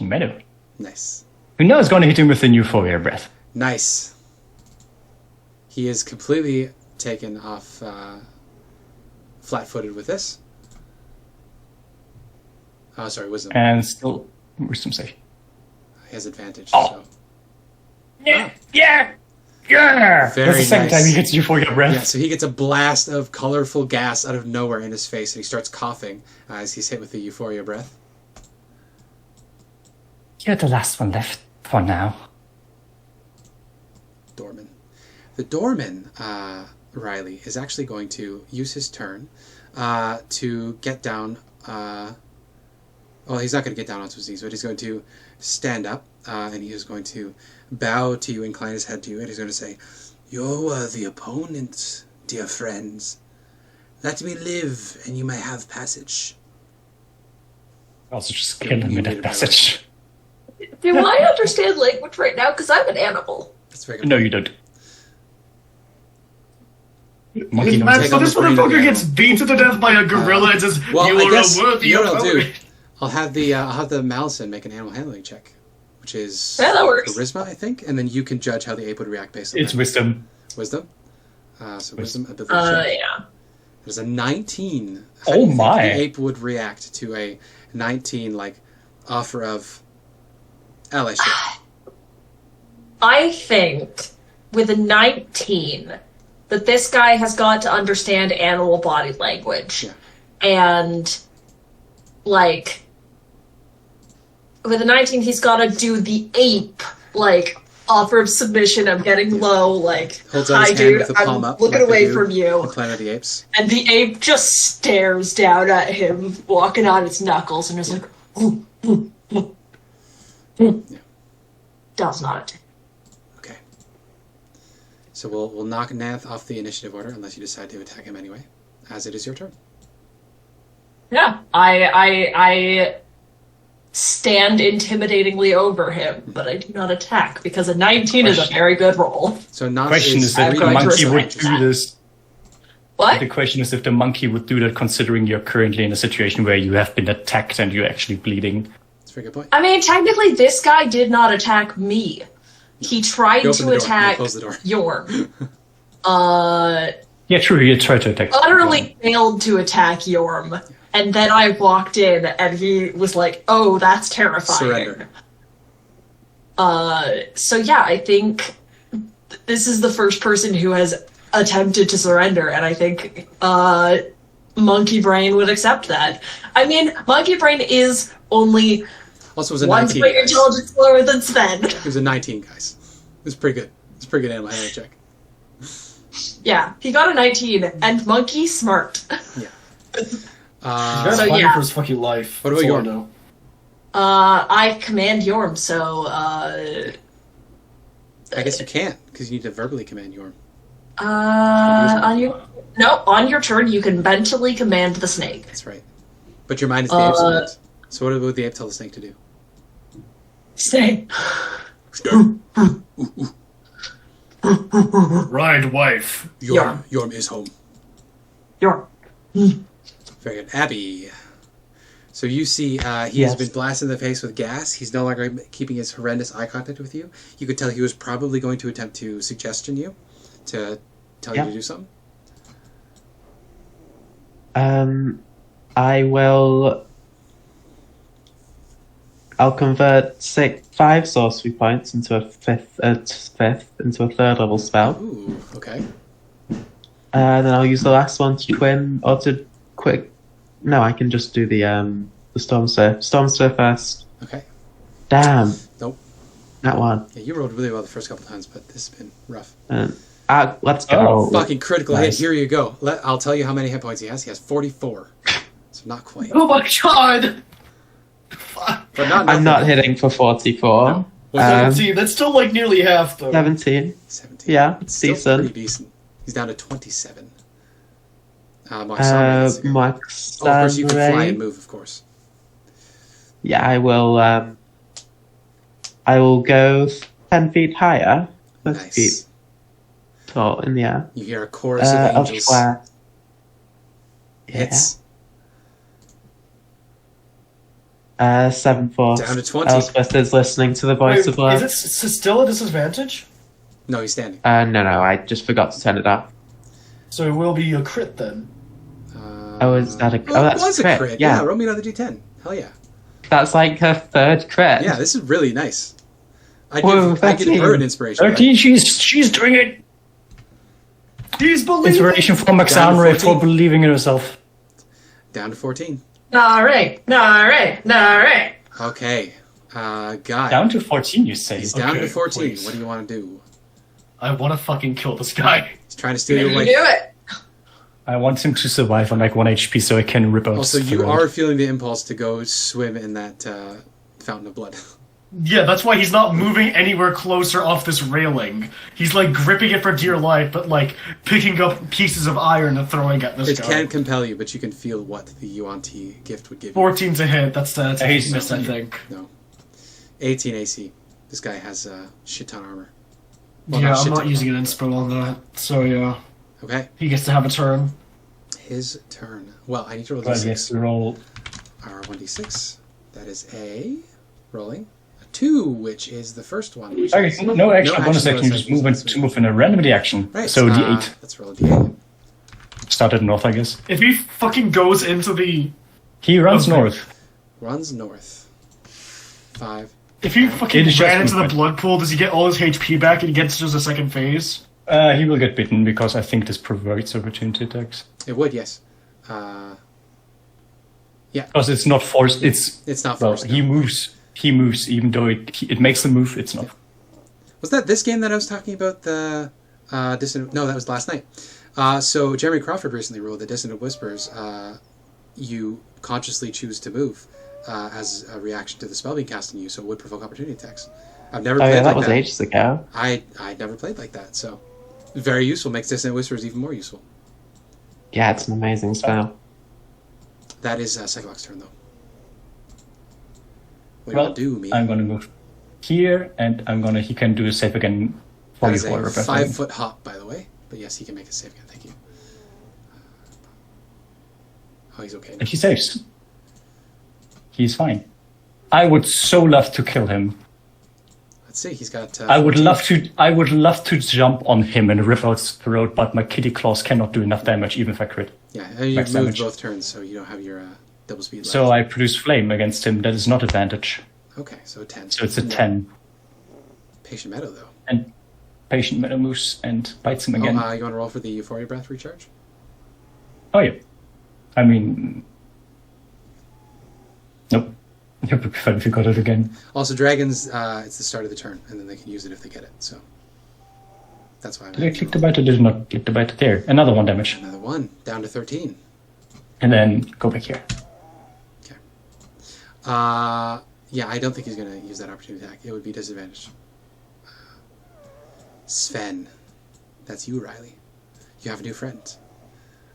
Meadow. Nice. Who knows going to hit him with a new euphoria breath. Nice. He is completely taken off flat-footed with this. Oh, sorry, wisdom. And still wisdom save. He has advantage. Oh. So. Yeah! Yeah! That's Very the second nice. time he gets euphoria breath. Yeah, so he gets a blast of colorful gas out of nowhere in his face, and he starts coughing as he's hit with the euphoria breath. You're the last one left for now. Doorman. The doorman, Riley, is actually going to use his turn to get down. Well, he's not going to get down onto his knees, but he's going to stand up, and he is going to bow to you, incline his head to you, and he's going to say, "You're worthy opponent, dear friends. Let me live, and you may have passage." Also just kill him You in made that it passage. Do I understand language right now? Because I'm an animal. That's very good. No, you don't. Monkey Man, Man, knows. take so on this the brain of the motherfucker gets animal. beaten to death by a gorilla and says, Well, "You I are guess a worthy you know what I'll do. opponent." I'll have the Malison make an animal handling check, which is Yeah, that works. charisma, I think, and then you can judge how the ape would react based on It's that. wisdom. Wisdom. So wisdom ability check. Yeah. There's a 19. Oh do you think my. The ape would react to a 19 like offer of allyship. I think with a 19 that this guy has got to understand animal body language. Yeah. And, like, with a 19, he's got to do the ape, like, offer of submission. I'm getting low, like, Holds out hi his hand dude, with the palm I'm up. looking like they away do from you. in Planet of the Apes. And the ape just stares down at him, walking on its knuckles, and is like, does not attack. Okay. So we'll knock Nath off the initiative order unless you decide to attack him anyway, as it is your turn. Yeah, I stand intimidatingly over him, but I do not attack because a 19 is a very good roll. So Nath Question is if I'm the going to monkey would respect do this. What? The question is if the monkey would do that, considering you're currently in a situation where you have been attacked and you're actually bleeding. That's a very good point. I mean, technically, this guy did not attack me. He tried You open to the door. attack You close the door. Yorm. Yeah, true. He tried to attack. Utterly failed to attack Yorm. And then I walked in, and he was like, "Oh, that's terrifying." Surrender. So yeah, I think this is the first person who has attempted to surrender, and I think Monkey Brain would accept that. I mean, Monkey Brain is only Also, it was a one 19. point Guys. intelligence lower than Sven. It was a 19, guys. It was pretty good. It's a pretty good animal handling check. Yeah, he got a 19, and Monkey smart. Yeah. He's So, fighting yeah. for his fucking life. What about That's all I Yorm? know. I command Yorm, so I guess you can't, because you need to verbally command Yorm. on your turn you can mentally command the snake. That's right. But your mind is the ape's mind. So what would the ape tell the snake to do? Stay. Ride, wife. Yorm is home. Yorm. Very good. Abby. So you see he has been blasted in the face with gas. He's no longer keeping his horrendous eye contact with you. You could tell he was probably going to attempt to suggestion you, to tell you to do something. I'll convert 5 sorcery points into a fifth into a 3rd level spell. Ooh, okay. Then I'll use the last one to twin or to quick. No, I can just do the storm surf. Storm surf first. Okay. Damn. Nope. That one. Yeah, you rolled really well the first couple times, but this has been rough. Let's go. Fucking critical Nice. hit. Here you go. I'll tell you how many hit points he has. He has 44. So not quite. Oh my god! But not I'm not nothing. hitting for 44. No. Um, 17, that's still like nearly half though. 17. 17. Yeah, Still decent. pretty decent. He's down to 27. Mark Saunders. Mark Of course, you can fly Stanley. and move, of course. Yeah, I will. I will go 10 feet higher. 30 Nice. feet tall in the air. You hear a chorus of Of angels. flat. Yeah. Hits. 7 force. Down to 20. Elspeth is listening to the voice of Wait, love. is it still a disadvantage? No, he's standing. No, I just forgot to turn it off. So it will be a crit then. Oh, is that a? Well, Oh, it that's was a crit. crit. Yeah. Yeah, roll me another d10. Hell yeah. That's like her 3rd crit. Yeah, this is really nice. I Whoa, give her 13. an inspiration. 13, she's doing it. He's believing. Inspiration from Down to Maxamre for 14. believing in herself. Down to 14. Alright. Okay. Guy. Down to 14, you say? He's down Okay, to 14. please. What do you want to do? I want to fucking kill this guy. He's trying to steal your You wife. do it. I want him to survive on like 1 HP so I can rip out Also, his you throat. are feeling the impulse to go swim in that fountain of blood. Yeah, that's why he's not moving anywhere closer off this railing. He's like gripping it for dear life, but like picking up pieces of iron and throwing at this It guy. can't compel you, but you can feel what the Yuan-Ti gift would give you. 14's a hit. That's a He's- miss, I think. No. 18 AC. This guy has shit ton armor. Well, Yeah, I'm shit not ton using armor. an inspo on that. So yeah, Okay. he gets to have a turn. His turn. Well, I need to roll Well, d6. yes, roll. R1d6. That is a rolling. A 2, which is the first one. Which Okay, is, no action, No bonus action, action, just move in a random action. Right. So D8. Let's roll a d8. Started north, I guess. If he fucking goes into the, He runs Okay. north. Runs north. 5. if he fucking It is ran just into the movement. blood pool, does he get all his HP back and he gets just a second phase? He will get bitten because I think this provides opportunity attacks. It would, yes. Because it's not forced. It's It's not well, forced. he no. moves. He moves, even though it makes the move. It's not. Was that this game that I was talking about? The Dissonant... No, that was last night. So Jeremy Crawford recently ruled that Dissonant Whispers, you consciously choose to move as a reaction to the spell being cast on you, so it would provoke opportunity attacks. I've never played that like was that. ages ago. I never played like that, so very useful. Makes Dissonant Whispers even more useful. Yeah, it's an amazing spell. That is Cyclops' turn, though. What do you Well, want to do, me? I'm gonna move here, and he can do a save again for That you is for a representing. 5-foot hop, by the way. But yes, he can make a save again. Thank you. Oh, he's okay now. And he saves. He's fine. I would so love to kill him. Let's see. He's got. I would love to jump on him and rip out his throat, but my kitty claws cannot do enough damage, even if I crit. Yeah, and you've max moved damage. both turns, so you don't have your double speed left. So I produce flame against him. That is not advantage. Okay, so a 10. So it's a 10. Patient Meadow, though. And Patient Meadow moves and bites him again. You want to roll for the Euphoria Breath recharge? Oh, yeah. I mean... Nope. It would be fun if you got it again. Also, dragons, it's the start of the turn, and then they can use it if they get it, so... That's why I'm... Did I click the bite or did I not click the bite? There. Another 1 damage. Another 1, down to 13. And then go back here. Okay. Yeah, I don't think he's going to use that opportunity attack. It would be disadvantaged. Sven. That's you, Riley. You have a new friend.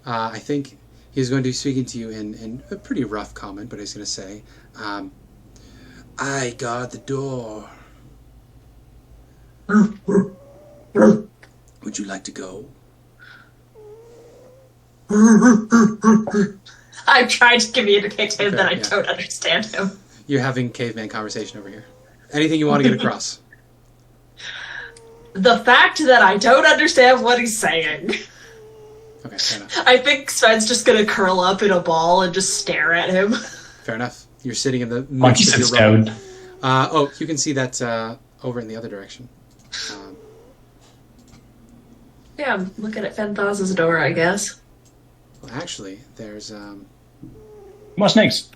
I think he's going to be speaking to you in a pretty rough comment, but he's going to say, I guard the door. Would you like to go? I'm trying to communicate to him Okay, that I yeah. don't understand him. You're having caveman conversation over here. Anything you want to get across? The fact that I don't understand what he's saying. Okay, fair enough. I think Sven's just gonna curl up in a ball and just stare at him. Fair enough. You're sitting in the Once he midst of sits your rubble. down. You can see that over in the other direction. Yeah, I'm looking at Fenthaz's door, I guess. Well, actually, there's More snakes.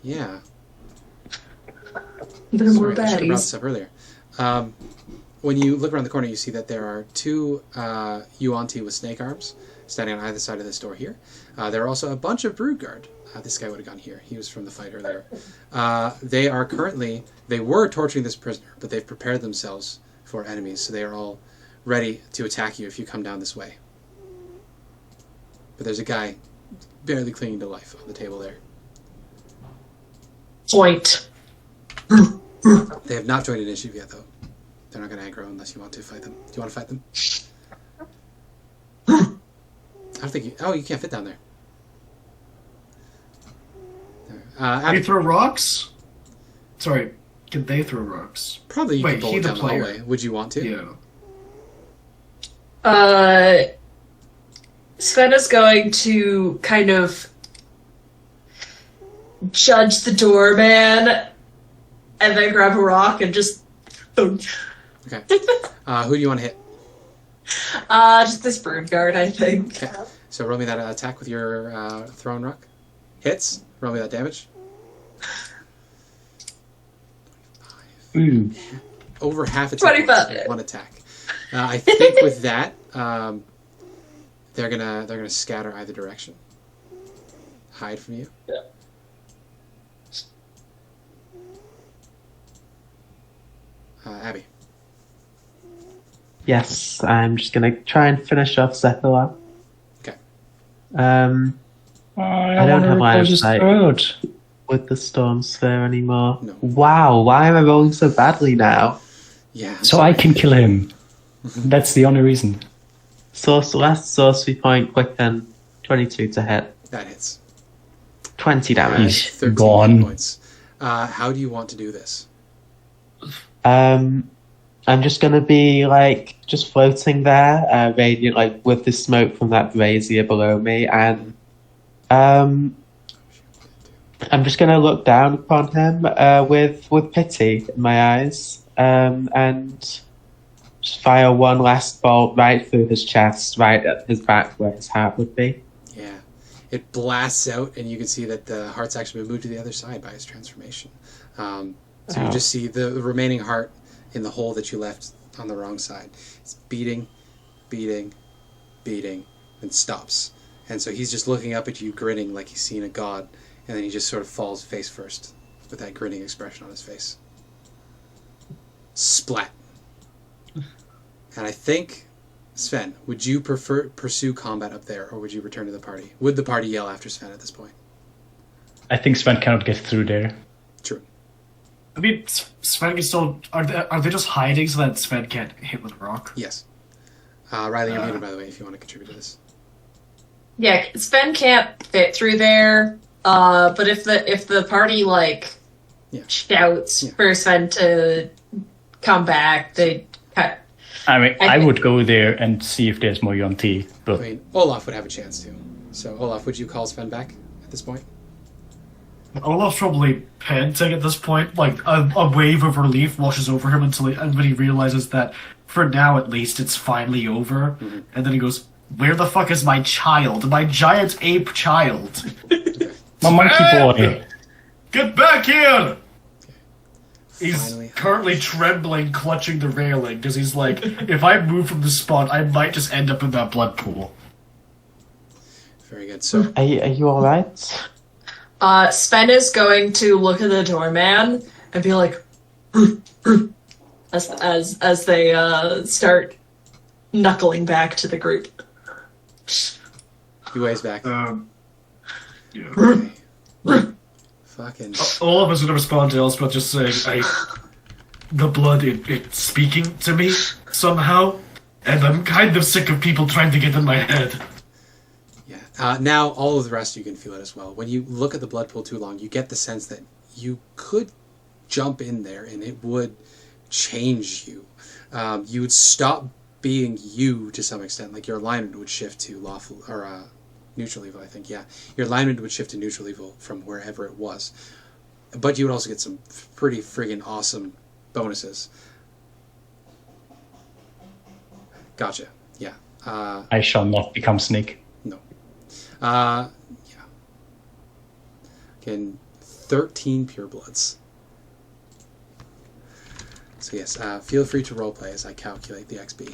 yeah. There are more Sorry, I should have brought baddies. this up earlier. When you look around the corner, you see that there are 2 Yuan-Ti with snake arms standing on either side of this door here. There are also a bunch of Broodguard. This guy would have gone here. He was from the fight earlier. They were torturing this prisoner, but they've prepared themselves for enemies, so they are all ready to attack you if you come down this way. But there's a guy barely clinging to life on the table there. Point. They have not joined initiative yet, though. They're not going to aggro unless you want to fight them. Do you want to fight them? I don't think you... Oh, you can't fit down there. Can you throw rocks? Sorry, can they throw rocks? Probably you Wait, can bolt he the down the player. hallway. Would you want to? Yeah. Sven is going to kind of judge the doorman and then grab a rock and just Okay. Who do you want to hit? just this bird guard, I think. Okay. So roll me that attack with your thrown rock. Hits. Roll me that damage. Ooh. Over half its 25. hit points, 1 attack. I think with that, they're gonna scatter either direction. Hide from you. Yeah. Abby. Yes, I'm just gonna try and finish off Zephyr. Okay. I don't wanna have line of rip his sight throat. with the Storm Sphere anymore. No. Wow, why am I rolling so badly now? Yeah. I'm So sorry. I can kill him. That's the only reason. Last sorcery point, quicken, 22 to hit, That hits. 20 damage. He's 13 gone. hit points. How do you want to do this? I'm just gonna be just floating there, radiant, with the smoke from that brazier below me, and I'm just gonna look down upon him with pity in my eyes, and just fire one last bolt right through his chest, right at his back where his heart would be. Yeah. It blasts out, and you can see that the heart's actually been moved to the other side by his transformation. So you just see the remaining heart in the hole that you left on the wrong side. It's beating, beating, beating, and stops. And so he's just looking up at you, grinning like he's seen a god, and then he just sort of falls face first with that grinning expression on his face. Splat. And I think, Sven, would you pursue combat up there, or would you return to the party? Would the party yell after Sven at this point? I think Sven cannot get through there. True. I mean, Sven can still... Are they just hiding so that Sven can't hit with a rock? Yes. Riley, you're muted, by the way, if you want to contribute to this. Yeah, Sven can't fit through there. But if the party shouts for Sven to come back, they cut. I mean, I would go there and see if there's more UNT, but I mean, Olaf would have a chance to. So, Olaf, would you call Sven back at this point? Olaf's probably panting at this point. Like, a wave of relief washes over him when he realizes that, for now at least, it's finally over. Mm-hmm. And then he goes, "Where the fuck is my child? My giant ape child? My monkey boy. Get back here!" He's Finally. currently trembling, clutching the railing, because he's like, if I move from the spot, I might just end up in that blood pool. Very good. So, Are you alright? Sven is going to look at the doorman and be like, as they start knuckling back to the group. he waves back. Yeah. Okay. Fucking. Olaf is going to respond to Elspeth just saying, the blood, it's speaking to me somehow, and I'm kind of sick of people trying to get in my head. Yeah. Now, all of the rest you can feel it as well. When you look at the blood pool too long, you get the sense that you could jump in there and it would change you. You would stop being you to some extent. Like your alignment would shift to lawful or neutral evil, I think. Yeah, your alignment would shift to neutral evil from wherever it was. But you would also get some pretty friggin' awesome bonuses. Gotcha. Yeah. I shall not become Snake. No. Yeah. Again, 13 purebloods. So yes, feel free to roleplay as I calculate the XP.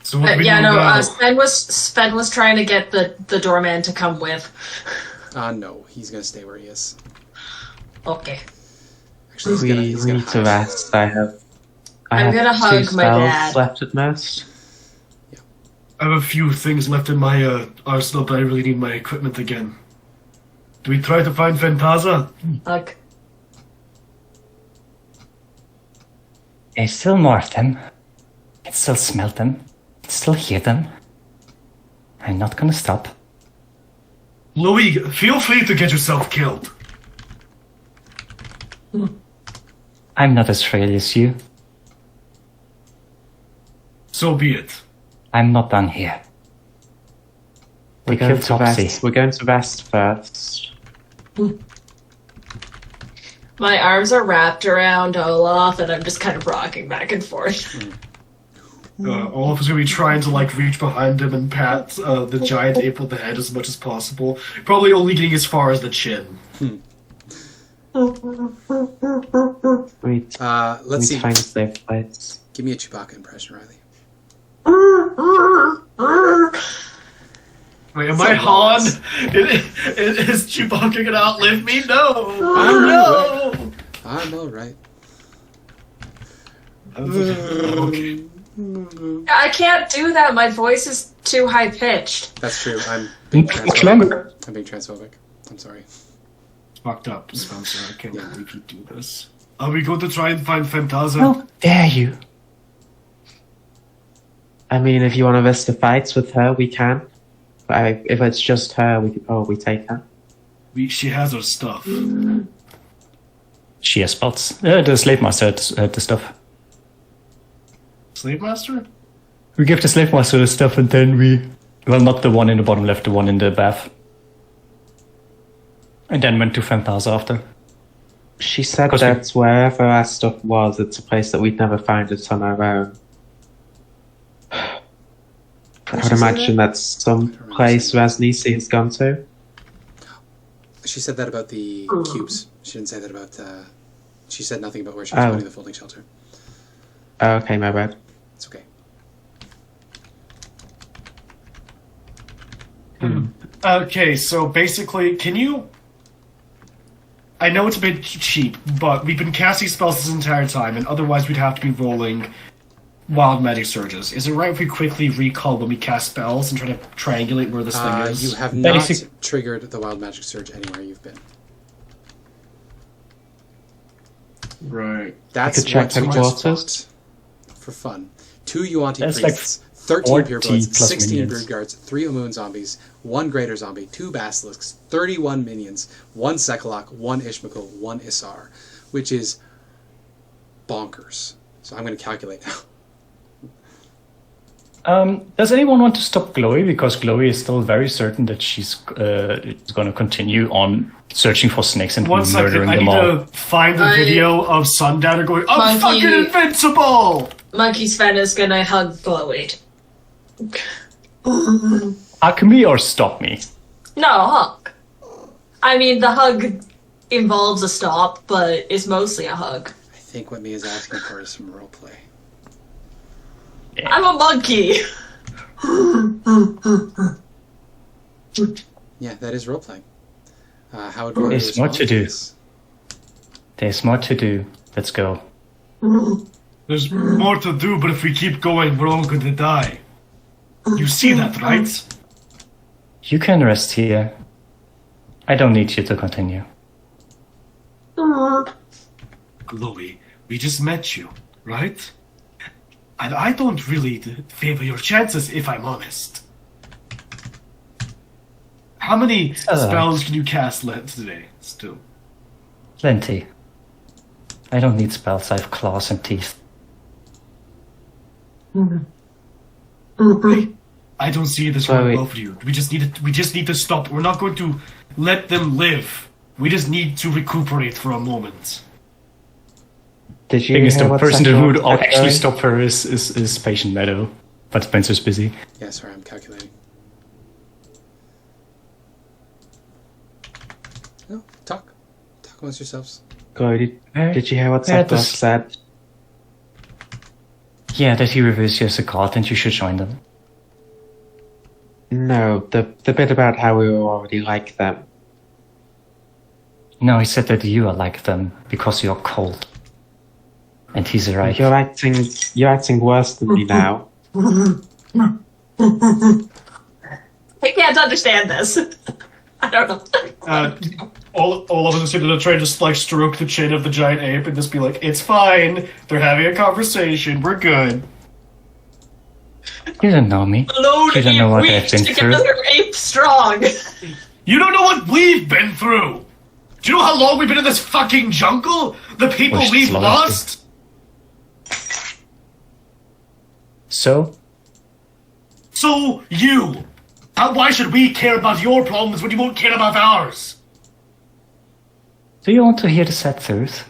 So what we do Sven was trying to get the doorman to come with. No, he's gonna stay where he is. Okay. Actually, he's We gonna need to hide. rest. I I'm have gonna hug 2 my spells dad. left at most. I have a few things left in my arsenal, but I really need my equipment again. Do we try to find Fantaza? Hug. I still morph them. I can still smell them. I can still hear them. I'm not gonna stop. Glowie, feel free to get yourself killed. I'm not as frail as you. So be it. I'm not done here. We We're going killed to Topsy. rest. We're going to rest first. My arms are wrapped around Olaf, and I'm just kind of rocking back and forth. Olaf is going to be trying to reach behind him and pat the giant ape with the head as much as possible. Probably only getting as far as the chin. We Let's see. find a safe place. Give me a Chewbacca impression, Riley. Wait, am I Han? Is Chewbacca going to outlive me? No! No! I'm alright. Okay. I can't do that. My voice is too high pitched. That's true. I'm being Much transphobic. longer. I'm being transphobic. I'm sorry. Fucked up, Spencer. I can't believe you do this. Are we going to try and find Fantaza? How dare you? I mean, if you want to risk the fights with her, we can. But if it's just her, we could probably take her. She has her stuff. She has spots. The slave master had the stuff. Slave Master? We give the slave master the stuff and then we... Well, not the one in the bottom left, the one in the bath. And then went to Fantaza after. She said Because that wherever our stuff was, it's a place that we'd never find it on our own. I Did would she say imagine that? that's some place Rasnisi has gone to. She said that about the cubes. She didn't say that about... She said nothing about where she was Oh. putting the folding shelter. Oh, okay, my bad. It's okay. Okay, so basically, can you... I know it's a bit cheap, but we've been casting spells this entire time, and otherwise we'd have to be rolling wild magic surges. Is it right if we quickly recall when we cast spells and try to triangulate where this thing is? You have not Basic- triggered the wild magic surge anywhere you've been. Right. That's could check what we just headquarters. fought for fun. 2 Yuan-Ti That's like priests, 13 40 purebloods, plus 16 minions. brood guards, 3 Amun zombies, 1 greater zombie, 2 basilisks, 31 minions, 1 Sekalak, 1 Ishmakul, 1 Isar, which is bonkers. So I'm going to calculate now. Does anyone want to stop Glowie? Because Glowie is still very certain that she's going to continue on searching for snakes and One second, murdering I them need all. to find the video of Sundowner going, I'm Monkey. fucking invincible! Monkey Sven is gonna hug Glowie. Hug me or stop me? No, hug. I mean, the hug involves a stop, but it's mostly a hug. I think what Mia's asking for is some roleplay. I'm a monkey! Yeah, that is roleplaying. How would you There's more respond to do. this? There's more to do. Let's go. There's more to do, but if we keep going, we're all gonna die. You see that, right? You can rest here. I don't need you to continue. Glowie, we just met you, right? And I don't really favor your chances, if I'm honest. How many spells can you cast today, still? Plenty. I don't need spells. I have claws and teeth. I don't see this Sorry. going well for you. We just need to stop. We're not going to let them live. We just need to recuperate for a moment. Did you Thing is, hear the what person who would Sakura said, actually Joey? stop her is Patient Meadow. But Spencer's busy. Yeah, sorry, I'm calculating. No, talk. Talk amongst yourselves. Glowie, did you hear what Yeah, Sakura this- said? Yeah, that he reveals you as a god and you should join them. No, the bit about how we were already like them. No, he said that you are like them because you're cold. And he's right. You're acting worse than me now. I can't understand this. I don't know. All of us are gonna try to just like stroke the chin of the giant ape and just be like, "It's fine. They're having a conversation. We're good." You don't know me. Alone You don't know ape what weak I've been to through. another ape strong. You don't know what we've been through. Do you know how long we've been in this fucking jungle? The people We're we've slow. lost. So, So you. Why should we care about your problems when you won't care about ours? do you want to hear the sad truth?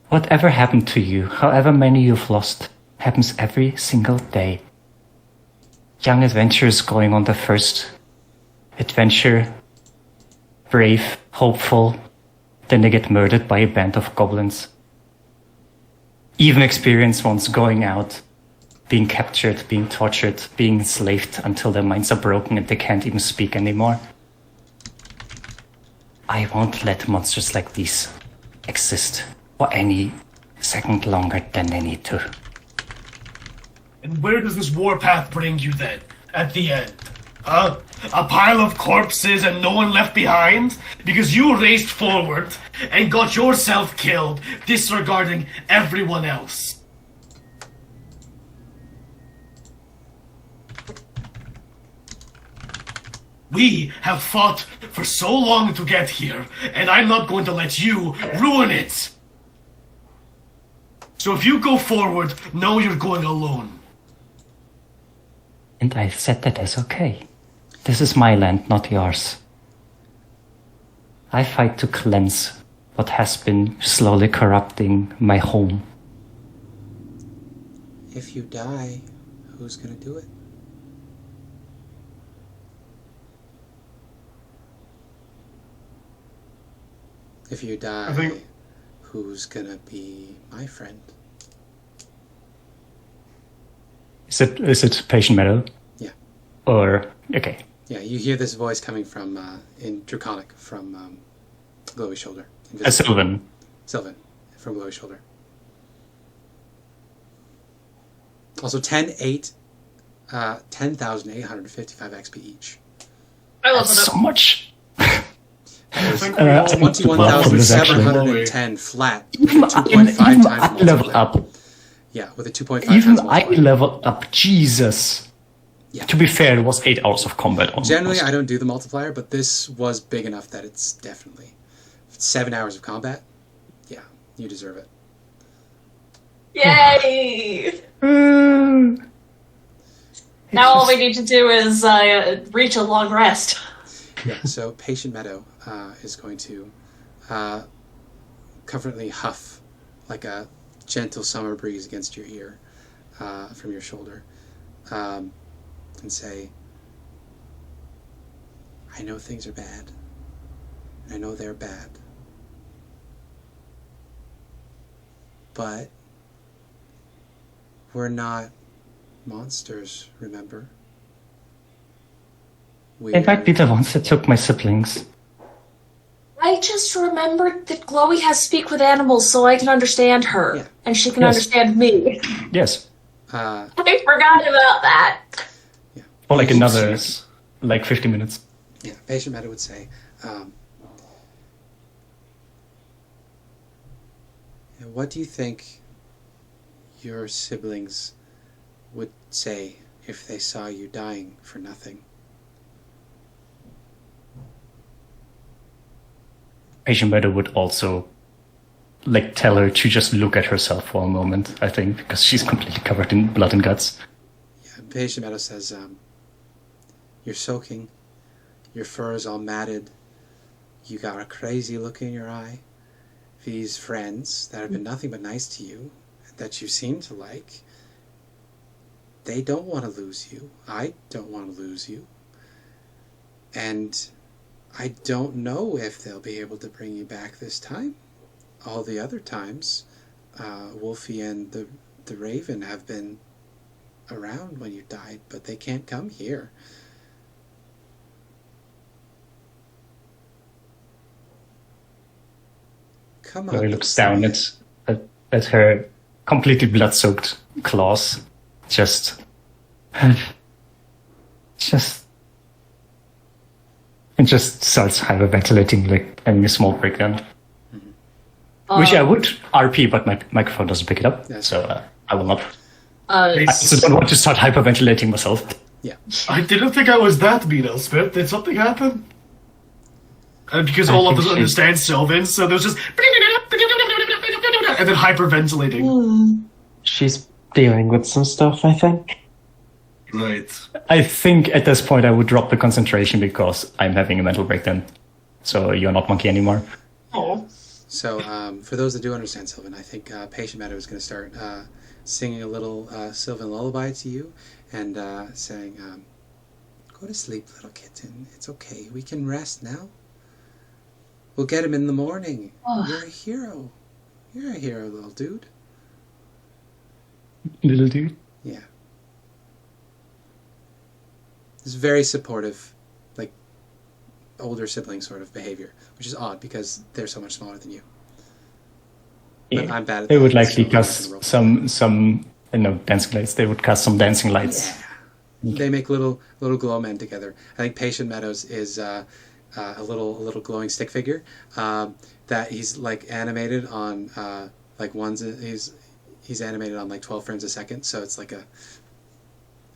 Whatever happened to you, however many you've lost, happens every single day. Young adventurers going on their first adventure, brave, hopeful, then they get murdered by a band of goblins. Even experienced ones going out, being captured, being tortured, being enslaved until their minds are broken and they can't even speak anymore. I won't let monsters like these exist for any second longer than they need to. And where does this warpath bring you then, at the end? Huh? A pile of corpses and no one left behind? Because you raced forward and got yourself killed, disregarding everyone else. We have fought for so long to get here, and I'm not going to let you ruin it. So if you go forward, know you're going alone. And I said that as okay. This is my land, not yours. I fight to cleanse what has been slowly corrupting my home. If you die, who's gonna do it? If you die, I think- who's gonna be my friend? Is it Patient Meadow? Yeah. Or okay. Yeah, you hear this voice coming from in Draconic from Glowie Shoulder. Sylvan. Sylvan from Glowie Shoulder. Also 10,855 XP each. I love That's it. so much. think we all want to 21,710 flat. With Even, a 2.5 even times I level multiplier. up. Yeah, with a 2.5 Even times I multiplier. level up. Jesus. Yeah. To be fair, it was 8 hours of combat. Almost. Generally, I don't do the multiplier, but this was big enough that it's definitely 7 hours of combat. Yeah, you deserve it. Yay! Now all we need to do is reach a long rest. Yeah, so Patient Meadow is going to comfortably huff like a gentle summer breeze against your ear from your shoulder and say, I know things are bad. I know they're bad. But we're not monsters, remember? They might be the ones that took my siblings. I just remembered that Glowie has speak with animals so I can understand her. Yeah. And she can Yes. understand me. Yes. Uh, I forgot about that. yeah. For like another, like 50 minutes. Yeah, Patient Meadow would say, what do you think your siblings would say if they saw you dying for nothing? Patient Meadow would also like tell her to just look at herself for a moment, I think, because she's completely covered in blood and guts. Yeah, Patient Meadow says, you're soaking, your fur is all matted, you got a crazy look in your eye. These friends that have been nothing but nice to you, that you seem to like, they don't want to lose you. I don't want to lose you. And I don't know if they'll be able to bring you back this time. All the other times, Wolfie and the Raven have been around when you died, but they can't come here. Come on. Chloe looks down at her completely blood-soaked claws. Just... and just starts hyperventilating, like having a small breakdown. Which I would RP, but my microphone doesn't pick it up, Yes. so I will not. Uh, I also don't want to start hyperventilating myself. Yeah. I didn't think I was that mean, Elspeth. Did something happen? Because I Olaf think doesn't she- understand Sylvan, so there's just and then hyperventilating. She's dealing with some stuff, I think. Right. I think at this point I would drop the concentration because I'm having a mental breakdown. So you're not monkey anymore. oh. So, for those that do understand Sylvan, I think Patient Meadow is going to start singing a little Sylvan lullaby to you and saying, go to sleep, little kitten. It's okay. We can rest now. We'll get him in the morning. Oh. You're a hero. You're a hero, little dude. Little dude. Yeah. It's very supportive, like, older sibling sort of behavior, which is odd because they're so much smaller than you. But Yeah. I'm bad at They that, would so likely I'm not cast gonna roll. some dancing lights. They would cast some dancing lights. Yeah. They make little glow men together. I think Patient Meadows is a little glowing stick figure that he's like animated on like he's animated on like 12 frames a second, so it's like a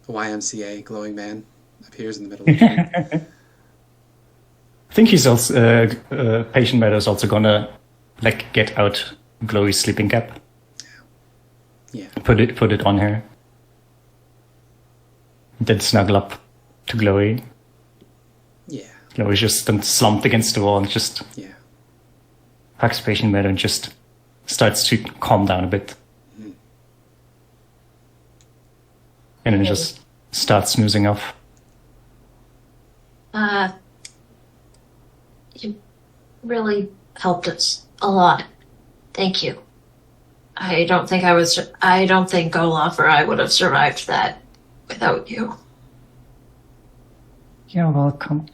YMCA glowing man appears in the middle of the room. I think he's also Patient Meadow is also gonna like get out Glowie's sleeping cap. Yeah. Put it on her. Then snuggle up to Glowie. Yeah. Glowie's just slumped against the wall and just Yeah. hugs Patient Meadow and just starts to calm down a bit. And then just starts snoozing off. You really helped us a lot. Thank you. I don't think I was. I don't think Olaf or I would have survived that without you. You're welcome.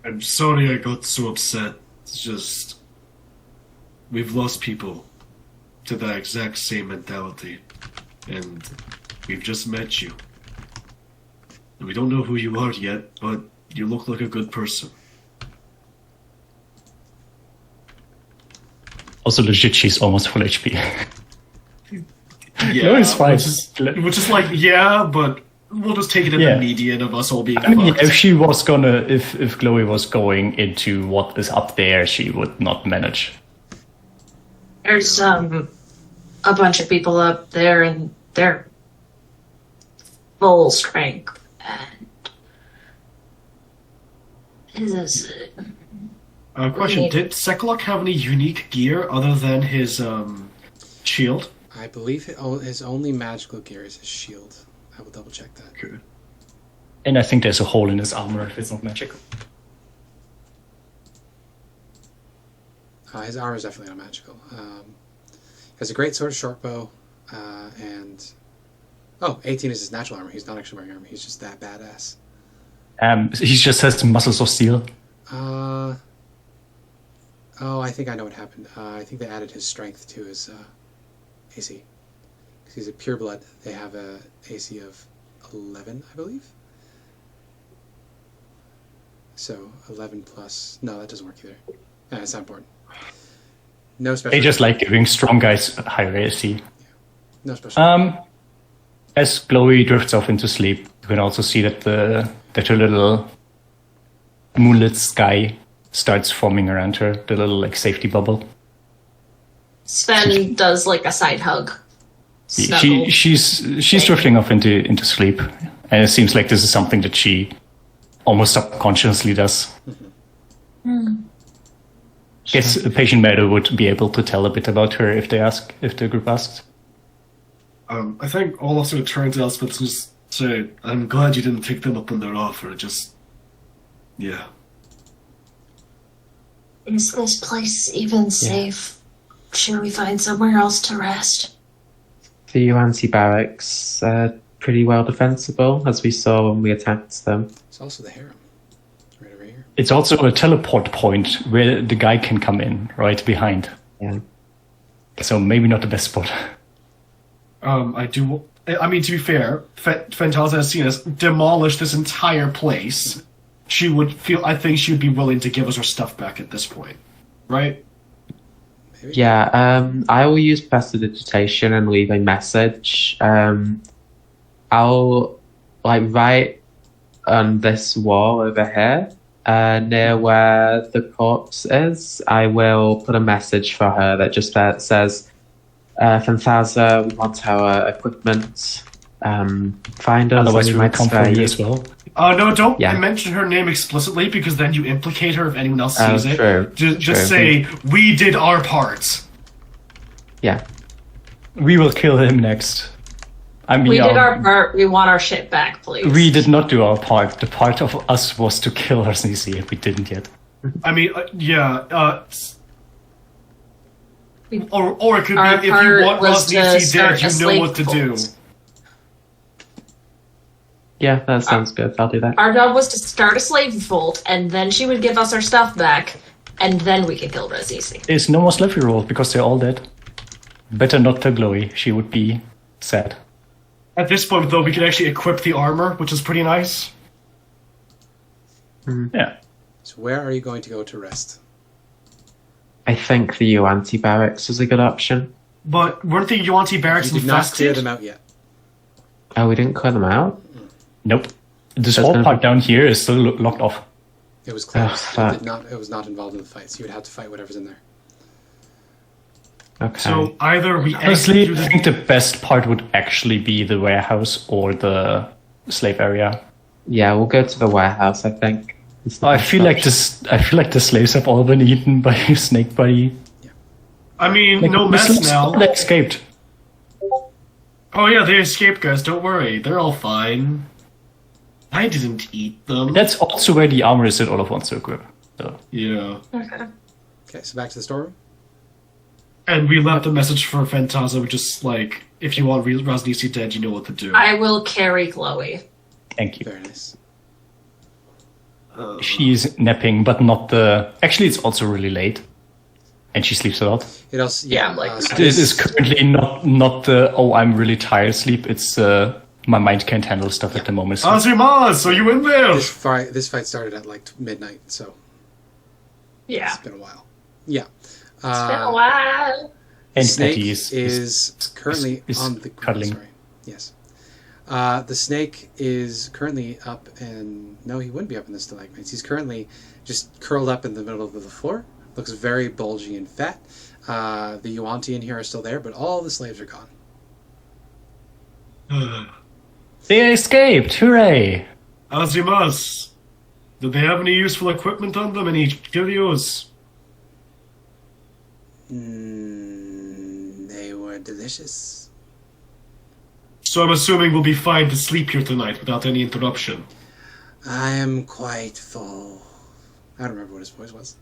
I'm sorry I got so upset. It's just... We've lost people to that exact same mentality. And we've just met you. And we don't know who you are yet, but you look like a good person. Also, legit, she's almost full HP. Yeah, No, it's fine. Which is like, yeah, but we'll just take it in Yeah. the median of us all being I mean, fucked. if she was gonna, if Glowie was going into what is up there, she would not manage. There's a bunch of people up there, and they're full strength. And this is Question, Need- did Sekulok have any unique gear other than his shield? I believe his only magical gear is his shield. I will double check that. Okay. And I think there's a hole in his armor if it's not magical. His armor is definitely not magical. He has a great sword, short bow, and... Oh, 18 is his natural armor. He's not actually wearing armor. He's just that badass. He just has muscles of steel. Oh, I think I know what happened. I think they added his strength to his AC. Because he's a pureblood. They have a AC of 11, I believe. So 11 plus... No, that doesn't work either. It's not important. No special... They just like giving strong guys higher AC. No special... As Glowie drifts off into sleep, you can also see that her little moonlit sky starts forming around her, the little like safety bubble. Sven does like a side hug. Snuggle. She's drifting off into sleep, and it seems like this is something that she almost subconsciously does. Guess a patient matter would be able to tell a bit about her if the group asks. I think Olaf's going to turn to Elspeth and just say, I'm glad you didn't take them up on their offer, yeah. Is this place even safe? Should we find somewhere else to rest? The UNC barracks are pretty well defensible, as we saw when we attacked them. It's also the harem. Right over here. It's also a teleport point where the guy can come in right behind. Yeah. So maybe not the best spot. To be fair, Fentaza has seen us demolish this entire place. I think she would be willing to give us her stuff back at this point. Right? Maybe. Yeah, I will use prestidigitation and leave a message. I'll write on this wall over here, near where the corpse is. I will put a message for her that just says, Fanthaza, we want our equipment. Find us. Otherwise, we might might come spare for you you. as well. No, don't Yeah. mention her name explicitly, because then you implicate her if anyone else sees it. True. Just say, we did our part. Yeah. We will kill him next. I mean, We did our part. We want our shit back, please. we did not do our part. The part of us was to kill Arsnisi, and we didn't yet. I mean, or it could Our be, if you part want was to Rosnisi start dead, a you know what to slave do. cult. Yeah, that sounds good. I'll do that. Our job was to start a slave vault, and then she would give us our stuff back, and then we could kill Rosnisi. There's no more slavery rule because they're all dead. Better not tell Glowie. She would be sad. At this point, though, we can actually equip the armor, which is pretty nice. Yeah. So where are you going to go to rest? I think the UNT barracks is a good option. But weren't the Yuan-Ti barracks You did not clear infested? them out yet. Oh, we didn't clear them out? Nope. This That's whole gonna part be- down here is still locked off. It was closed. fuck. It was not involved in the fight, so you would have to fight whatever's in there. Okay. So either we Honestly, exit I through think the best part would actually be the warehouse or the slave area. Yeah, we'll go to the warehouse, I think. It's the I best feel like option. the slaves have all been eaten by a snake body. I mean, Like, no the mess slaves now. all escaped. Oh yeah, they escaped, guys. Don't worry, they're all fine. I didn't eat them. That's also where the armor is that Olaf wants to equip. So. Yeah. Okay. Okay, so back to the storeroom. And we left a message for Phantasm, which is like, if you want Rasnisi dead, you know what to do. I will carry Glowie. Thank you. Very nice. She's napping, but not the... Actually, it's also really late. And she sleeps a lot. It also, Yeah, like- so It is currently not the, oh, I'm really tired sleep. It's my mind can't handle stuff at the moment. So Asimar, are you in there? this fight started at like midnight, so Yeah. it's been a while. Yeah. It's been a while. and Snake Patty is currently is on the cuddling. Sorry. Yes. The snake is currently up, and no, he wouldn't be up in the stalagmites. He's currently just curled up in the middle of the floor. Looks very bulgy and fat. The Yuan-Ti in here are still there, but all the slaves are gone. They escaped! Hooray! Asimar, do they have any useful equipment on them? Any curios? They were delicious. So I'm assuming we'll be fine to sleep here tonight without any interruption. I am quite full. I don't remember what his voice was.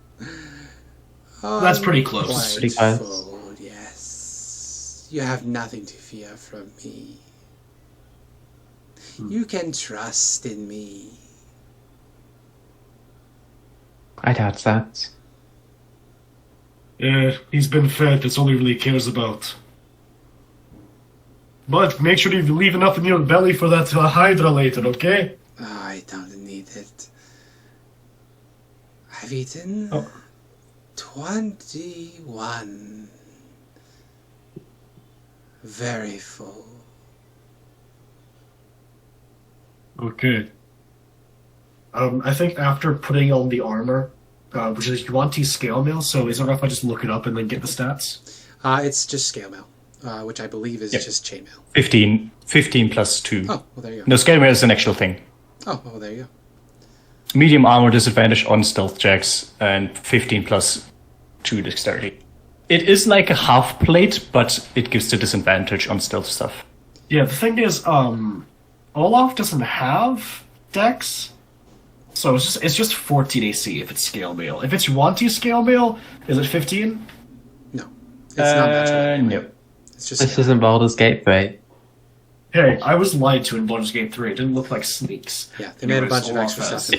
That's pretty close. Quite Pretty close. full, yes. You have nothing to fear from me. You can trust in me. I doubt that. Yeah, he's been fed, that's all he really cares about. But make sure you leave enough in your belly for that Hydra later, okay? I don't need it. I've eaten 21. Very full. Okay. I think after putting on the armor, which is Yuan-Ti scale mail, so is it enough if I just look it up and then get the stats? It's just scale mail, which I believe is just chainmail. 15 plus 2. Oh, well, there you go. No, scale mail is an actual thing. Oh, well, there you go. Medium armor disadvantage on stealth checks, and 15 plus 2 dexterity. It is like a half plate, but it gives the disadvantage on stealth stuff. Yeah, the thing is, Olaf doesn't have dex, so it's just 14 AC if it's scale mail. If it's Yuan-Ti scale mail, is it 15? No. It's not natural. No. It's just This scale. isn't Baldur's Gate 3. Hey, I was lied to in Baldur's Gate 3. It didn't look like sneaks. Yeah, they made a Anyways, bunch of Olaf extra has- stuff.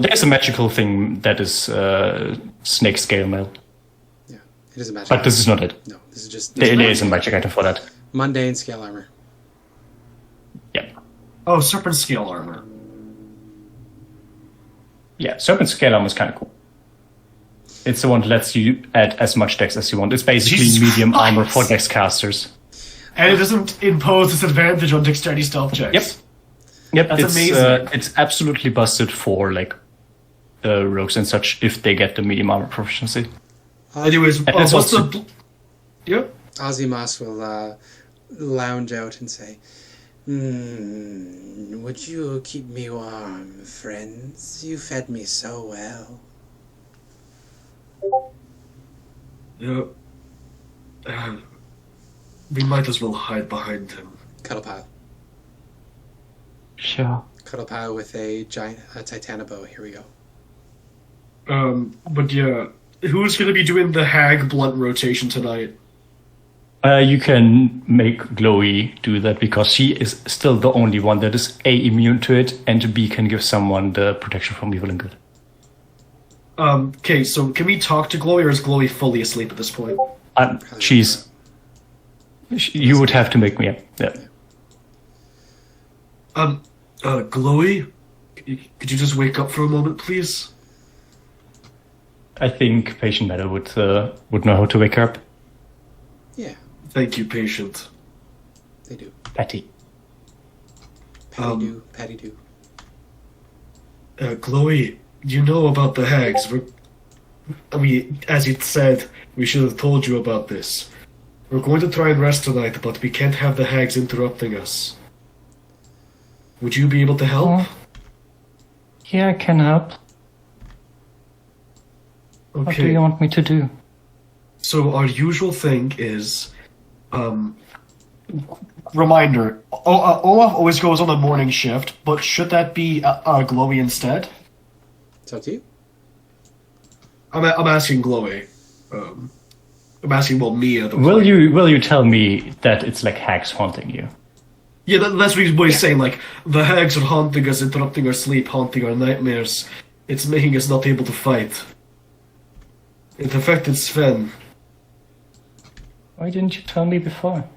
There's a magical thing that is snake scale mail. Yeah, it is a magic But this item. is not it. No, this is just There is a magic item for that. mundane scale armor. Yeah. Oh, serpent scale armor. Yeah, Serpent Scale Armor is kind of cool. It's the one that lets you add as much dex as you want. It's basically Jesus medium Christ. armor for dex casters. And it doesn't impose disadvantage on dexterity stealth checks. Yep. Yep, That's it's, amazing. It's absolutely busted for like rogues and such if they get the medium armor proficiency. Anyways, And it's what's also- the... Yep. Azimas will lounge out and say, would you keep me warm, friends? You fed me so well. Yep. We might as well hide behind him. Cuddle pile. Sure. Cuddle pile with a giant titanoboa. Here we go. But yeah, who's gonna be doing the hag blunt rotation tonight? You can make Glowie do that because she is still the only one that is A, immune to it, and B, can give someone the protection from evil and good. Okay, so can we talk to Glowie, or is Glowie fully asleep at this point? You would have to make me up. Yeah. Glowie? Could you just wake up for a moment, please? I think Patient Meadow would know how to wake her up. Yeah, Thank you, patient. they do. Patty. Patty do. Glowie, you know about the hags. As you said, we should have told you about this. We're going to try and rest tonight, but we can't have the hags interrupting us. Would you be able to help? Yeah, I can help. What do Okay. you want me to do? So our usual thing is, reminder. Olaf always goes on the morning shift, but should that be Glowie instead? It's up to you. I'm asking Glowie. I'm asking about me. Will you tell me that it's like hags haunting you? Yeah, that's what he's saying. Like, the hags are haunting us, interrupting our sleep, haunting our nightmares. It's making us not able to fight. It affected Sven. Why didn't you tell me before?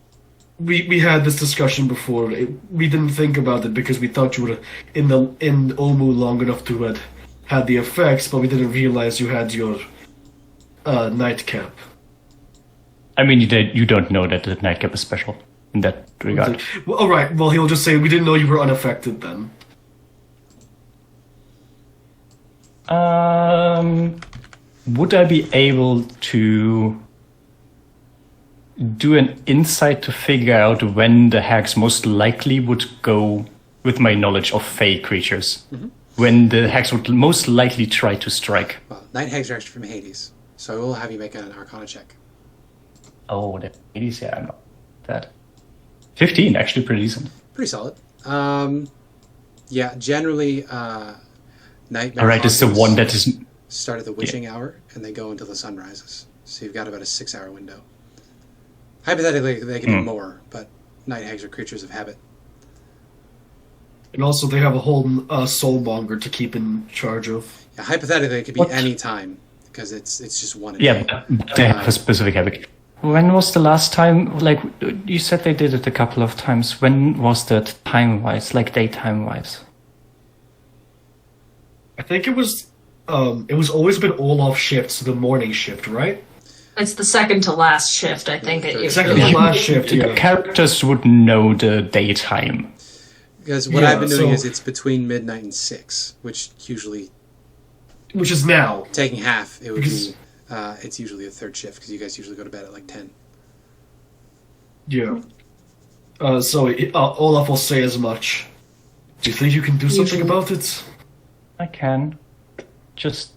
We had this discussion before. We didn't think about it because we thought you were in Omu long enough to have had the effects, but we didn't realize you had your nightcap. I mean, you don't know that the nightcap is special in that regard. Well, all right. Well, he'll just say we didn't know you were unaffected then. Would I be able to do an insight to figure out when the hags most likely would go, with my knowledge of fey creatures, when the hags would most likely try to strike? Well, night hags are actually from Hades, so I will have you make an Arcana check. Oh, the Hades, yeah, I'm not that. 15, actually pretty decent. Pretty solid. Yeah, generally, nightmare. Alright, this is the one that is... Start at the witching hour, and they go until the sun rises. So you've got about a 6-hour window. Hypothetically, they can do more, but night hags are creatures of habit. And also, they have a whole soulmonger to keep in charge of. Yeah, hypothetically, it could be any time, because it's just one a day. Yeah, but they have a specific habit. When was the last time, like, you said they did it a couple of times. When was that time-wise, like daytime-wise? I think it was always been Olaf shift, so the morning shift, right? It's the second to last shift, I think. Second to last shift, yeah. The characters would know the daytime. Because what I've been doing is it's between midnight and 6, which is now. Taking half, it would be... it's usually a third shift, because you guys usually go to bed at like 10. Yeah. So Olaf will say as much. Do you think you can do something about it? I can. Just...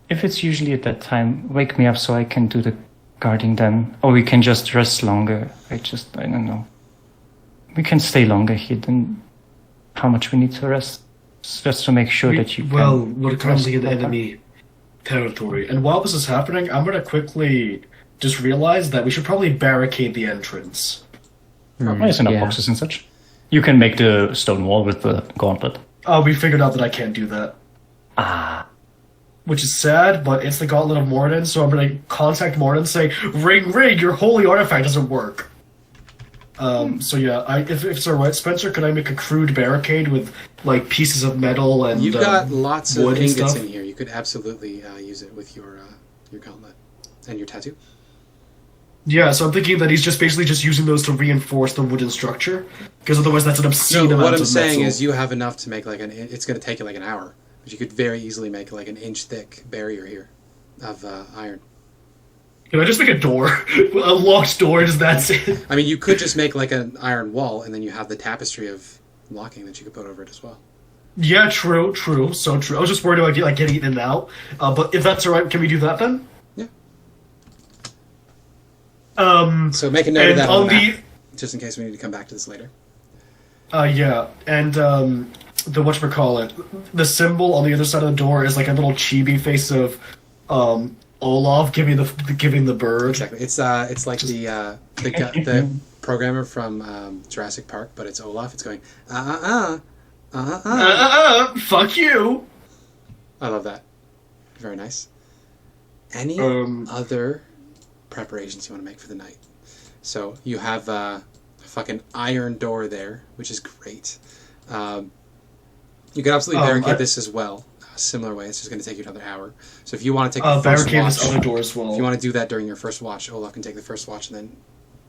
If it's usually at that time, wake me up so I can do the guarding then. Or we can just rest longer. I don't know. We can stay longer here than how much we need to rest. Just to make sure that you Well, can we're currently in enemy territory. And while this is happening, I'm going to quickly just realize that we should probably barricade the entrance. There's enough boxes and such. You can make the stone wall with the gauntlet. We figured out that I can't do that. Which is sad, but it's the Gauntlet of Morden, so I'm going to contact Morden and say, Ring, your holy artifact doesn't work. So yeah, if it's alright, Spencer, could I make a crude barricade with, like, pieces of metal and You've got lots of ingots stuff in here. You could absolutely use it with your gauntlet and your tattoo. Yeah, so I'm thinking that he's just basically just using those to reinforce the wooden structure, because otherwise that's an obscene amount of metal. What I'm saying is you have enough to make, like, it's going to take you like an hour. But you could very easily make like an inch-thick barrier here of iron. Can I just make a door? A locked door, just that's it? I mean, you could just make like an iron wall, and then you have the tapestry of locking that you could put over it as well. Yeah, true, so true. I was just worried about like getting it in and out. But if that's alright, can we do that then? Yeah. So make a note of that on the map, just in case we need to come back to this later. Yeah, and the whatchamacallit, the symbol on the other side of the door is like a little chibi face of Olaf giving the bird. Exactly. It's like the programmer from Jurassic Park, but it's Olaf. It's going fuck you. I love that. Very nice. Any other preparations you want to make for the night? So you have a fucking iron door there, which is great. You could absolutely barricade this as well. Similar way, it's just going to take you another hour. So if you want to take the first barricade watch, this other door as well. If you want to do that during your first watch, Olaf can take the first watch, and then.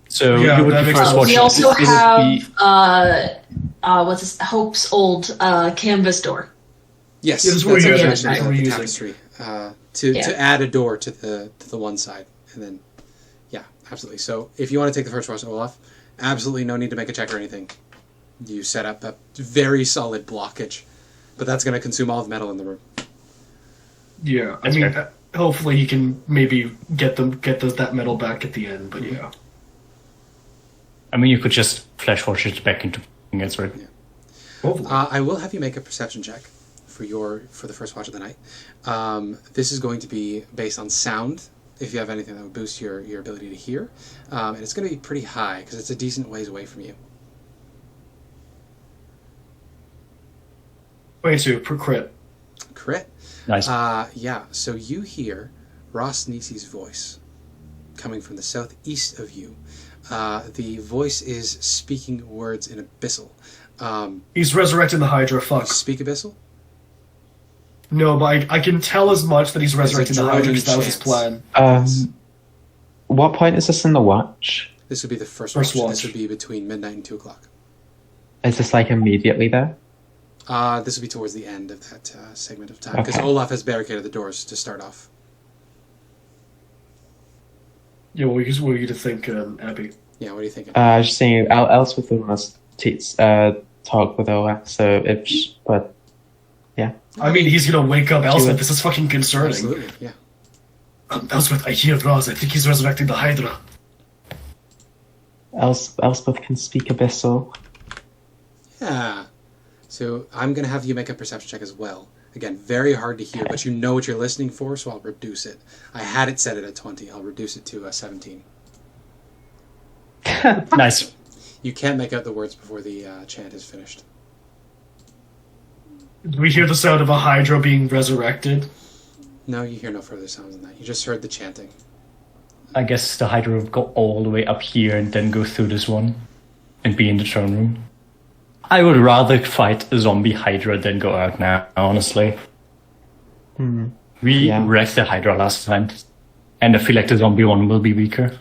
So you would be first watch. We also have what's this? Hope's old canvas door. Yes, yeah, that's what we're the using. tapestry to add a door to the one side, and then absolutely. So if you want to take the first watch, Olaf, absolutely no need to make a check or anything. You set up a very solid blockage, but that's going to consume all the metal in the room. Yeah, I mean, hopefully he can maybe get that metal back at the end, but yeah. I mean, you could just flash forge it back into it, right? Yeah. I will have you make a perception check for the first watch of the night. This is going to be based on sound if you have anything that would boost your ability to hear. And it's going to be pretty high because it's a decent ways away from you. 22 per crit. Crit. Nice. Yeah, so you hear Ross Nisi's voice coming from the southeast of you. The voice is speaking words in Abyssal. He's resurrecting the Hydra, fuck. Speak Abyssal? No, but I can tell as much that he's resurrecting the Hydra because that was his plan. What point is this in the watch? This would be the first First watch. watch. This would be between midnight and 2 o'clock. Is this like immediately there? This would be towards the end of that segment of time. Because Okay. Olaf has barricaded the doors to start off. Yeah, what were you to think, Abby? Yeah, what are you thinking? I was just saying, Elspeth must talk with Olaf, so if but yeah. I mean, he's gonna wake up Elspeth. This is fucking concerning. Absolutely, yeah. Elspeth, I hear Roz. I think he's resurrecting the Hydra. Elspeth can speak Abyssal. Yeah. So I'm going to have you make a perception check as well. Again, very hard to hear, but you know what you're listening for, so I'll reduce it. I had it set it at 20. I'll reduce it to 17. Nice. You can't make out the words before the chant is finished. Do we hear the sound of a Hydra being resurrected? No, you hear no further sounds than that. You just heard the chanting. I guess the Hydra will go all the way up here and then go through this one and be in the throne room. I would rather fight a zombie Hydra than go out now, honestly. We wrecked the Hydra last time, and I feel like the zombie one will be weaker.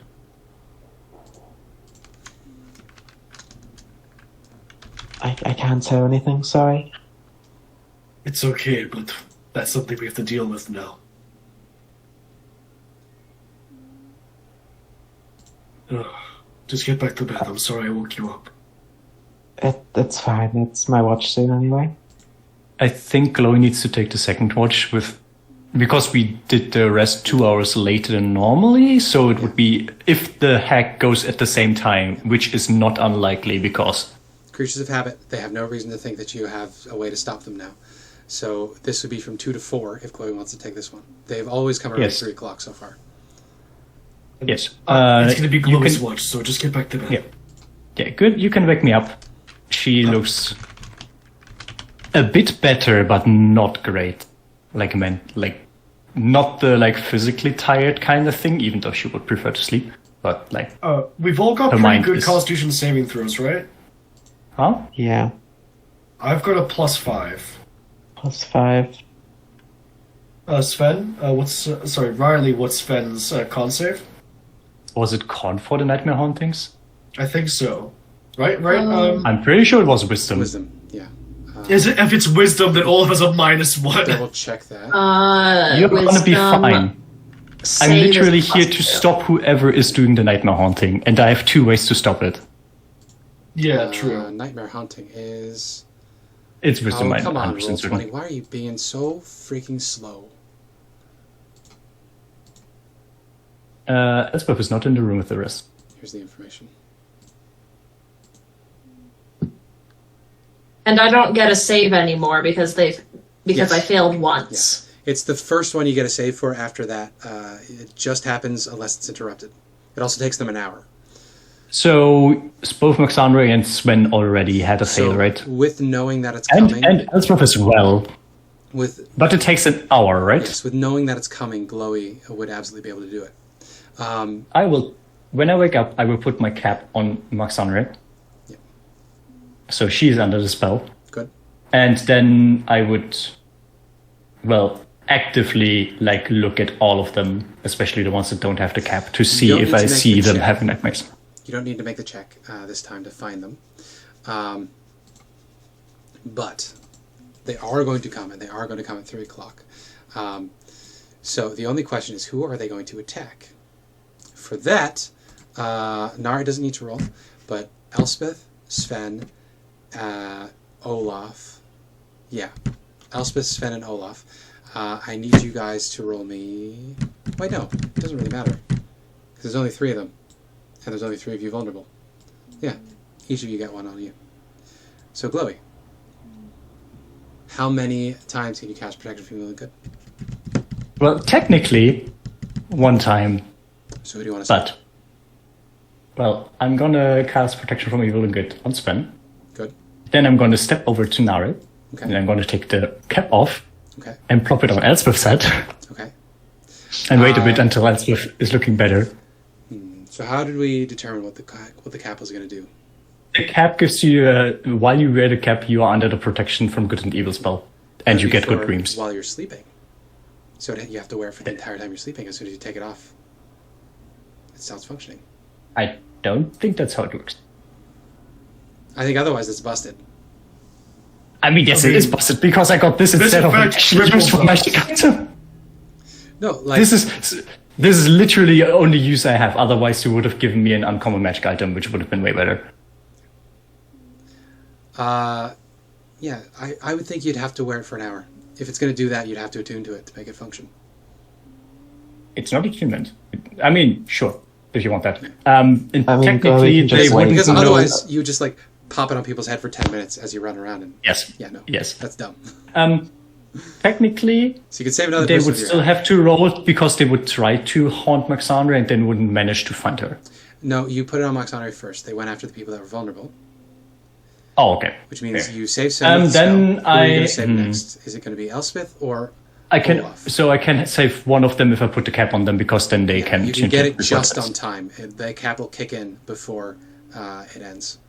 I can't say anything, sorry. It's okay, but that's something we have to deal with now. Ugh. Just get back to bed. I'm sorry I woke you up. It's fine. It's my watch soon anyway. I think Glowie needs to take the second watch because we did the rest 2 hours later than normally, so it would be if the hack goes at the same time, which is not unlikely because Creatures of habit, they have no reason to think that you have a way to stop them now. So this would be from 2 to 4 if Chloe wants to take this one. They've always come around Yes. 3 o'clock so far. yes. It's going to be you Glowie's can- watch, so just get back to bed. Yeah. Yeah, good. You can wake me up. She looks a bit better, but not great. Like not the physically tired kind of thing, even though she would prefer to sleep. But We've all got Her pretty mind good is- Constitution saving throws, right? huh? Yeah. I've got a +5. +5. Sven, Riley, what's Sven's con save? Was it con for the nightmare hauntings? I think so. Right? I'm pretty sure it was wisdom. Wisdom, yeah. Is it? If it's wisdom, then all of us are -1. Double check that. You're gonna be Wisdom fine. I'm save is literally here to +2. stop whoever is doing the nightmare haunting, and I have 2 ways to stop it. Yeah, true. Nightmare Haunting is... It's wisdom. Oh, I'm come on, 100% roll certain. 20. Why are you being so freaking slow? Elspeth is not in the room with the rest. Here's the information. And I don't get a save anymore because Yes. I failed once. It's the first one you get a save for. After that, it just happens unless it's interrupted. It also takes them an hour. So both Maxandre and Sven already had a fail, right? With knowing that it's coming... And Elspeth as well. with But it takes an hour, right? Yes, with knowing that it's coming, Glowie would absolutely be able to do it. I will, when I wake up, I will put my cap on Maxandre. Yeah. So she's under the spell. Good. And then I would, actively look at all of them, especially the ones that don't have the cap, to see don't if need I to make see the them check. having nightmares. You don't need to make the check this time to find them. But they are going to come, and they are going to come at 3 o'clock. So the only question is, who are they going to attack? For that, Nara doesn't need to roll, but Elspeth, Sven, Olaf. Yeah, Elspeth, Sven, and Olaf. I need you guys to roll me... Wait, no, it doesn't really matter. Because there's only 3 of them. And there's only 3 of you vulnerable. Yeah, each of you got 1 on you. So, Glowie, how many times can you cast Protection from Evil and Good? Well, technically, one time, So who do you want to but... Well, I'm gonna cast Protection from Evil and Good on Sven. Good. Then I'm gonna step over to Nare. Okay. And I'm gonna take the cap off Okay. and plop it on Elspeth's head. Okay. And wait a bit until Elspeth is looking better. So how did we determine what the cap was going to do? The cap gives you, while you wear the cap, you are under the protection from good and evil spell. And you get good For dreams. while you're sleeping. So you have to wear it for the entire time you're sleeping. As soon as you take it off, it stops functioning. I don't think that's how it works. I think otherwise it's busted. I mean, yes, it is busted because I got this instead of fact actually used for magic item. No, like This is literally the only use I have. Otherwise, you would have given me an uncommon magic item, which would have been way better. yeah, I would think you'd have to wear it for an hour. If it's going to do that, you'd have to attune to it to make it function. It's not attunement. I mean, sure, if you want that. And I mean, technically, Glowie can they just wouldn't Because know. otherwise, you just like pop it on people's head for 10 minutes as you run around and Yes. yeah, no, Yes. that's dumb. Technically, So you could save another they person would with your still hand. have to roll it because they would try to haunt Maxandra and then wouldn't manage to find her. No, you put it on Moxonary first. They went after the people that were vulnerable, Oh, okay. which means Fair. you save Sven with the then spell. Who are you going I- to save next? Is it going to be Elspeth or I can Olaf? I can save one of them if I put the cap on them because then they can You can change get it before just that. on time. The cap will kick in before it ends.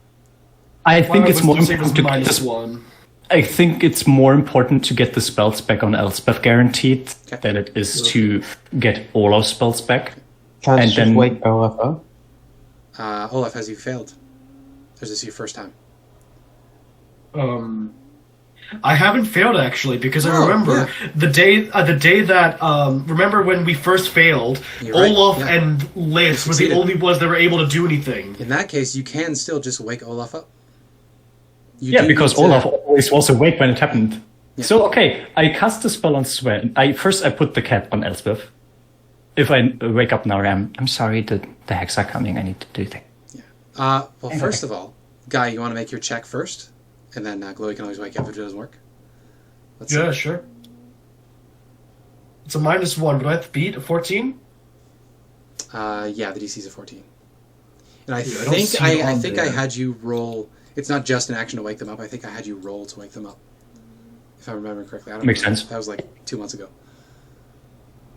I think it's more save important as to get minus this. one. I think it's more important to get the spells back on Elspeth guaranteed Okay. than it is to get all our spells back. Can't And just then- wake Olaf up? Olaf, has you failed? Or is this your first time? I haven't failed actually because I Oh, remember the day that remember when we first failed, You're right, Olaf yeah. and Liz were the succeeded. only ones that were able to do anything. In that case, you can still just wake Olaf up. You Yeah, do because need to- Olaf always was awake when it happened. So okay, I cast the spell on Sven. I put the cap on Elspeth. If I wake up now, I'm sorry, the hacks are coming. I need to do things. Well, first of all, Guy, you want to make your check first? And then Glowie can always wake you up if it doesn't work. Let's see. Yeah, sure. It's a -1, but I have to beat a 14. Yeah, the DC is a 14. And I Yeah, I don't think see I it on think I there. had you roll. It's not just an action to wake them up. I think I had you roll to wake them up. If I remember correctly. I don't Makes remember. sense. That was like 2 months ago.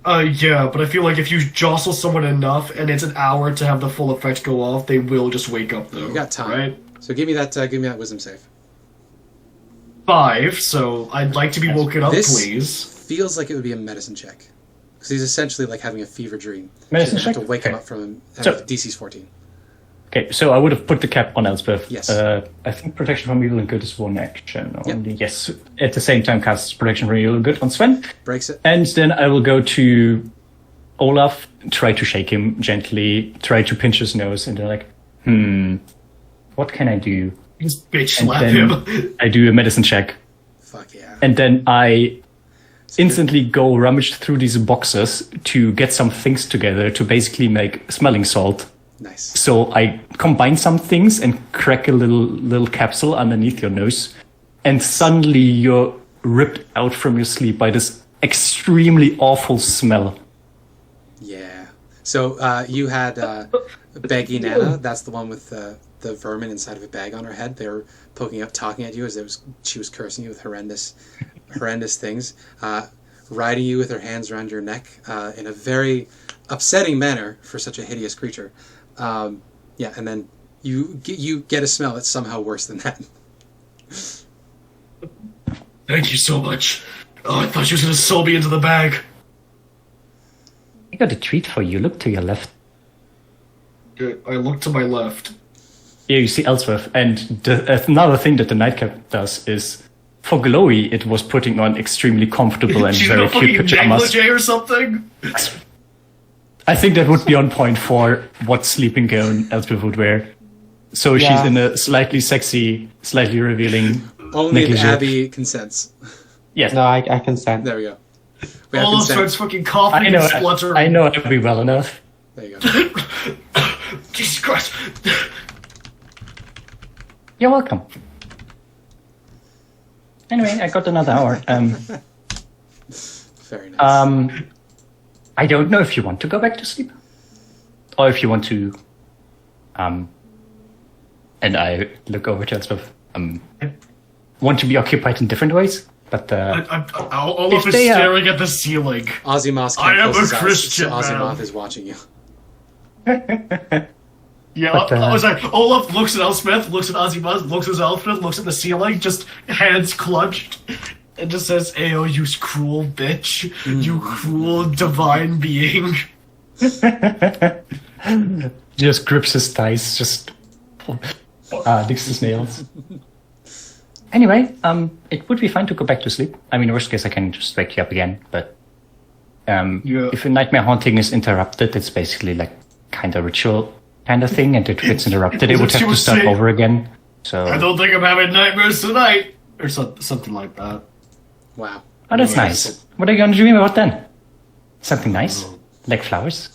Yeah, but I feel like if you jostle someone enough and it's an hour to have the full effect go off, they will just wake up though. You got time. right? So give me that wisdom save. 5, so I'd like to be woken up, This please. feels like it would be a medicine check. Because he's essentially like having a fever dream. Medicine So you have check? to wake him Okay. up from So- DC's 14. Okay, so I would have put the cap on Elspeth. Yes. I think Protection from Evil and Good is one action only. Yes. At the same time, cast Protection from Evil and Good on Sven. Breaks it. And then I will go to Olaf, try to shake him gently, try to pinch his nose, and then like, what can I do? Just bitch And slap then him. I do a medicine check. Fuck yeah. And then I instantly go rummage through these boxes to get some things together to basically make smelling salt. Nice. So I combine some things and crack a little capsule underneath your nose, and suddenly you're ripped out from your sleep by this extremely awful smell. Yeah. So you had Baggy Nana. That's the one with the vermin inside of a bag on her head. They were poking up, talking at you as she was cursing you with horrendous things. Riding you with her hands around your neck in a very upsetting manner for such a hideous creature. Yeah, and then you get a smell that's somehow worse than that. Thank you so much. Oh, I thought she was gonna sew me into the bag. I got a treat for you. Look to your left. Good. I look to my left. Here you see Elspeth. And another thing that the nightcap does is, for Glowie, it was putting on extremely comfortable and She's very got a cute fucking pajamas. negligee or something. I think that would be on point for what sleeping gown Elspeth would wear. So Yeah. she's in a slightly sexy, slightly revealing Only if negligee. Abby consents. Yes, No, I consent. There we go. We have Olaf consent. starts fucking coughing I know. and spluttering. I know Abby well enough. There you go. Jesus Christ. You're welcome. Anyway, I got another hour. Very nice. I don't know if you want to go back to sleep, or if you want to. And I look over to Elspeth. Want to be occupied in different ways, but Olaf is staring at the ceiling. Azimuth I can't am close a his eyes, Christian so Azimuth man. is watching you. Yeah, But, I was like, Olaf looks at Elspeth, looks at Azimuth, looks at Elspeth, looks at the ceiling, just hands clenched, and just says, "Ayo, you cruel bitch, you cruel divine being." just grips his thighs, just licks his nails. Anyway, it would be fine to go back to sleep. I mean, worst case, I can just wake you up again. But if a nightmare haunting is interrupted, it's basically like kind of ritual kind of thing, and if it's interrupted, it would have to start over again. So I don't think I'm having nightmares tonight, or something like that. Wow. oh, that's nice. What are you going to dream about then? Something nice, like flowers.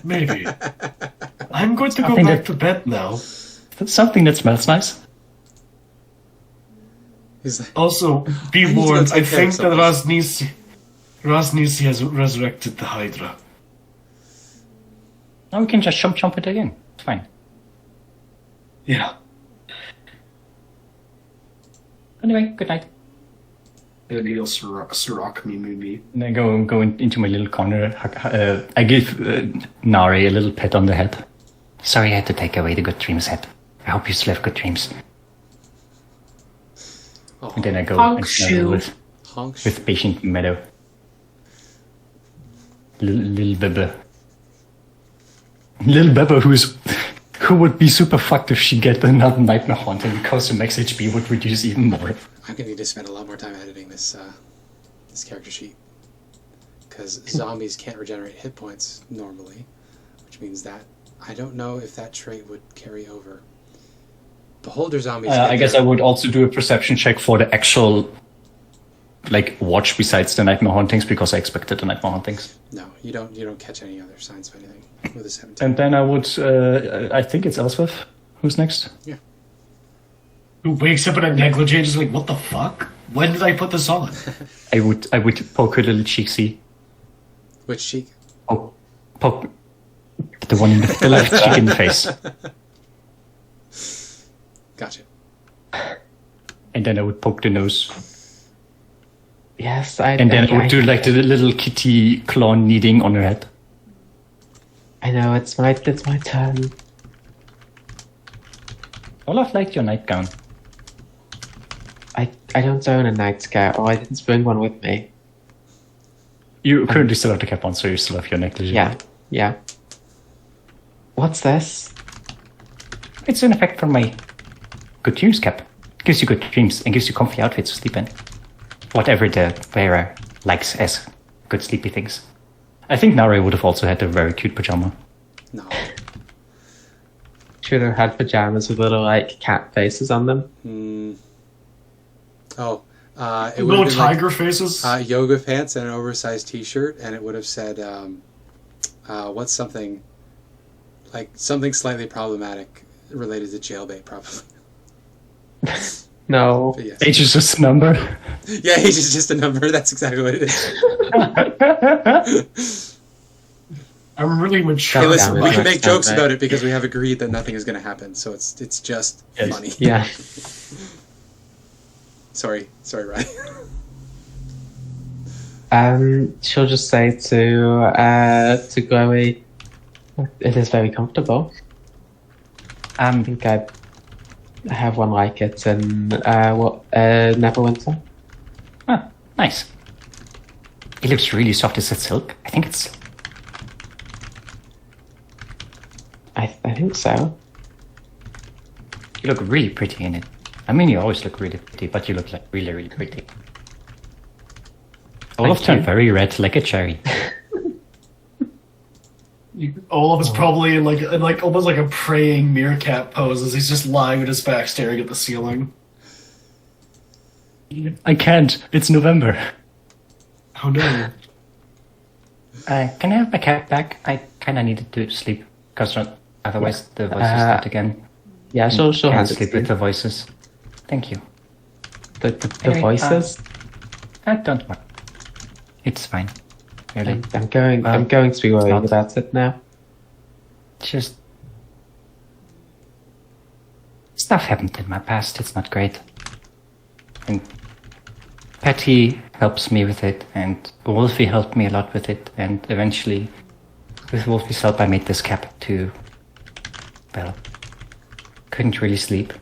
Maybe. I'm going to go Something back that- to bed now. Something that smells nice. He's like, Also, be need to go warned, I take care of think that something. Rasnisi has resurrected the Hydra. Now we can just jump it again. It's fine. Yeah. Anyway, good night. Maybe he'll Sirach me, maybe. And I go into my little corner. I give Nari a little pat on the head. Sorry I had to take away the good dreams head. I hope you still have good dreams. oh, And then I go Honk and shoe. snuggle honk. with patient Meadow. Little Bebe. Little Bebe who would be super fucked if she get another nightmare haunting because her max HP would reduce even more. I'm gonna need to spend a lot more time editing this this character sheet because zombies can't regenerate hit points normally, which means that I don't know if that trait would carry over. Beholder zombies. I guess I would also do a perception check for the actual watch besides the nightmare hauntings because I expected the nightmare hauntings. No, you don't catch any other signs of anything with a 17. And then I would, I think it's Elspeth. Who's next? Who wakes up in a negligee and is like, what the fuck? When did I put this on? I would poke her little cheeksy. Which cheek? Oh, poke the one in the left cheek in the face. Gotcha. And then I would poke the nose. Yes, And then I would do like the little kitty claw kneading on her head. I know it's my turn. Olaf liked your nightgown. I don't own a night scout, or I didn't bring one with me. You currently still have the cap on, so you still have your necklace. Yeah. What's this? It's an effect from my good dreams cap. Gives you good dreams and gives you comfy outfits to sleep in. Whatever the wearer likes as good sleepy things. I think Nari would have also had a very cute pajama. No. Should have had pajamas with little cat faces on them. Oh, it would Little have been tiger faces? yoga pants and an oversized T-shirt, and it would have said, "What's something slightly problematic related to jailbait, probably." No. But yes. Age is just a number. Yeah, age is just a number. That's exactly what it is. I'm really mature. Hey, listen, damn it. we can make Next jokes time, about right? it because we have agreed that nothing is going to happen. So it's just Yes. funny. Yeah. Sorry, Ryan. She'll just say to Glowie, it is very comfortable. I think I have one like it in Neverwinter. Ah, nice. It looks really soft. Is it silk? I think it's... I think so. You look really pretty in it. I mean, you always look really pretty, but you look like really, really pretty. Olaf turned very red, like a cherry. Olaf is probably in like almost like a praying meerkat pose as he's just lying with his back staring at the ceiling. I can't. It's November. Oh no. Can I have my cat back? I kind of needed to sleep, because otherwise the voices start again. Yeah, she'll Can't hand it sleep to you. with the voices. Thank you. The Anyway, voices. Don't worry. It's fine. really. I'm going to be worried not- about it now. Just stuff happened in my past. It's not great. And Patty helps me with it, and Wolfie helped me a lot with it, and eventually, with Wolfie's help, I made this cap to, well, couldn't really sleep.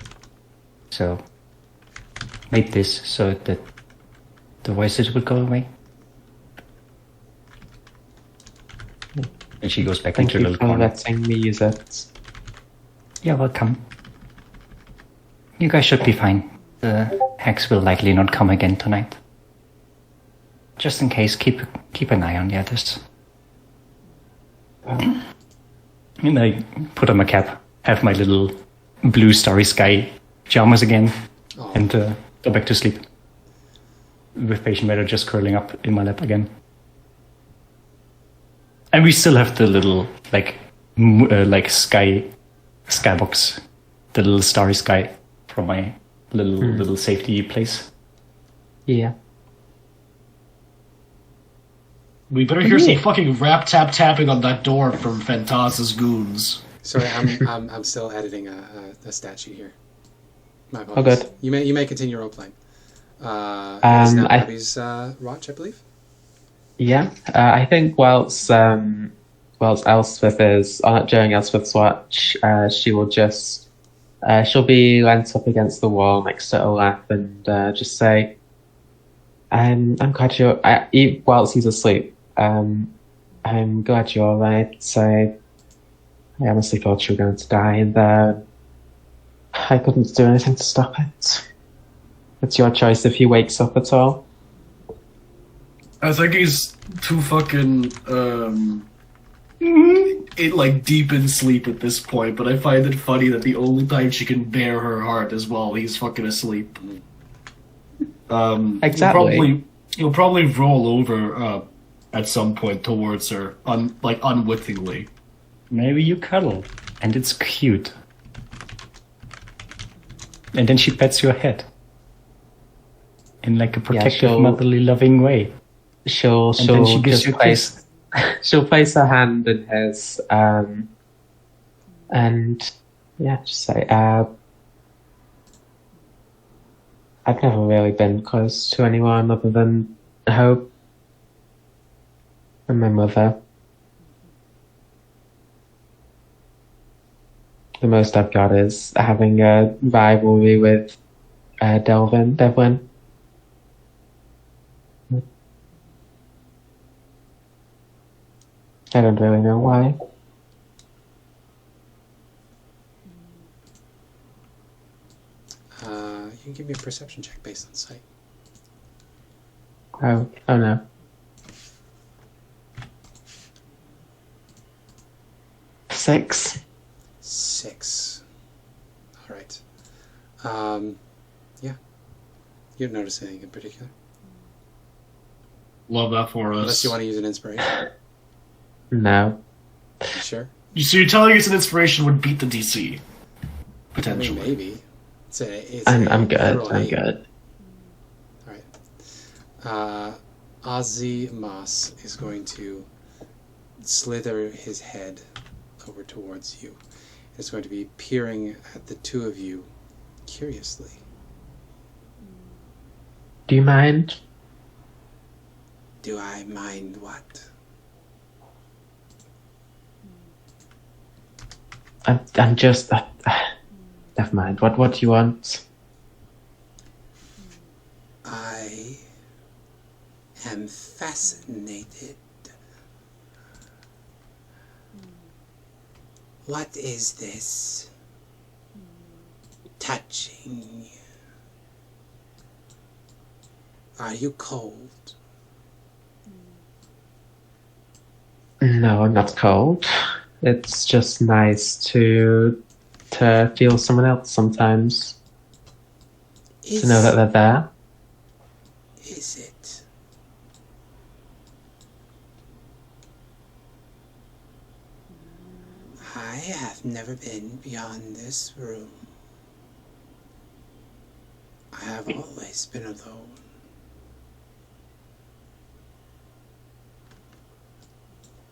So, made this so that the voices would go away. And she goes back Thank into a you little for corner. letting me use it. You're welcome. You guys should be fine. The hex will likely not come again tonight. Just in case, keep an eye on the others. And I put on my cap, have my little blue starry sky pajamas again, Oh. and go back to sleep. With patient matter just curling up in my lap again. And we still have the little like skybox, the little starry sky from my little safety place. Yeah. We better hear some fucking rap tap tapping on that door from Fantas's goons. Sorry, I'm still editing a stat sheet here. My apologies. good. You may continue role playing. It's now Abby's watch, I believe. Yeah, I think whilst Elspeth is during Elspeth's watch, she will just she'll be leant up against the wall next to Olaf and just say, "I'm glad you're." Whilst he's asleep, I'm glad you're all right. I honestly thought you were going to die, and I couldn't do anything to stop it. It's your choice if he wakes up at all. I think he's too fucking deep in sleep at this point, but I find it funny that the only time she can bare her heart is while he's fucking asleep. Exactly. He'll probably roll over at some point towards her, unwittingly. Maybe you cuddle, and it's cute. And then she pets your head. In like a protective, she'll- motherly, loving way. She'll And then she gives just you a place she'll place her hand in his and just say I've never really been close to anyone other than Hope and my mother. The most I've got is having a rivalry with Devlin. I don't really know why. You can give me a perception check based on sight. Oh no. Six. 6. All right. Yeah. You don't notice anything in particular, Love that for us. unless you want to use an inspiration. No. You sure? So you're telling us an inspiration would beat the DC? I mean, Potentially. maybe. It's I'm good. literal I'm eight. good. All right. Aasimar is going to slither his head over towards you. It's going to be peering at the two of you curiously. Do you mind? Do I mind what? I'm just. Never mind. What do you want? I am fascinated. What is this? Touching. Are you cold? No, I'm not cold. It's just nice to feel someone else sometimes. To know that they're there. Is it? I have never been beyond this room. I have always been alone.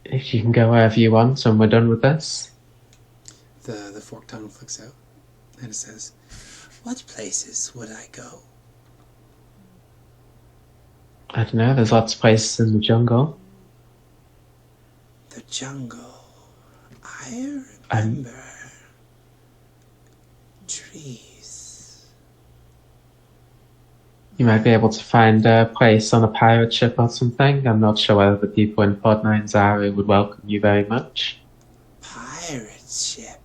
If you can go wherever you want when we're done with this. The forked tongue flicks out, and it says, "What places would I go?" I don't know, there's lots of places in the jungle. The jungle. I I'm- remember trees. You might be able to find a place on a pirate ship or something. I'm not sure whether the people in Port Nine would welcome you very much. Pirate ship.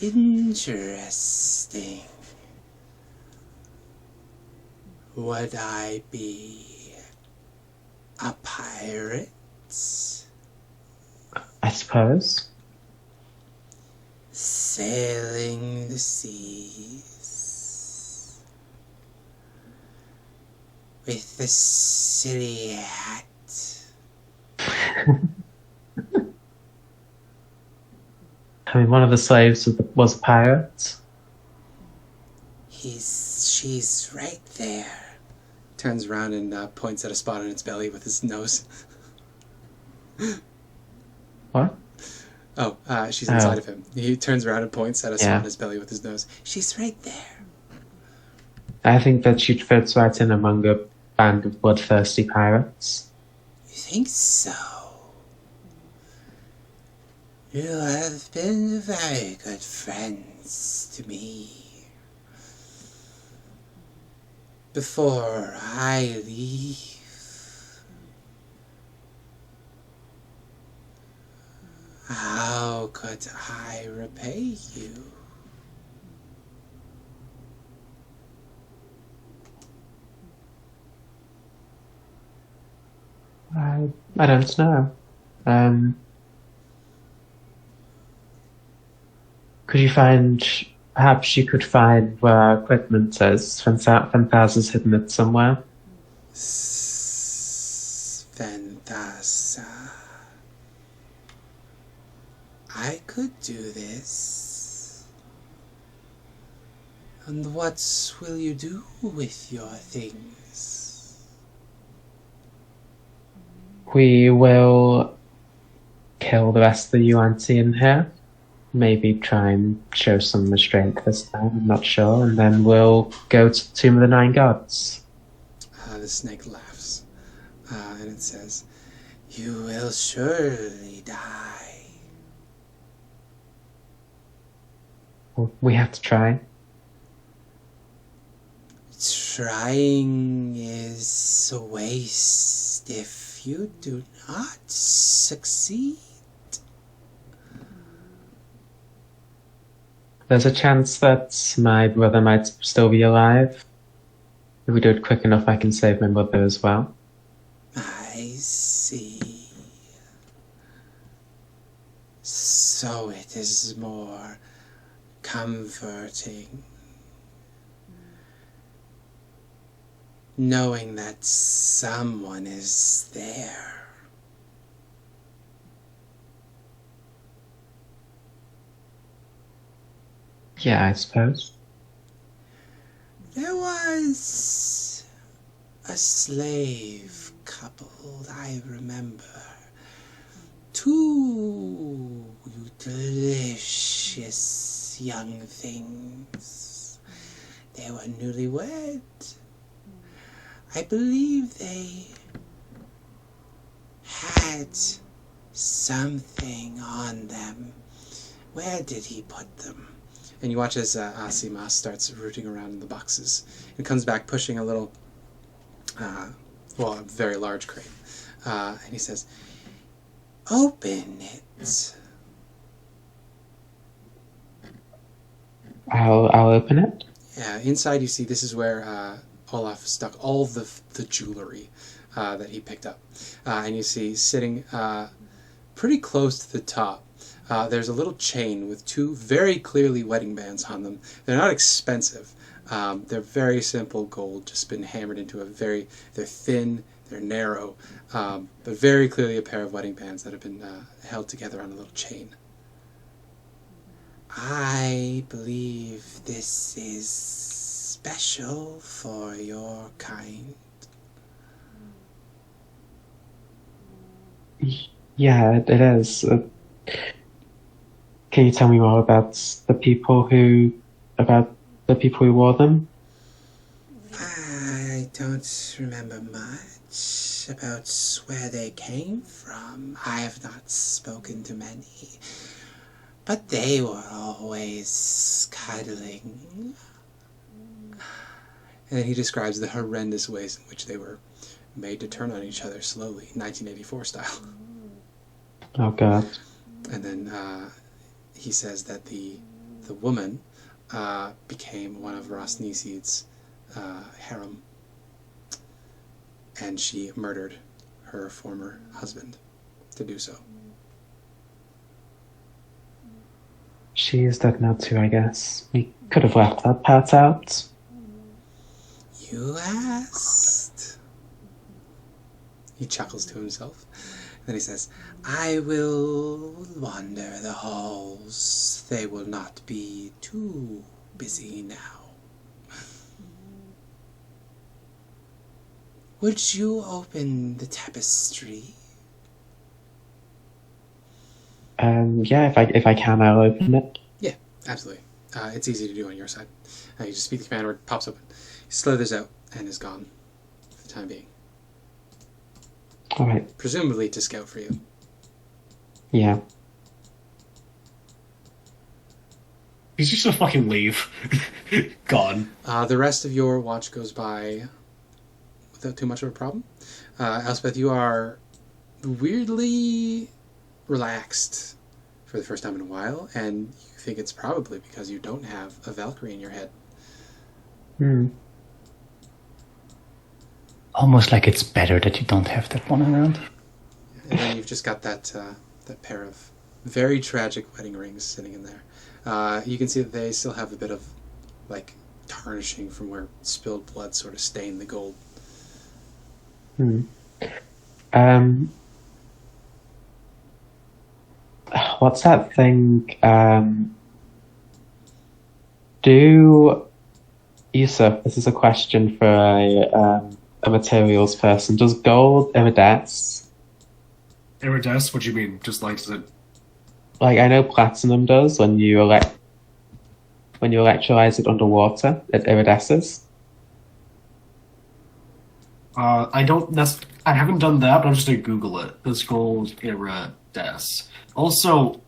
Interesting. Would I be a pirate? I suppose. Sailing the seas with the silly hat. I mean, one of the slaves was a pirate. She's right there. Turns around and points at a spot on its belly with his nose. What? Oh, she's inside of him. He turns around and points at a spot on his belly with his nose. She's right there. I think that she'd fit right in among a band of bloodthirsty pirates. You think so? You have been very good friends to me. Before I leave, how could I repay you? I don't know. Could you find... Perhaps you could find where our equipment is. Phantasa's hidden it somewhere. Sventasa. I could do this. And what will you do with your things? We will kill the rest of the UNT in here. Maybe try and show some restraint this time, I'm not sure. And then we'll go to the Tomb of the Nine Gods. The snake laughs. And it says, "You will surely die." We have to try. Trying is a waste if you do not succeed. There's a chance that my brother might still be alive. If we do it quick enough, I can save my mother as well. I see. So it is more comforting knowing that someone is there. Yeah, I suppose. There was a slave couple, I remember. Two delicious young things. They were newlywed. I believe they had something on them. Where did he put them? And you watch as Aasimar starts rooting around in the boxes and comes back pushing a little, a very large crate. And he says, "Open it." I'll open it. Yeah, inside you see this is where Olaf stuck all the jewelry that he picked up. And you see sitting pretty close to the top, there's a little chain with two very clearly wedding bands on them. They're not expensive. They're very simple gold, just been hammered into they're thin, they're narrow, but very clearly a pair of wedding bands that have been held together on a little chain. I believe this is special for your kind. Yeah, it is. Can you tell me more about the people who wore them? I don't remember much about where they came from. I have not spoken to many. But they were always cuddling. And then he describes the horrendous ways in which they were made to turn on each other slowly, 1984 style. Oh god. And then he says that the woman became one of Rosnisid's harem, and she murdered her former husband to do so. She is dead now too, I guess. We could have left that part out. You asked. He chuckles to himself. Then he says, I will wander the halls. They will not be too busy now. Would you open the tapestry? Yeah, if I can, I'll open it. Yeah, absolutely. It's easy to do on your side. You just speak the command word, pops open. He slithers out and is gone for the time being. Alright, Presumably to scout for you. yeah. He's just gonna fucking leave. Gone. The rest of your watch goes by without too much of a problem. Elspeth, you are weirdly relaxed for the first time in a while, and you think it's probably because you don't have a Valkyrie in your head. Almost like it's better that you don't have that one around. And then you've just got that pair of very tragic wedding rings sitting in there. You can see that they still have a bit of like tarnishing from where spilled blood sort of stained the gold. What's that thing? Do Yusuf, this is a question for a materials person. Does gold iridesce? Iridesce? What do you mean? Just lights it? Like I know platinum does when you electrolyze it underwater, it iridesces. I haven't done that, but I'm just gonna Google it. Does gold iridesce? Also,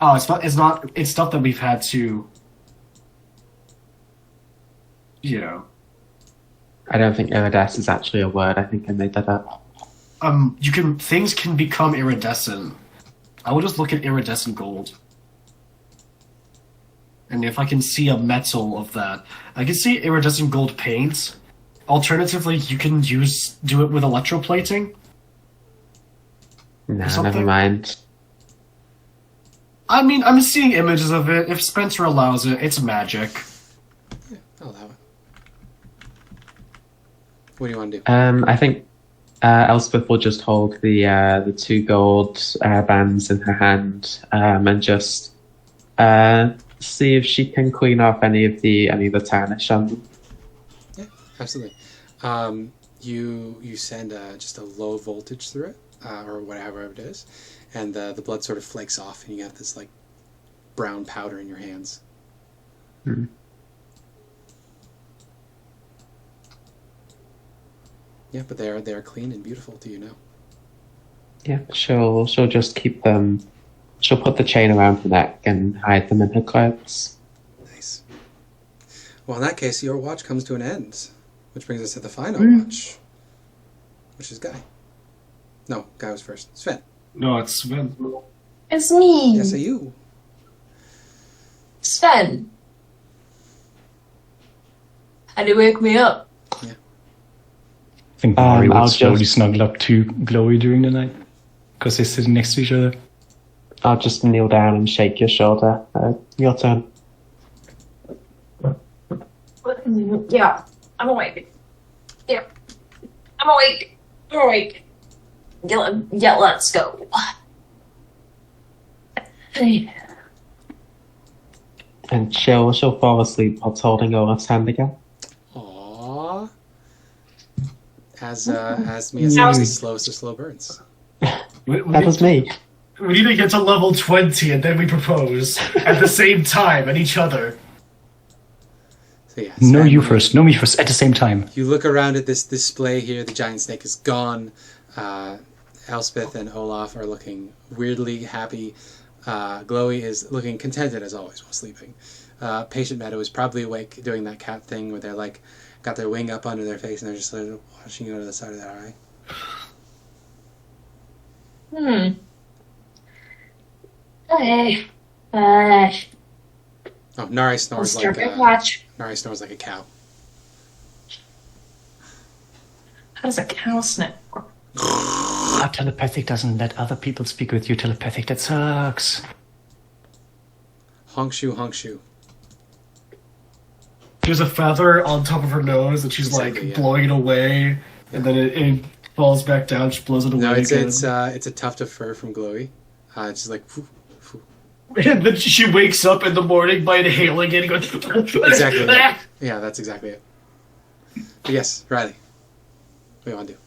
it's stuff that we've had to, I don't think iridesce is actually a word. I think I made that up. Things can become iridescent. I will just look at iridescent gold. And if I can see a metal of that, I can see iridescent gold paint. Alternatively, you can do it with electroplating. Nah, something? never mind. I mean, I'm seeing images of it. If Spencer allows it, it's magic. Yeah, I'll allow it. What do you want to do? I think Elspeth will just hold the 2 gold bands in her hand and just see if she can clean off any of the tarnish on them. Yeah, absolutely. You send just a low voltage through it, or whatever it is, and the blood sort of flakes off, and you have this like brown powder in your hands. Yeah, but they are clean and beautiful to you now. Yeah, she'll just keep them. She'll put the chain around her neck and hide them in her clothes. Nice. Well, in that case, your watch comes to an end, which brings us to the final watch, which is Guy. No, Guy was first. Sven. No, it's Sven. It's me, Yes, you. Sven. Had to wake me up. I think Mari I'll will slowly just- snuggle up to Glowie during the night because they're sitting next to each other. I'll just kneel down and shake your shoulder. Your turn. Yeah, I'm awake. Yeah, I'm awake. I'm awake. Yeah, let's go. Hey. And she'll fall asleep whilst holding Olaf's hand again. Aww. As Mia says, the slowest of slow burns. That was me. We need to get to level 20 and then we propose at the same time at each other. So yeah, Know Sven, you first, know me first, at the same time. You look around at this display here. The giant snake is gone. Elspeth and Olaf are looking weirdly happy. Glowie is looking contented as always while sleeping. Patient Meadow is probably awake doing that cat thing where they're like got their wing up under their face and they're just sort of watching you out of the side of their eye. Hey. Oh, Nari snores like watch. Nari snores like a cow. How does a cow snap? Our telepathic doesn't let other people speak with you telepathic. That sucks. Honk shoe, honk shoe. She has a feather on top of her nose that she's Exactly, yeah. blowing it away, and then it falls back down. She blows it away. No, it's again. it's a tuft of fur from Glowie. It's just like phew, phew. And then she wakes up in the morning by inhaling it and goes... Exactly. Yeah, that's exactly it. But yes, Riley. What do you want to do?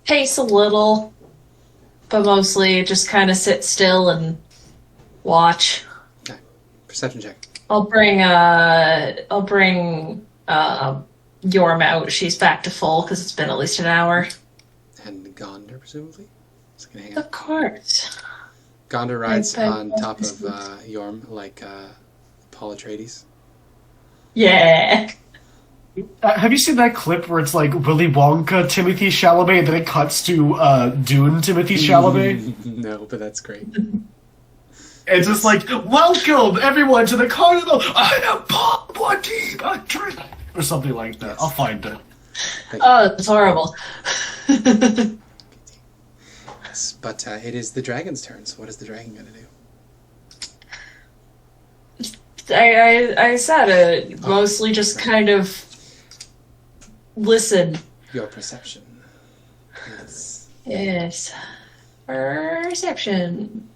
Pace a little, but mostly just kind of sit still and watch. Okay. Perception check. I'll bring Yorm out. She's back to full because it's been at least an hour. And Gondor, presumably? Is it gonna hang Of out? course. Gondor rides Okay. on top of Yorm like Paul Atreides. Yeah. Have you seen that clip where it's like Willy Wonka, Timothy Chalamet, and then it cuts to Dune, Timothy Chalamet? No, but that's great. It's just like, welcome everyone to the carnival. I am Paul Atreides, or something like that. I'll find it. Oh, it's horrible. Yes, but it is the dragon's turn, so what is the dragon going to do? I said mostly just kind of listen. Your perception. Yes. Yes. Perception.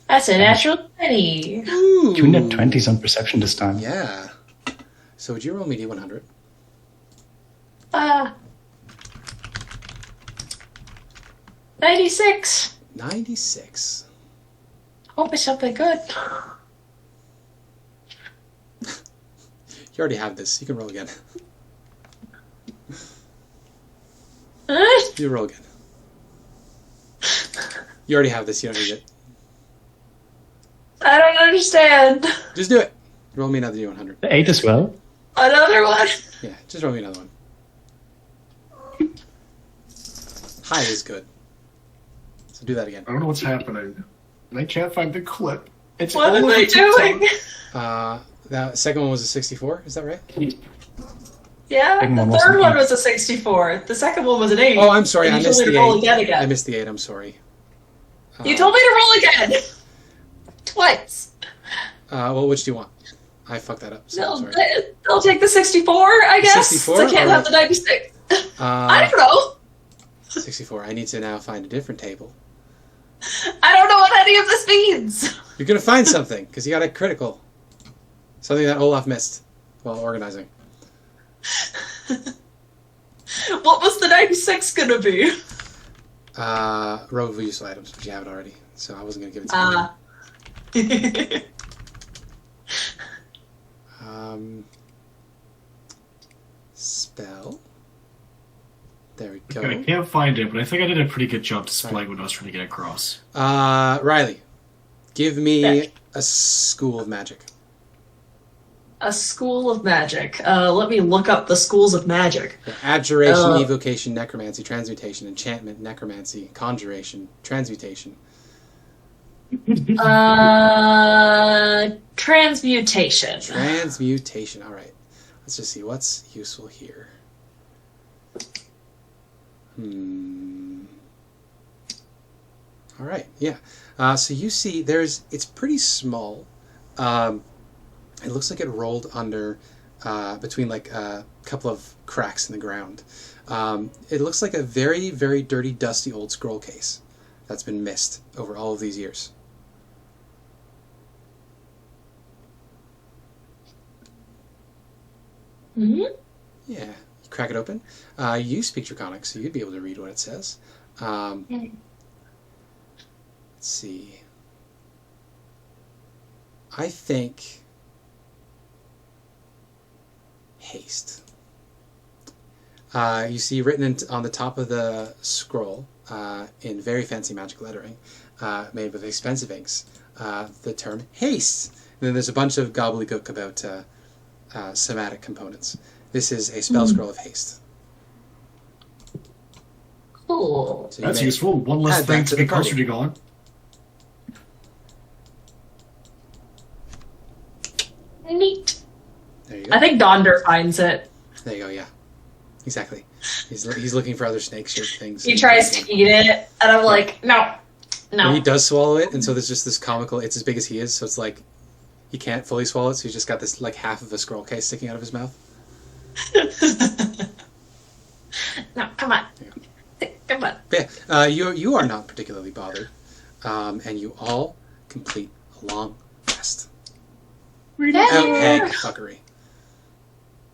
That's a natural 20. Ooh. You net 20s on perception this time. Yeah. So would you roll me D100? 96. 96. Hope it's something good. You already have this. You can roll again. Huh? You roll again. You already have this. You don't need it. I don't understand. Just do it. Roll me another D100. 8 as well. Another one. Yeah, just roll me another one. High is good. So do that again. I don't know what's happening. And I can't find the clip. It's What all am over I TikTok. doing? That second one was a 64. Is that right? Yeah, Second the one was third an one eight. was a 64. The second one was an 8. Oh, I'm sorry. And I you missed told me the to roll 8. again again. I missed the 8. I'm sorry. You told me to roll again. Twice. Well, which do you want? I fucked that up. So I'm No, sorry. they'll take the 64, I guess. 64? They can't have Alright. the 96. I Uh, don't know. 64. I need to now find a different table. I don't know what any of this means. You're gonna find something because you got a critical. Something that Olaf missed while organizing. What was the 96 gonna be? Row of useful items, but you have it already, so I wasn't gonna give it to you. Spell. There we go. Okay, I can't find it, but I think I did a pretty good job displaying what I was trying to get across. Riley, give me Okay. a school of magic. A school of magic. Let me look up the schools of magic. Yeah, abjuration, Oh. evocation, necromancy, transmutation, enchantment, necromancy, conjuration, transmutation. Transmutation. Transmutation. All right. Let's just see what's useful here. All right. Yeah. So you see, it's pretty small. It looks like it rolled under between like a couple of cracks in the ground. It looks like a very, very dirty, dusty old scroll case that's been missed over all of these years. Hmm? Yeah. You crack it open. You speak Draconic, so you'd be able to read what it says. Let's see. I think haste. You see written on the top of the scroll in very fancy magic lettering, made with expensive inks, the term haste. And then there's a bunch of gobbledygook about somatic components. This is a spell scroll of haste. Cool. So you That's may useful. One less add thing that to be the party. concentrating on. Neat. There you go. I think Donder finds it. There you go. Yeah, exactly. He's looking for other snake-shaped things. He tries to eat it, and I'm like, no. And he does swallow it, and so there's just this comical. It's as big as he is, so it's like he can't fully swallow it. So he's just got this like half of a scroll case sticking out of his mouth. No, come on. Come on. But yeah, you are not particularly bothered, and you all complete a long rest. Without egg fuckery.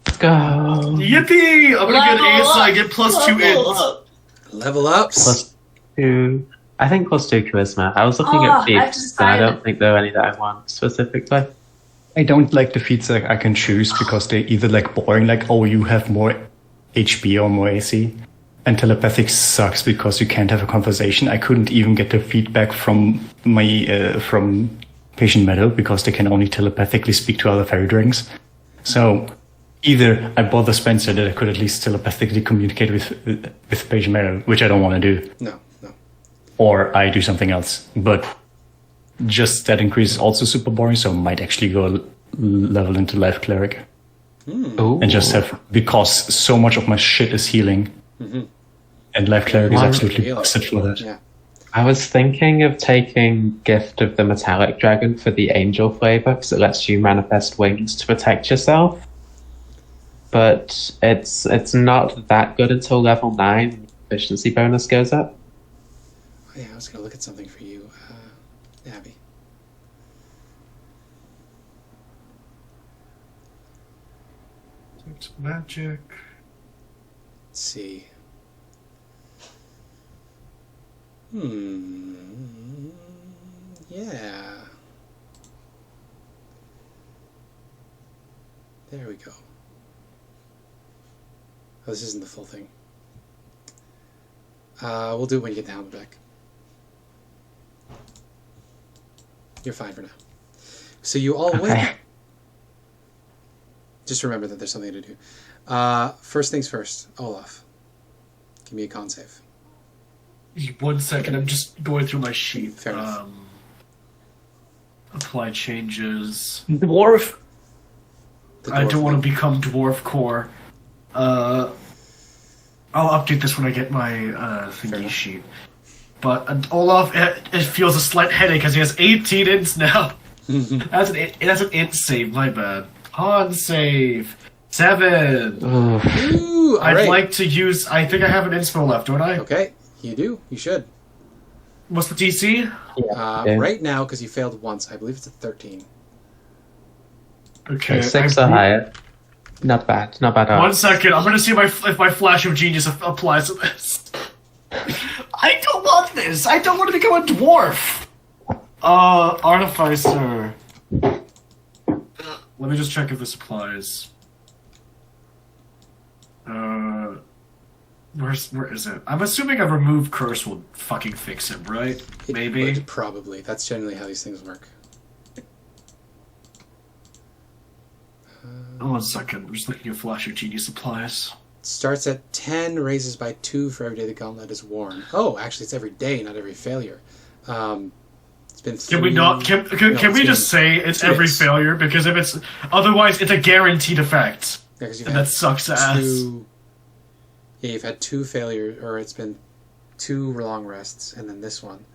Let's go. Yippee! I'm gonna get an ace, I get plus 2 int. Level ups. Plus 2. I think plus 2 charisma. I was looking Oh, at I feats, have to and I decide. don't think there are any that I want specifically. I don't like the feats that I can choose because they're either like boring, like, oh, you have more HP or more AC. And telepathic sucks because you can't have a conversation. I couldn't even get the feedback from my from Patient Metal because they can only telepathically speak to other fairy dragons. So either I bother Spencer that I could at least telepathically communicate with Patient Metal, which I don't want to do, No. or I do something else. But just that increase is also super boring, so I might actually go level into Life Cleric. Ooh. And just have, because so much of my shit is healing. And Life Cleric is One- absolutely busted for that. Yeah. I was thinking of taking Gift of the Metallic Dragon for the angel flavor because it lets you manifest wings to protect yourself. But it's not that good until level 9. Efficiency bonus goes up. Oh, yeah, I was gonna look at something for you, Abby. It's magic. Let's see. Yeah. There we go. Oh, this isn't the full thing. We'll do it when you get the helmet back. You're fine for now. So you all win. Okay. Just remember that there's something to do. First things first, Olaf. Give me a con save. 1 second, I'm just going through my sheet. Fair enough. Apply changes. Dwarf! The I dwarf don't want one. to become dwarf core. I'll update this when I get my thingy enough. sheet. But Olaf, it feels a slight headache because he has 18 ints now. That's an int save. My bad. Con save 7. Ooh. Ooh, all I'd right. like to use. I think I have an inspo left, don't I? Okay, you do. You should. What's the DC? Yeah. Right now, because you failed once, I believe it's a 13. Okay. 6 or higher. Not bad. Not bad at all. 1 second. I'm gonna see if my flash of genius applies to this. I don't want this. I don't want to become a dwarf. Artificer. Let me just check if this applies. Where is it? I'm assuming a remove curse will fucking fix him, right? It Maybe. would, probably. That's generally how these things work. 1 second. I'm just looking at flash of genius applies. Starts at 10, raises by 2 for every day the gauntlet is worn. Oh, actually, it's every day, not every failure. It's been 3... Can we not? Can it's we just say it's 2 every days. failure? Because if it's otherwise, it's a guaranteed effect, Yeah, 'cause you've and had that sucks ass. 2... Yeah, you've had 2 failures, or it's been 2 long rests, and then this one.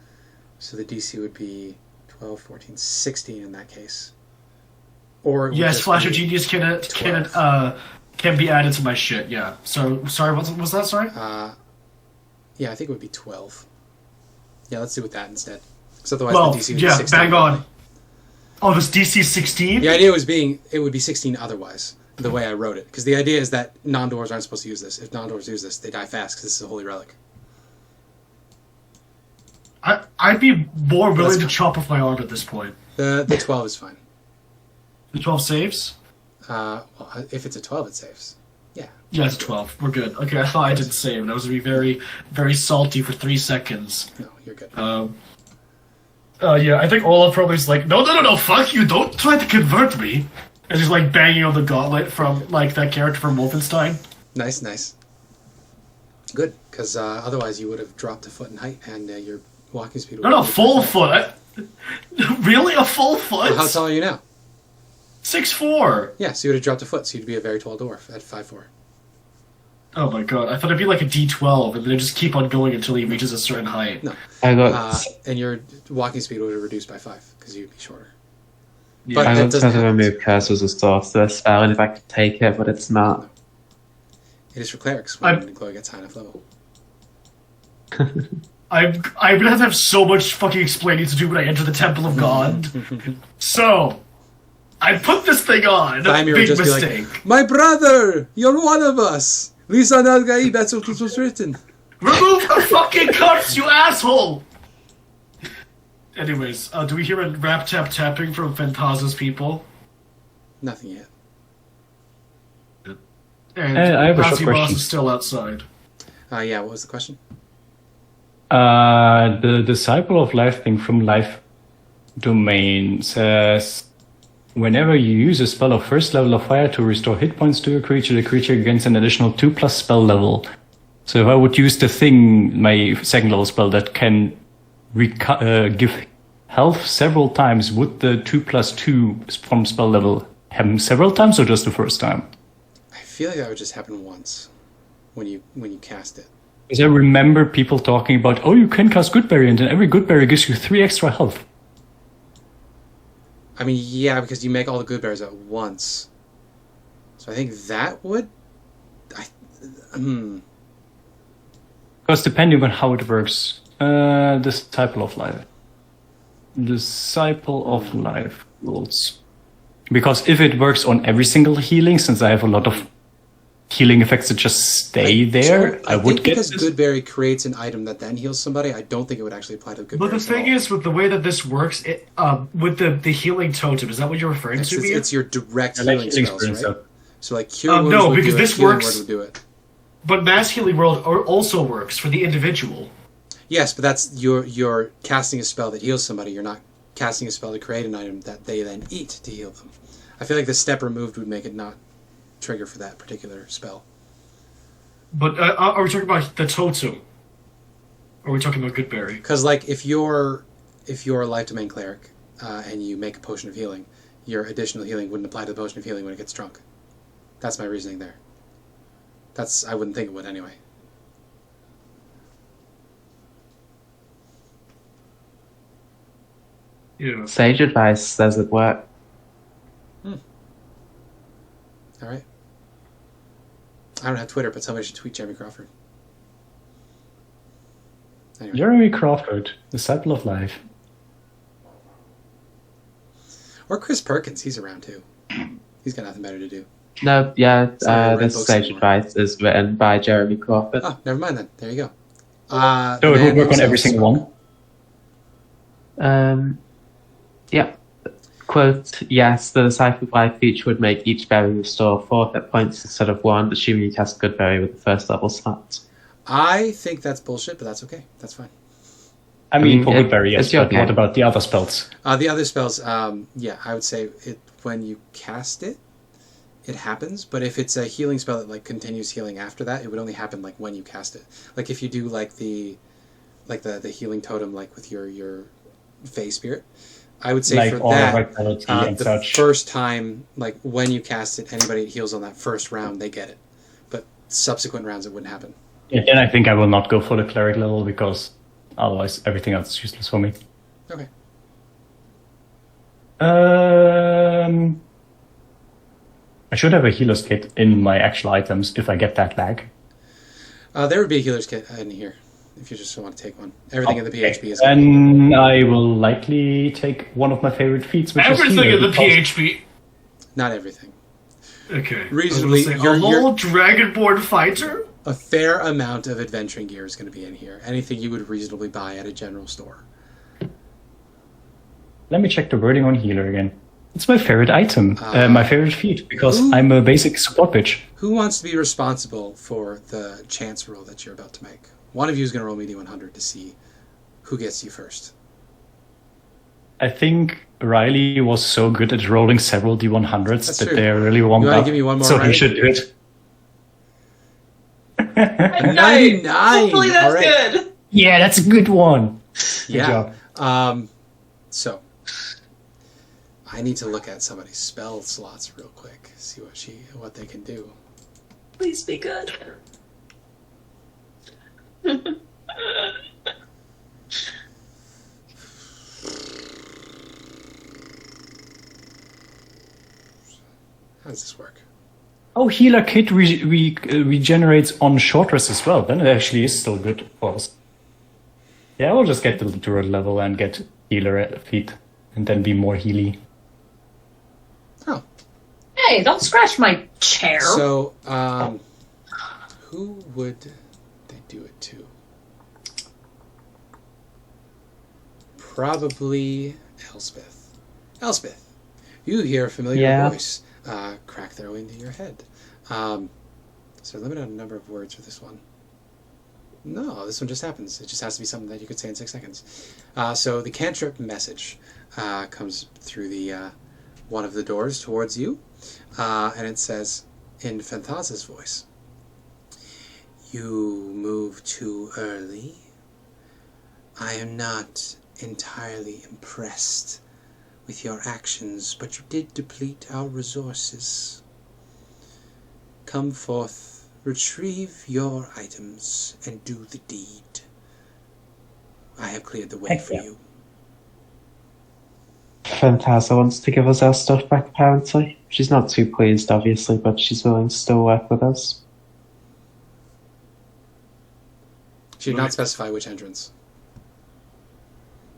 So the DC would be 12, 14, 16 in that case. Or it would Yes, just Flash of be Genius can 12. can be added to my shit. Yeah. So sorry, what was that? Sorry. Yeah, I think it would be 12. Yeah, let's do with that instead. Because otherwise Well, the DC would be yeah, 16. bang on. Oh, this DC 16. The idea was it would be 16 otherwise. the way I wrote it. Because the idea is that non-dwarves aren't supposed to use this. If non-dwarves use this, they die fast because this is a holy relic. I'd be more willing to chop off my arm at this point. The 12 is fine. The 12 saves? Well, if it's a 12, it saves. Yeah. Yeah, it's 12. We're good. Okay, I thought I didn't save, and I was going to be very, very salty for 3 seconds. No, you're good. Yeah, I think Olaf probably is like, no, fuck you, don't try to convert me. And he's like banging on the gauntlet from, like, that character from Wolfenstein. Nice. Good, because otherwise you would have dropped a foot in height, and your walking speed would No, full foot. Really? A full foot? Well, how tall are you now? 6'4". Yeah, so you would have dropped a foot, so you'd be a very tall dwarf at 5'4". Oh my god, I thought it'd be like a D12, and then it'd just keep on going until he reaches a certain height. No. I got And your walking speed would have reduced by 5, because you'd be shorter. Yeah. But I that got doesn't to happen. remove Curse as a sorcerer spell, and if I could take it, but it's not. It is for clerics when Glowie gets high enough level. I'm gonna have to have so much fucking explaining to do when I enter the Temple of God. So, I put this thing on. Aimir would Big just mistake. be like, my brother! You're one of us! Lisa Nalgai, that's what was written. Remove the fucking cuts, you asshole! Anyways, do we hear a rap tap tapping from Fantasa's people? Nothing yet. And I have a short Aasimar question. is still outside. Yeah, what was the question? The Disciple of Life thing from Life Domain says, whenever you use a spell of first level of fire to restore hit points to a creature, the creature gains an additional 2+ spell level. So if I would use the thing, my second level spell that can give health several times, would the 2+2 from spell level happen several times or just the first time? I feel like that would just happen once when you cast it. Because I remember people talking about, oh, you can cast Goodberry, and then every Goodberry gives you 3 extra health. I mean, yeah, because you make all the good bears at once. So I think that would... Because depending on how it works, Disciple of Life. Disciple of Life rules. Because if it works on every single healing, since I have a lot of healing effects that just stay there, I would think get because this. Goodberry creates an item that then heals somebody, I don't think it would actually apply to Goodberry. But the thing is, with the way that this works, with the healing totem, is that what you're referring to? Mia? It's your direct I like healing healing spells, spells, right? so- So like Cure Wounds no, would because do it, this Healing works- Word would do it. But Mass Healing World also works for the individual. Yes, but that's you're casting a spell that heals somebody. You're not casting a spell to create an item that they then eat to heal them. I feel like the step removed would make it not trigger for that particular spell. But are we talking about the totem? Or are we talking about Goodberry? Because like if you're a life domain cleric and you make a potion of healing, your additional healing wouldn't apply to the potion of healing when it gets drunk. That's my reasoning there. I wouldn't think it would anyway. Yeah. Sage advice says it works. All right. I don't have Twitter, but somebody should tweet Jeremy Crawford. Anyway. Jeremy Crawford, Disciple of Life. Or Chris Perkins, he's around too. He's got nothing better to do. No, yeah, Sorry, this books Sage anymore. advice is written by Jeremy Crawford. Oh, never mind then. There you go. So it would work on every single one? Yeah. Quote, yes, the Disciple of Life feature would make each berry restore 4 hit points instead of 1, assuming you cast Goodberry with the first level slot. I think that's bullshit, but that's okay. That's fine. I mean, for it- Goodberry, yes, it's your but game. what about the other spells? The other spells, yeah, I would say it when you cast it, it happens. But if it's a healing spell that like continues healing after that, it would only happen like when you cast it. Like if you do like the healing totem, like with your Fey spirit, I would say Like for Aura that, Vitality and the such. first time, like when you cast it, anybody that heals on that first round, they get it. But subsequent rounds, it wouldn't happen. Yeah, then I think I will not go for the cleric level because otherwise everything else is useless for me. Okay. I should have a healer's kit in my actual items if I get that lag. There would be a healer's kit in here if you just want to take one. Everything in the Okay. PHP is. And I will likely take one of my favorite feats, which Everything is in healer, the because- PHP. Not everything. Okay. Reasonably, I was gonna say, you're- a whole Dragonborn fighter? A fair amount of adventuring gear is going to be in here. Anything you would reasonably buy at a general store. Let me check the wording on healer again. It's my favorite item, my favorite feat, because I'm a basic support bitch. Who wants to be responsible for the chance roll that you're about to make? One of you is going to roll me D100 to see who gets you first. I think Riley was so good at rolling several D100s That's that true. they really warmed You wanna up. give me one more, so Riley? he should do it. A 99! Hopefully that's All right. good. Yeah, that's a good one. Good Yeah. job. So, I need to look at somebody's spell slots real quick. See what they can do. Please be good. How does this work? Oh, healer kit regenerates on short rest as well. Then it actually is still good for us. Yeah, we'll just get to the druid level and get healer at feet, and then be more healy. Oh. Hey, don't scratch my chair. So, who would they do it to? Probably Elspeth. Elspeth, you hear a familiar voice crack their way into your head. So limited number of words for this one. No, this one just happens. It just has to be something that you could say in 6 seconds. So the cantrip message comes through the one of the doors towards you, and it says, in Fanthaza's voice, "You move too early. I am not entirely impressed with your actions, but you did deplete our resources. Come forth, retrieve your items, and do the deed. I have cleared the way Heck for yeah. you." Phantasma wants to give us our stuff back, apparently. She's not too pleased, obviously, but she's willing to still work with us. She did not specify which entrance.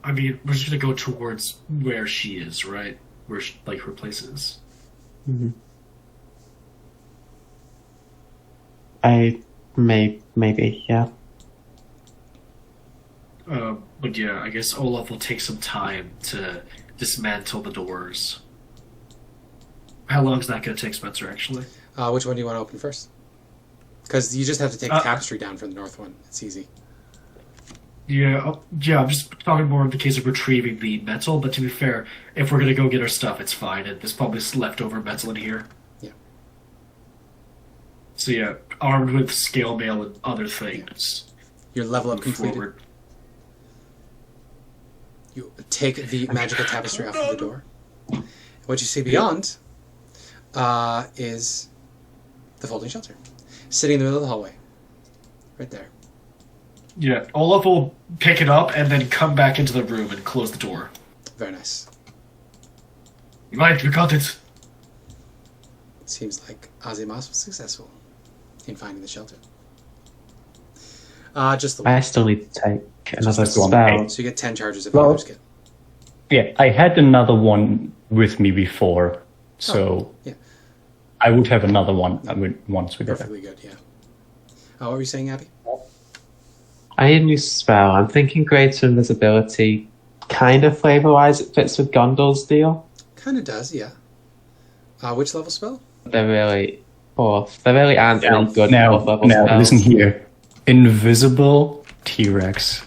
I mean, we're just gonna go towards where she is, right? Where, like, her place is. Mm-hmm. Maybe, yeah. But yeah, I guess Olaf will take some time to dismantle the doors. How long is that going to take, Spencer, actually? Which one do you want to open first? Because you just have to take the tapestry down from the north one. It's easy. Yeah, I'm just talking more in the case of retrieving the metal, but to be fair, if we're going to go get our stuff, it's fine, and there's probably leftover metal in here. Yeah. So yeah, armed with scale mail and other things. Your level up Move completed. forward. You take the magical tapestry off of the door. What you see beyond is the folding shelter, sitting in the middle of the hallway, right there. Yeah, Olaf will pick it up and then come back into the room and close the door. Very nice. Right, we got it. It seems like Aasimar was successful in finding the shelter. Just the one. I still need to take another Just one. spell. So you get 10 charges of Well- healer's kit. Yeah, I had another one with me before, so yeah. I would have another one once we get there. Perfectly good, yeah. What were you saying, Abby? I need a new spell. I'm thinking Greater Invisibility. Kind of flavor-wise, it fits with Gondor's deal. Kind of does, yeah. Which level spell? They're really fourth. They really aren't really good Now, fourth level now spells. listen here. Invisible T-Rex.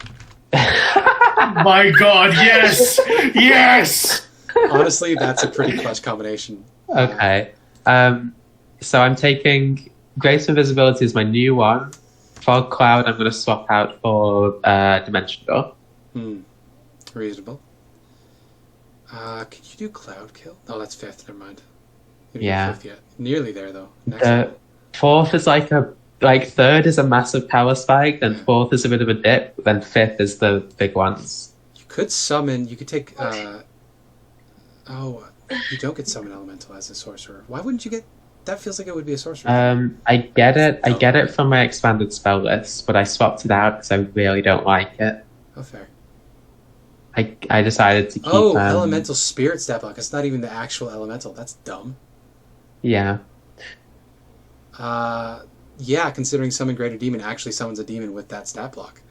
My god, yes! Yes! Honestly, that's a pretty clutch combination. Okay. So I'm taking Greater Invisibility as my new one. Fog Cloud I'm going to swap out for Dimension Door. Reasonable. Could you do Cloud Kill? Oh, that's 5th, never mind. You didn't Yeah. get 5th yet. Nearly there, though. Next level. Fourth is third is a massive power spike, then fourth is a bit of a dip, then fifth is the big ones. You could summon, you could take, you don't get Summon Elemental as a sorcerer. Why wouldn't you get, that feels like it would be a sorcerer. I get it from my expanded spell list, but I swapped it out because I really don't like it. Oh, fair. I decided to keep... Elemental Spirit Step Up. It's not even the actual elemental. That's dumb. Yeah. Yeah, considering summon greater demon actually summons a demon with that stat block.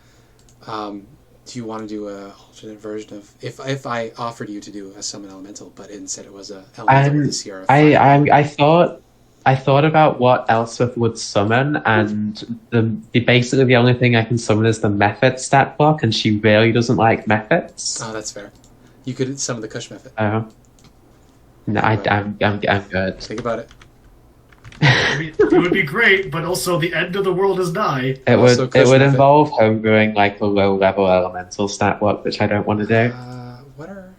Do you want to do a alternate version of if I offered you to do a summon elemental, but instead it was a elemental with a CR of 5? I thought about what Elspeth would summon, and basically the only thing I can summon is the method stat block, and she really doesn't like methods. Oh, that's fair. You could summon the Kush method. No, I'm good. Think about it. I mean, it would be great, but also the end of the world is nigh. It Also would Kush method. involve homebrewing like a low level elemental stat block, which I don't want to do. What are...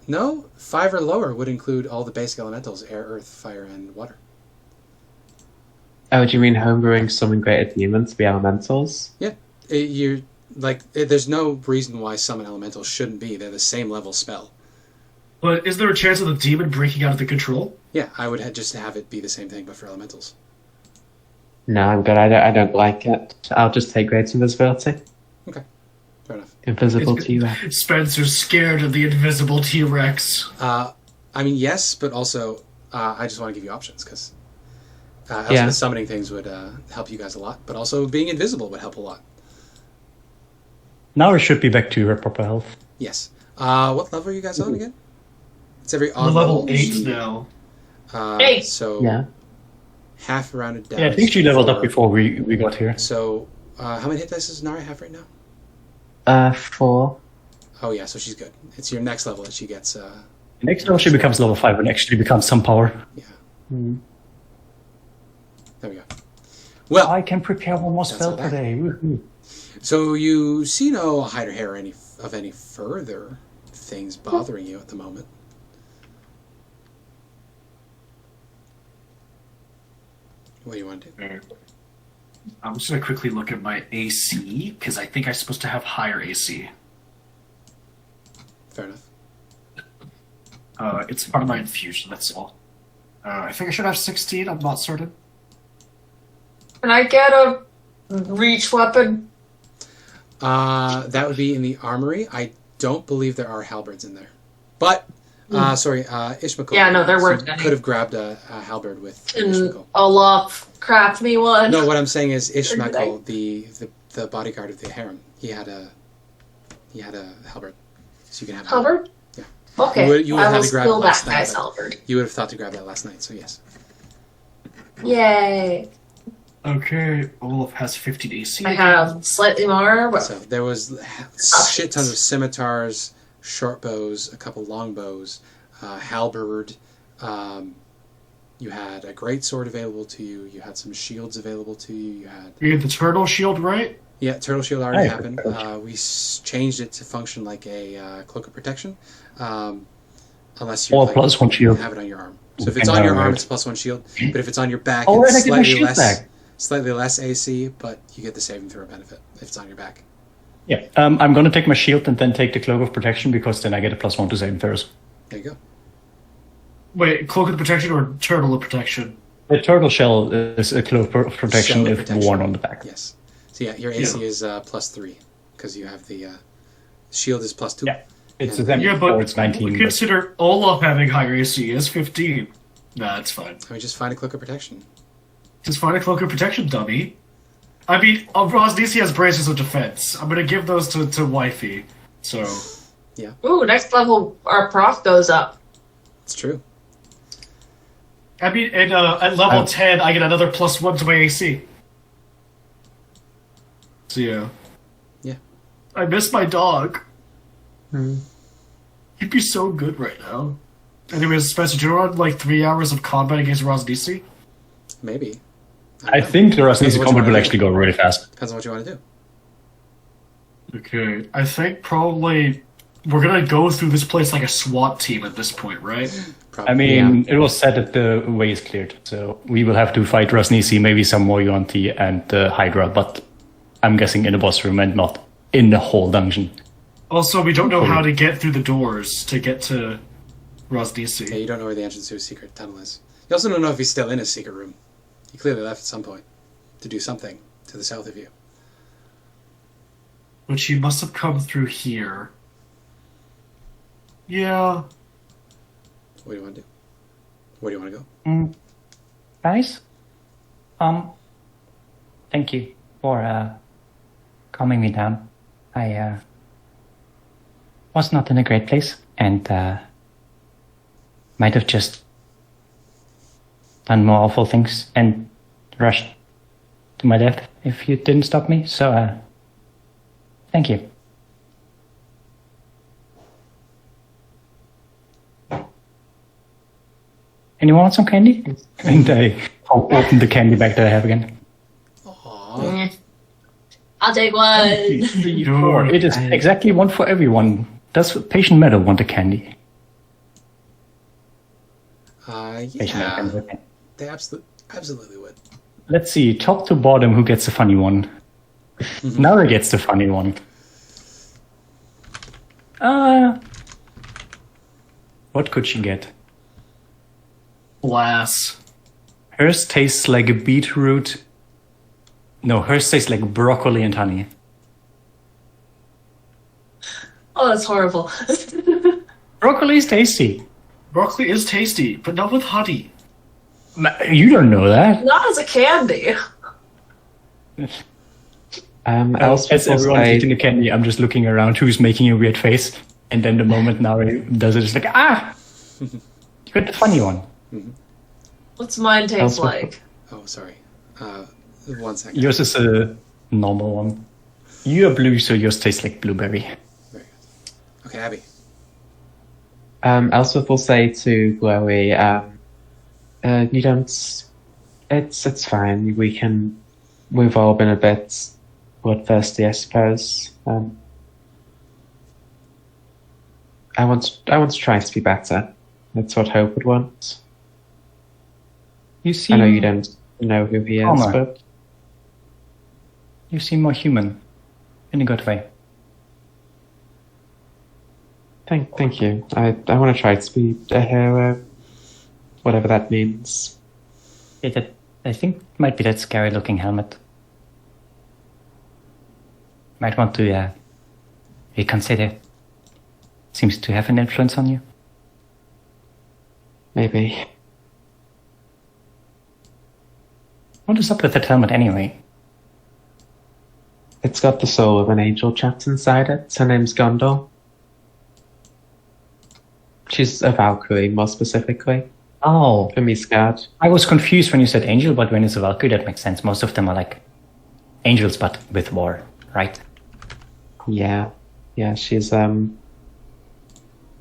No, 5 or lower would include all the basic elementals: air, earth, fire, and water. Oh, do you mean homebrewing summon greater demon to be elementals? Yeah, there's no reason why summon elementals shouldn't be. They're the same level spell. But is there a chance of the demon breaking out of the control? Yeah, I would just have it be the same thing, but for elementals. No, I'm good. I don't like it. I'll just take great invisibility. Okay, fair enough. Invisible T-Rex. Spencer's scared of the invisible T-Rex. I mean, yes, but also I just want to give you options because Elspeth summoning things would help you guys a lot, but also being invisible would help a lot. Now we should be back to your proper health. Yes. What level are you guys on again? It's every odd We're level 8 she- now. 8. So Yeah. half rounded down. Yeah, I think she leveled up before we got here. So how many hit dice does Nara have right now? 4. Oh yeah, so she's good. It's your next level that she gets. Next level she becomes level 5 and actually becomes some power. Yeah. Mm. There we go. Well, I can prepare one more That's spell all that. today. Woohoo. so you see no hide or hair of any further things bothering you at the moment. What do you want to do? I'm just going to quickly look at my AC, because I think I'm supposed to have higher AC. Fair enough. It's part of my infusion, that's all. I think I should have 16, I'm not certain. Can I get a reach weapon? That would be in the armory. I don't believe there are halberds in there. But, sorry, Ishmael. Yeah, no, there weren't any. Could have grabbed a halberd with Can Ishmael. Olaf craft me one? No, what I'm saying is Ishmael, Or the bodyguard of the harem. He had a halberd, so you can have it. Halberd? Yeah. Okay, You would I have will to grab steal it that last night, guy's but- halberd. You would have thought to grab that last night, so yes. Yay! Okay, Olaf has 15 AC. I have slightly more. But So there was shit tons of scimitars, short bows, a couple long bows, halberd. You had a great sword available to you. You had some shields available to you. You had You had the turtle shield, right? turtle shield already I have happened. turtle We changed it to function like a cloak of protection, unless you Or plus one shield. have it on your arm. So if it's on your arm, it's plus 1 shield. But if it's on your back, Oh, it's and I get my shield back. slightly less AC, but you get the saving throw benefit if it's on your back. Yeah, I'm gonna take my shield and then take the cloak of protection because then I get a +1 to saving throws. There you go. Wait, cloak of protection or turtle of protection? The turtle shell is a cloak of protection Shell of if protection. worn on the back. Yes. So yeah, your AC is +3 because you have the shield is +2. Yeah, it's Yeah. then Yeah, but it's 19. but- consider Olaf having higher AC is 15. Nah, it's fine. I mean, just find a cloak of protection. Just find a cloak of protection, dummy. I mean, Rosnisi has braces of defense. I'm gonna give those to Wifey. So, ooh, next level our proc goes up. It's true. I mean, at level 10, I get another +1 to my AC. So yeah. Yeah. I miss my dog. He'd be so good right now. Anyways, Spencer, do you want like 3 hours of combat against Rosnisi? Maybe. I don't know. think the Depends Rosnisi what you combat wanna will do. actually go really fast. Depends on what you want to do. Okay, I think probably we're gonna go through this place like a SWAT team at this point, right? Probably. I mean, it was said that the way is cleared, so we will have to fight Rosnisi, maybe some more Yuan-Ti and Hydra, but I'm guessing in the boss room and not in the whole dungeon. Also, we don't know how to get through the doors to get to Yeah, Rosnisi. you don't know where the entrance to his secret tunnel is. You also don't know if he's still in his secret room. He clearly left at some point to do something to the south of you. But she must have come through here. Yeah. What do you want to do? Where do you want to go? Guys, Thank you for calming me down. I was not in a great place and might have just done more awful things and rushed to my death if you didn't stop me. So, thank you. Anyone want some candy? And I open the candy bag that I have again. Aww. I'll take one. It is exactly one for everyone. Does Patient Meadow want a candy? Patient Meadow can have a candy. They absolutely would. Let's see, top to bottom, who gets the funny one? Nara gets the funny one. What could she get? Glass. Hers tastes like a beetroot. No, hers tastes like broccoli and honey. Oh, that's horrible. Broccoli is tasty. Broccoli is tasty, but not with honey. You don't know that. Not as a candy. Elspeth As will everyone's say, eating the candy, I'm just looking around who's making a weird face. And then the moment Nara does it, it's like, you got the funny one. What's mine taste Elspeth- like? Oh, sorry. 1 second. Yours is a normal one. You're blue, so yours tastes like blueberry. Very good. Okay, Abby. Elspeth will say to Glowie, you don't. It's fine. We've all been a bit bloodthirsty, I suppose. I want to try to be better. That's what Hope would want. You I seem, know you don't know who he is, Calmer. but you seem more human. In a good way. thank you. I want to try to be a hero, whatever that means. I think might be that scary looking helmet. Might want to reconsider. Seems to have an influence on you. Maybe. What is up with that helmet anyway? It's got the soul of an angel trapped inside it. Her name's Gondor. She's a Valkyrie, more specifically. Oh, For me, scared. I was confused when you said angel, but when it's a Valkyrie, that makes sense. Most of them are like angels, but with war, right? Yeah. She's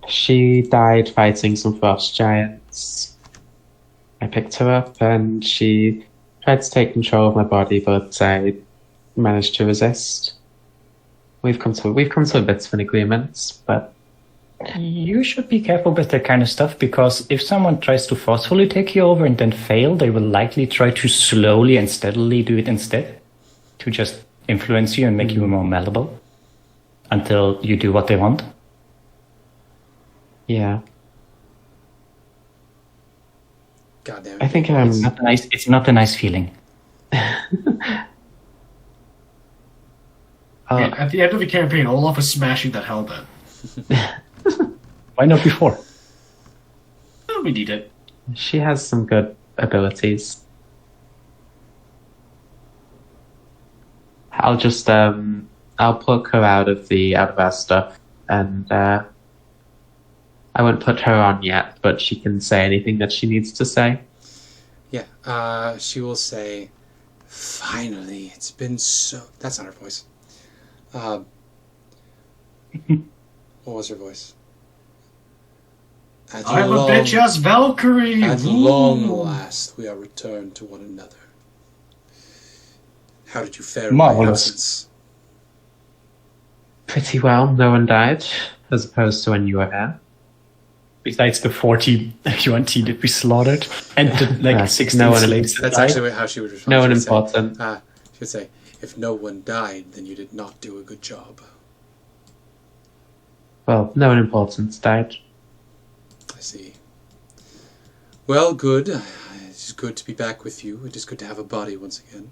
she died fighting some frost giants. I picked her up and she tried to take control of my body, but I managed to resist. We've come to a bit of an agreement, but You should be careful with that kind of stuff, because if someone tries to forcefully take you over and then fail, they will likely try to slowly and steadily do it instead, to just influence you and make you more malleable until you do what they want. yeah. God damn it. I think It's not a nice feeling. At the end of the campaign, Olaf is smashing that helmet. Why not before? Oh, we need it. she has some good abilities. I'll just I'll pluck her out of our stuff, and I won't put her on yet, but she can say anything that she needs to say. Yeah, she will say, "Finally, it's been so..." That's not her voice. What was her voice? I'm a bitch-ass Valkyrie! At Woo! long last, we are returned to one another. How did you fare in my Marvelous. absence? Pretty well. No one died, as opposed to when you were here. Besides the 40 UNT that we slaughtered, and the Yeah, 16 no one- slaves that That's died. actually how she would respond. No one She would say, important. she would say, "If no one died, then you did not do a good job." Well, no one important died. I see. Well, good. It is good to be back with you. It is good to have a body once again.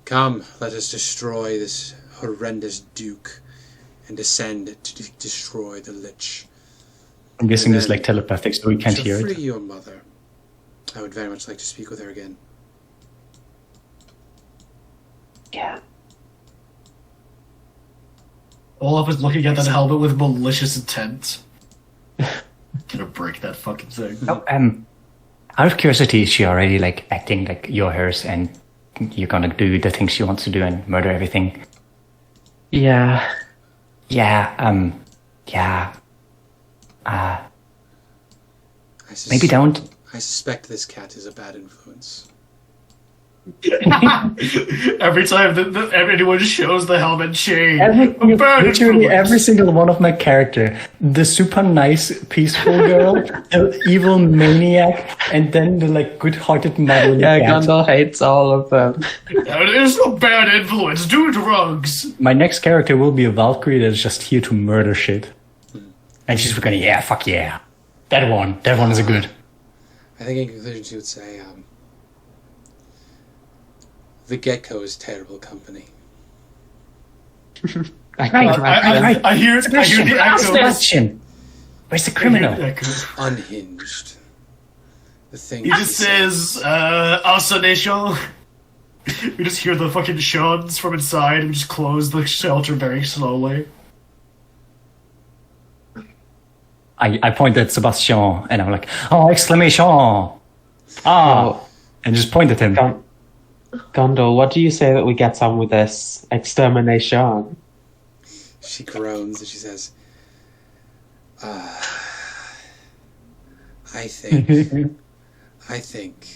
Come, let us destroy this horrendous Duke and descend to destroy the Lich. I'm guessing And it's then like telepathic, so we can't to hear free it. your mother. I would very much like to speak with her again. Yeah. Olaf is looking at that helmet with malicious intent. Gonna break that fucking thing. Oh, out of curiosity, is she already like acting like you're hers and you're gonna do the things she wants to do and murder everything? Yeah. Yeah, yeah. Maybe don't. don't. I suspect this cat is a bad influence. Every time anyone shows the helmet chain, Literally every single one of my character, the super nice, peaceful girl, the evil maniac, and then the like good-hearted mother. Yeah, Gondor hates all of them. There's no bad influence. Do drugs. My next character will be a Valkyrie that's just here to murder shit. And she's gonna, yeah, fuck yeah. That one is a good. I think in conclusion she would say, the gecko is terrible company. I hear the echo. Sebastian! Where's the criminal? Unhinged. The thing He just says, Assassination. We just hear the fucking shots from inside and we just close the shelter very slowly. I point at Sebastian and I'm like, oh, exclamation! And just point at him. Gondor, what do you say that we get on with this extermination? She groans and she says, I think,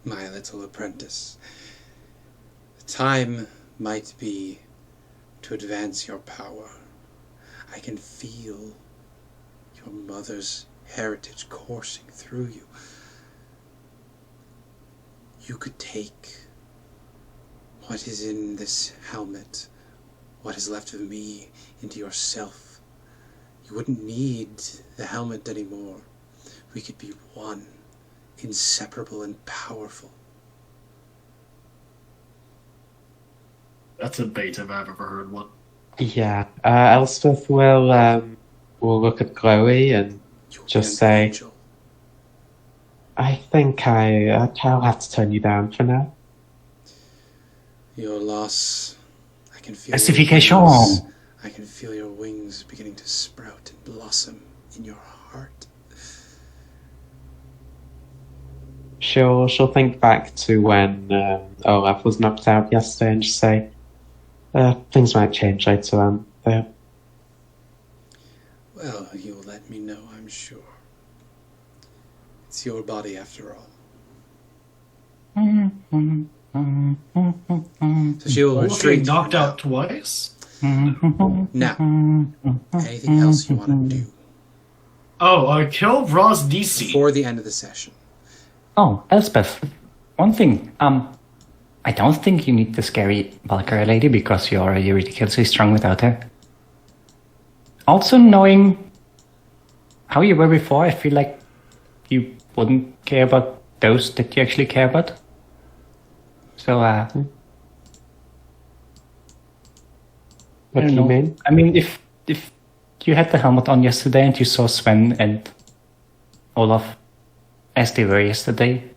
my little apprentice, the time might be to advance your power. I can feel your mother's heritage coursing through you. You could take what is in this helmet, what is left of me, into yourself. You wouldn't need the helmet anymore. We could be one, inseparable and powerful. That's a bait if I've ever heard one. Yeah, Elspeth will look at Glowie and You'll just be an say, angel. I think I'll have to turn you down for now. Your loss, I can feel. Pacification. Your wings. I can feel your wings beginning to sprout and blossom in your heart. She'll think back to when Olaf was knocked out yesterday and just say, things might change later on. Well, you'll let me know, I'm sure. It's your body after all. So she will Olaf retreat. getting knocked out twice? Now, anything else you want to do Oh, kill Ross DC. before the end of the session? Oh, Elspeth, one thing. I don't think you need the scary Valkyrie lady because you're already ridiculously strong without her. Also, knowing how you were before, I feel like you wouldn't care about those that you actually care about. So, What do you mean? I mean, if you had the helmet on yesterday and you saw Sven and Olaf as they were yesterday,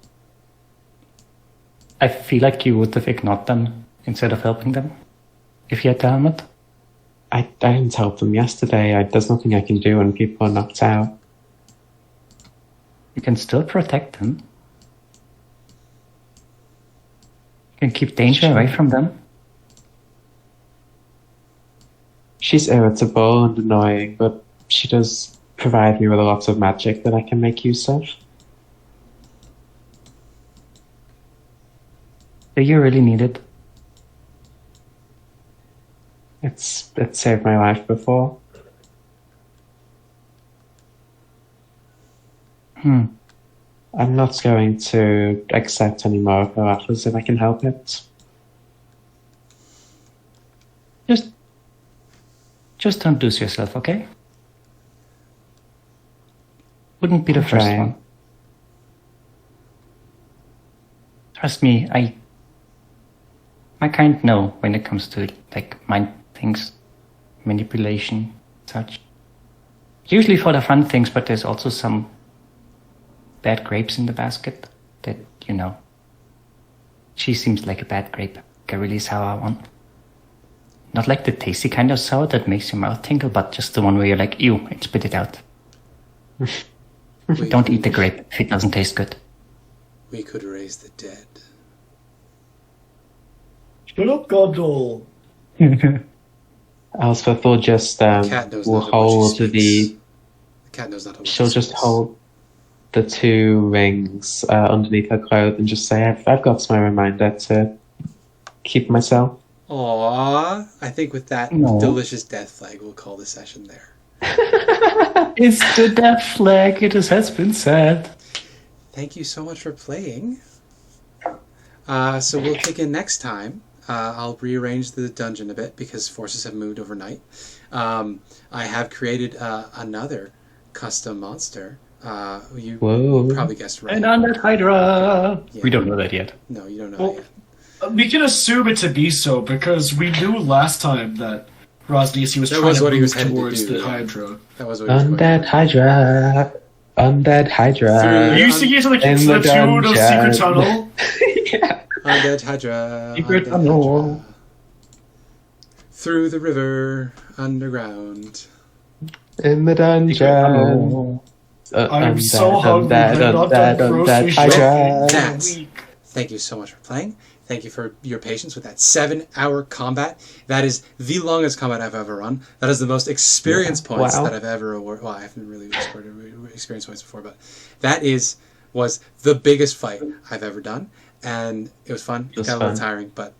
I feel like you would have ignored them instead of helping them if you had the helmet. I didn't help them yesterday. There's nothing I can do when people are knocked out. You can still protect them. You can keep danger away from them. She's irritable and annoying, but she does provide me with a lot of magic that I can make use of. Do you really need it? It saved my life before. I'm not going to accept any more of her offers if I can help it. Just don't lose yourself, okay? Wouldn't be the I'm first trying. one. Trust me, my kind know when it comes to like mind things, manipulation, such. Usually for the fun things, but there's also some bad grapes in the basket that, you know, She seems like a bad grape. Like a really sour one. Not like the tasty kind of sour that makes your mouth tingle, but just the one where you're like, ew, and spit it out. Don't eat the grape if it doesn't taste good. We could raise the dead. Shut up, Gondor. Elspeth will just Cat knows will not of what she hold speaks. the. The cat knows not of what She'll she just speaks. hold the 2 rings underneath her clothes and just say, "I've got my reminder to keep myself." Aww. I think with that No. delicious death flag, we'll call the session there. It's the death flag, it has been said. Thank you so much for playing. So we'll kick in next time. I'll rearrange the dungeon a bit because forces have moved overnight. I have created another custom monster. You Whoa. probably guessed right. And undead Hydra! Yeah. We don't know that yet. No, you don't know Well, yet. We can assume it to be so because we knew last time that Rosnisi was That trying was to what he was move headed to towards do, the yeah. Hydra. That was what he was going Undead for. Hydra. Undead Hydra. Are you singing to the in tune the of dungeon. Secret Tunnel? Yeah. Undead Hydra. Secret Undead tunnel. Hydra. Through the river, underground. In the dungeon. I'm so hungry. I've not done grocery shopping Hydra. That- in a week. Thank you so much for playing. Thank you for your patience with that 7-hour combat. That is the longest combat I've ever run. That is the most experience points Wow. that I've ever awarded. Well, I haven't really scored experience points before, but that was the biggest fight I've ever done, and it was fun. It was got a little fun. tiring, but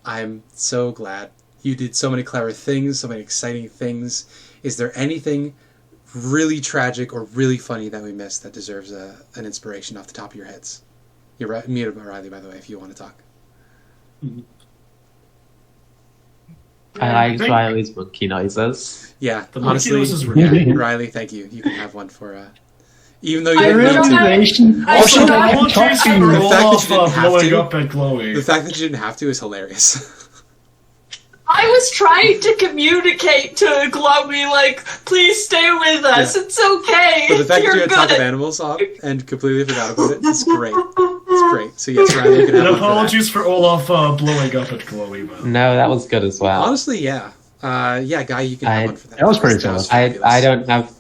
I'm so glad you did so many clever things, so many exciting things. Is there anything really tragic or really funny that we missed that deserves an inspiration off the top of your heads? You're right, muted, Riley, by the way, if you want to talk. I like Thank- Riley's monkey noises. Yeah, The honestly, monkey nose is really Riley, thank you. You can have one for, even though you I didn't really need don't to. have- Realization. I Also, don't I have- can talk Apologies to for you. The fact that Olaf you didn't have blowing to- up at Glowie. The fact that you didn't have to is hilarious. I was trying to communicate to Glowie, like, please stay with us. Yeah. It's okay. But the fact that You're you had Talk of good. Animals on and completely forgot about it is great. It's great. So yes, Riley, you can have And one for that. apologies for Olaf blowing up at Glowie, man. No, that was good as well. Honestly, yeah. Yeah, Guy, you can have one for that. That was pretty That was solid. fabulous.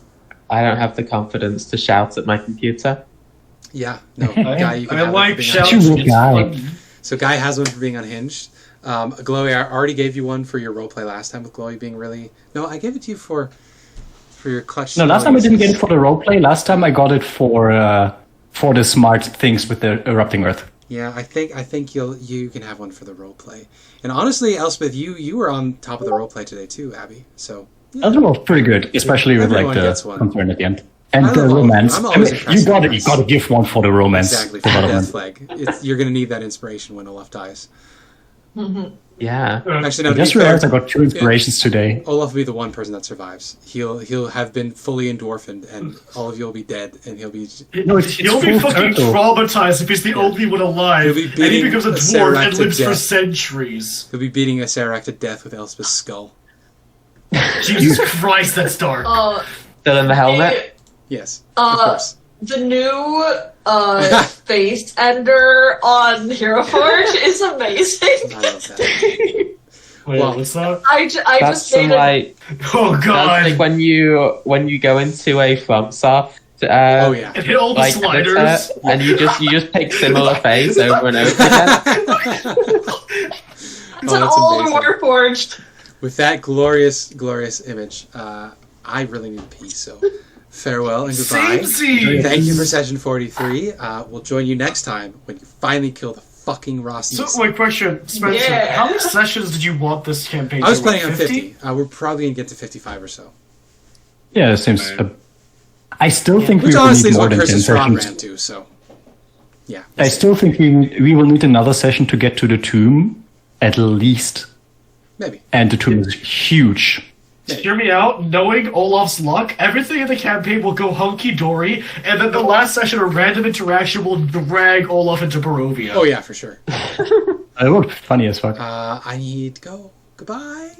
I don't have the confidence to shout at my computer. Yeah, no, Guy, you can I have one for like being shouts. unhinged. You It's guy. fun. So Guy has one for being unhinged. Glowie, I already gave you one for your roleplay last time with Glowie being really... No, I gave it to you for your clutch. No, last time I didn't get it for the roleplay. Last time I got it for the smart things with the erupting earth. Yeah, I think you can have one for the roleplay. And honestly, Elspeth, you were on top of the roleplay today too, Abby. So That was pretty good, especially with like Everyone gets the one. concern at the end. And I the love all- romance. I'm I always mean, impressed you with gotta give one for the romance exactly for the development. death flag. You're going to need that inspiration when Olaf dies. Yeah. Actually, no. I To just be fair, realized I got 2 inspirations today. Olaf will be the one person that survives. He'll have been fully endorphined, and all of you will be dead, and he'll be. No, it's He'll be full fucking turtle. traumatized if he's the only one alive, He'll be and he beating becomes a a dwarf Serac and to lives for death. centuries. He'll be beating a Serac to death with Elspeth's skull. Jesus Christ, that's dark. Still in the helmet? Yes, of course. The new face ender on Hero Forge is amazing. I love that. Wait, well, what's that? I That's just made some it. like Oh that's god. like when you go into a FromSoft Oh yeah. And hit all the like sliders. editor, and you just pick similar face over and over again. It's an that's old amazing. Warforged. With that glorious image, I really need peace. So farewell and goodbye. Samesies! Thank you for session 43. We'll join you next time when you finally kill the fucking Ross. So, wait, question, Spencer. Yeah. How many sessions did you want this campaign? I was to? planning on 50. We're probably gonna get to 55 or so. Yeah, it seems. I still think Which we will honestly need is more what than 10 Curses Ron ran sessions. to. So yeah. I still think we will need another session to get to the tomb, at least. Maybe. And the tomb is huge. Hear me out. Knowing Olaf's luck, everything in the campaign will go hunky dory, and then the last session, a random interaction will drag Olaf into Barovia. Oh yeah, for sure. It would be funny as fuck. I need to go. Goodbye.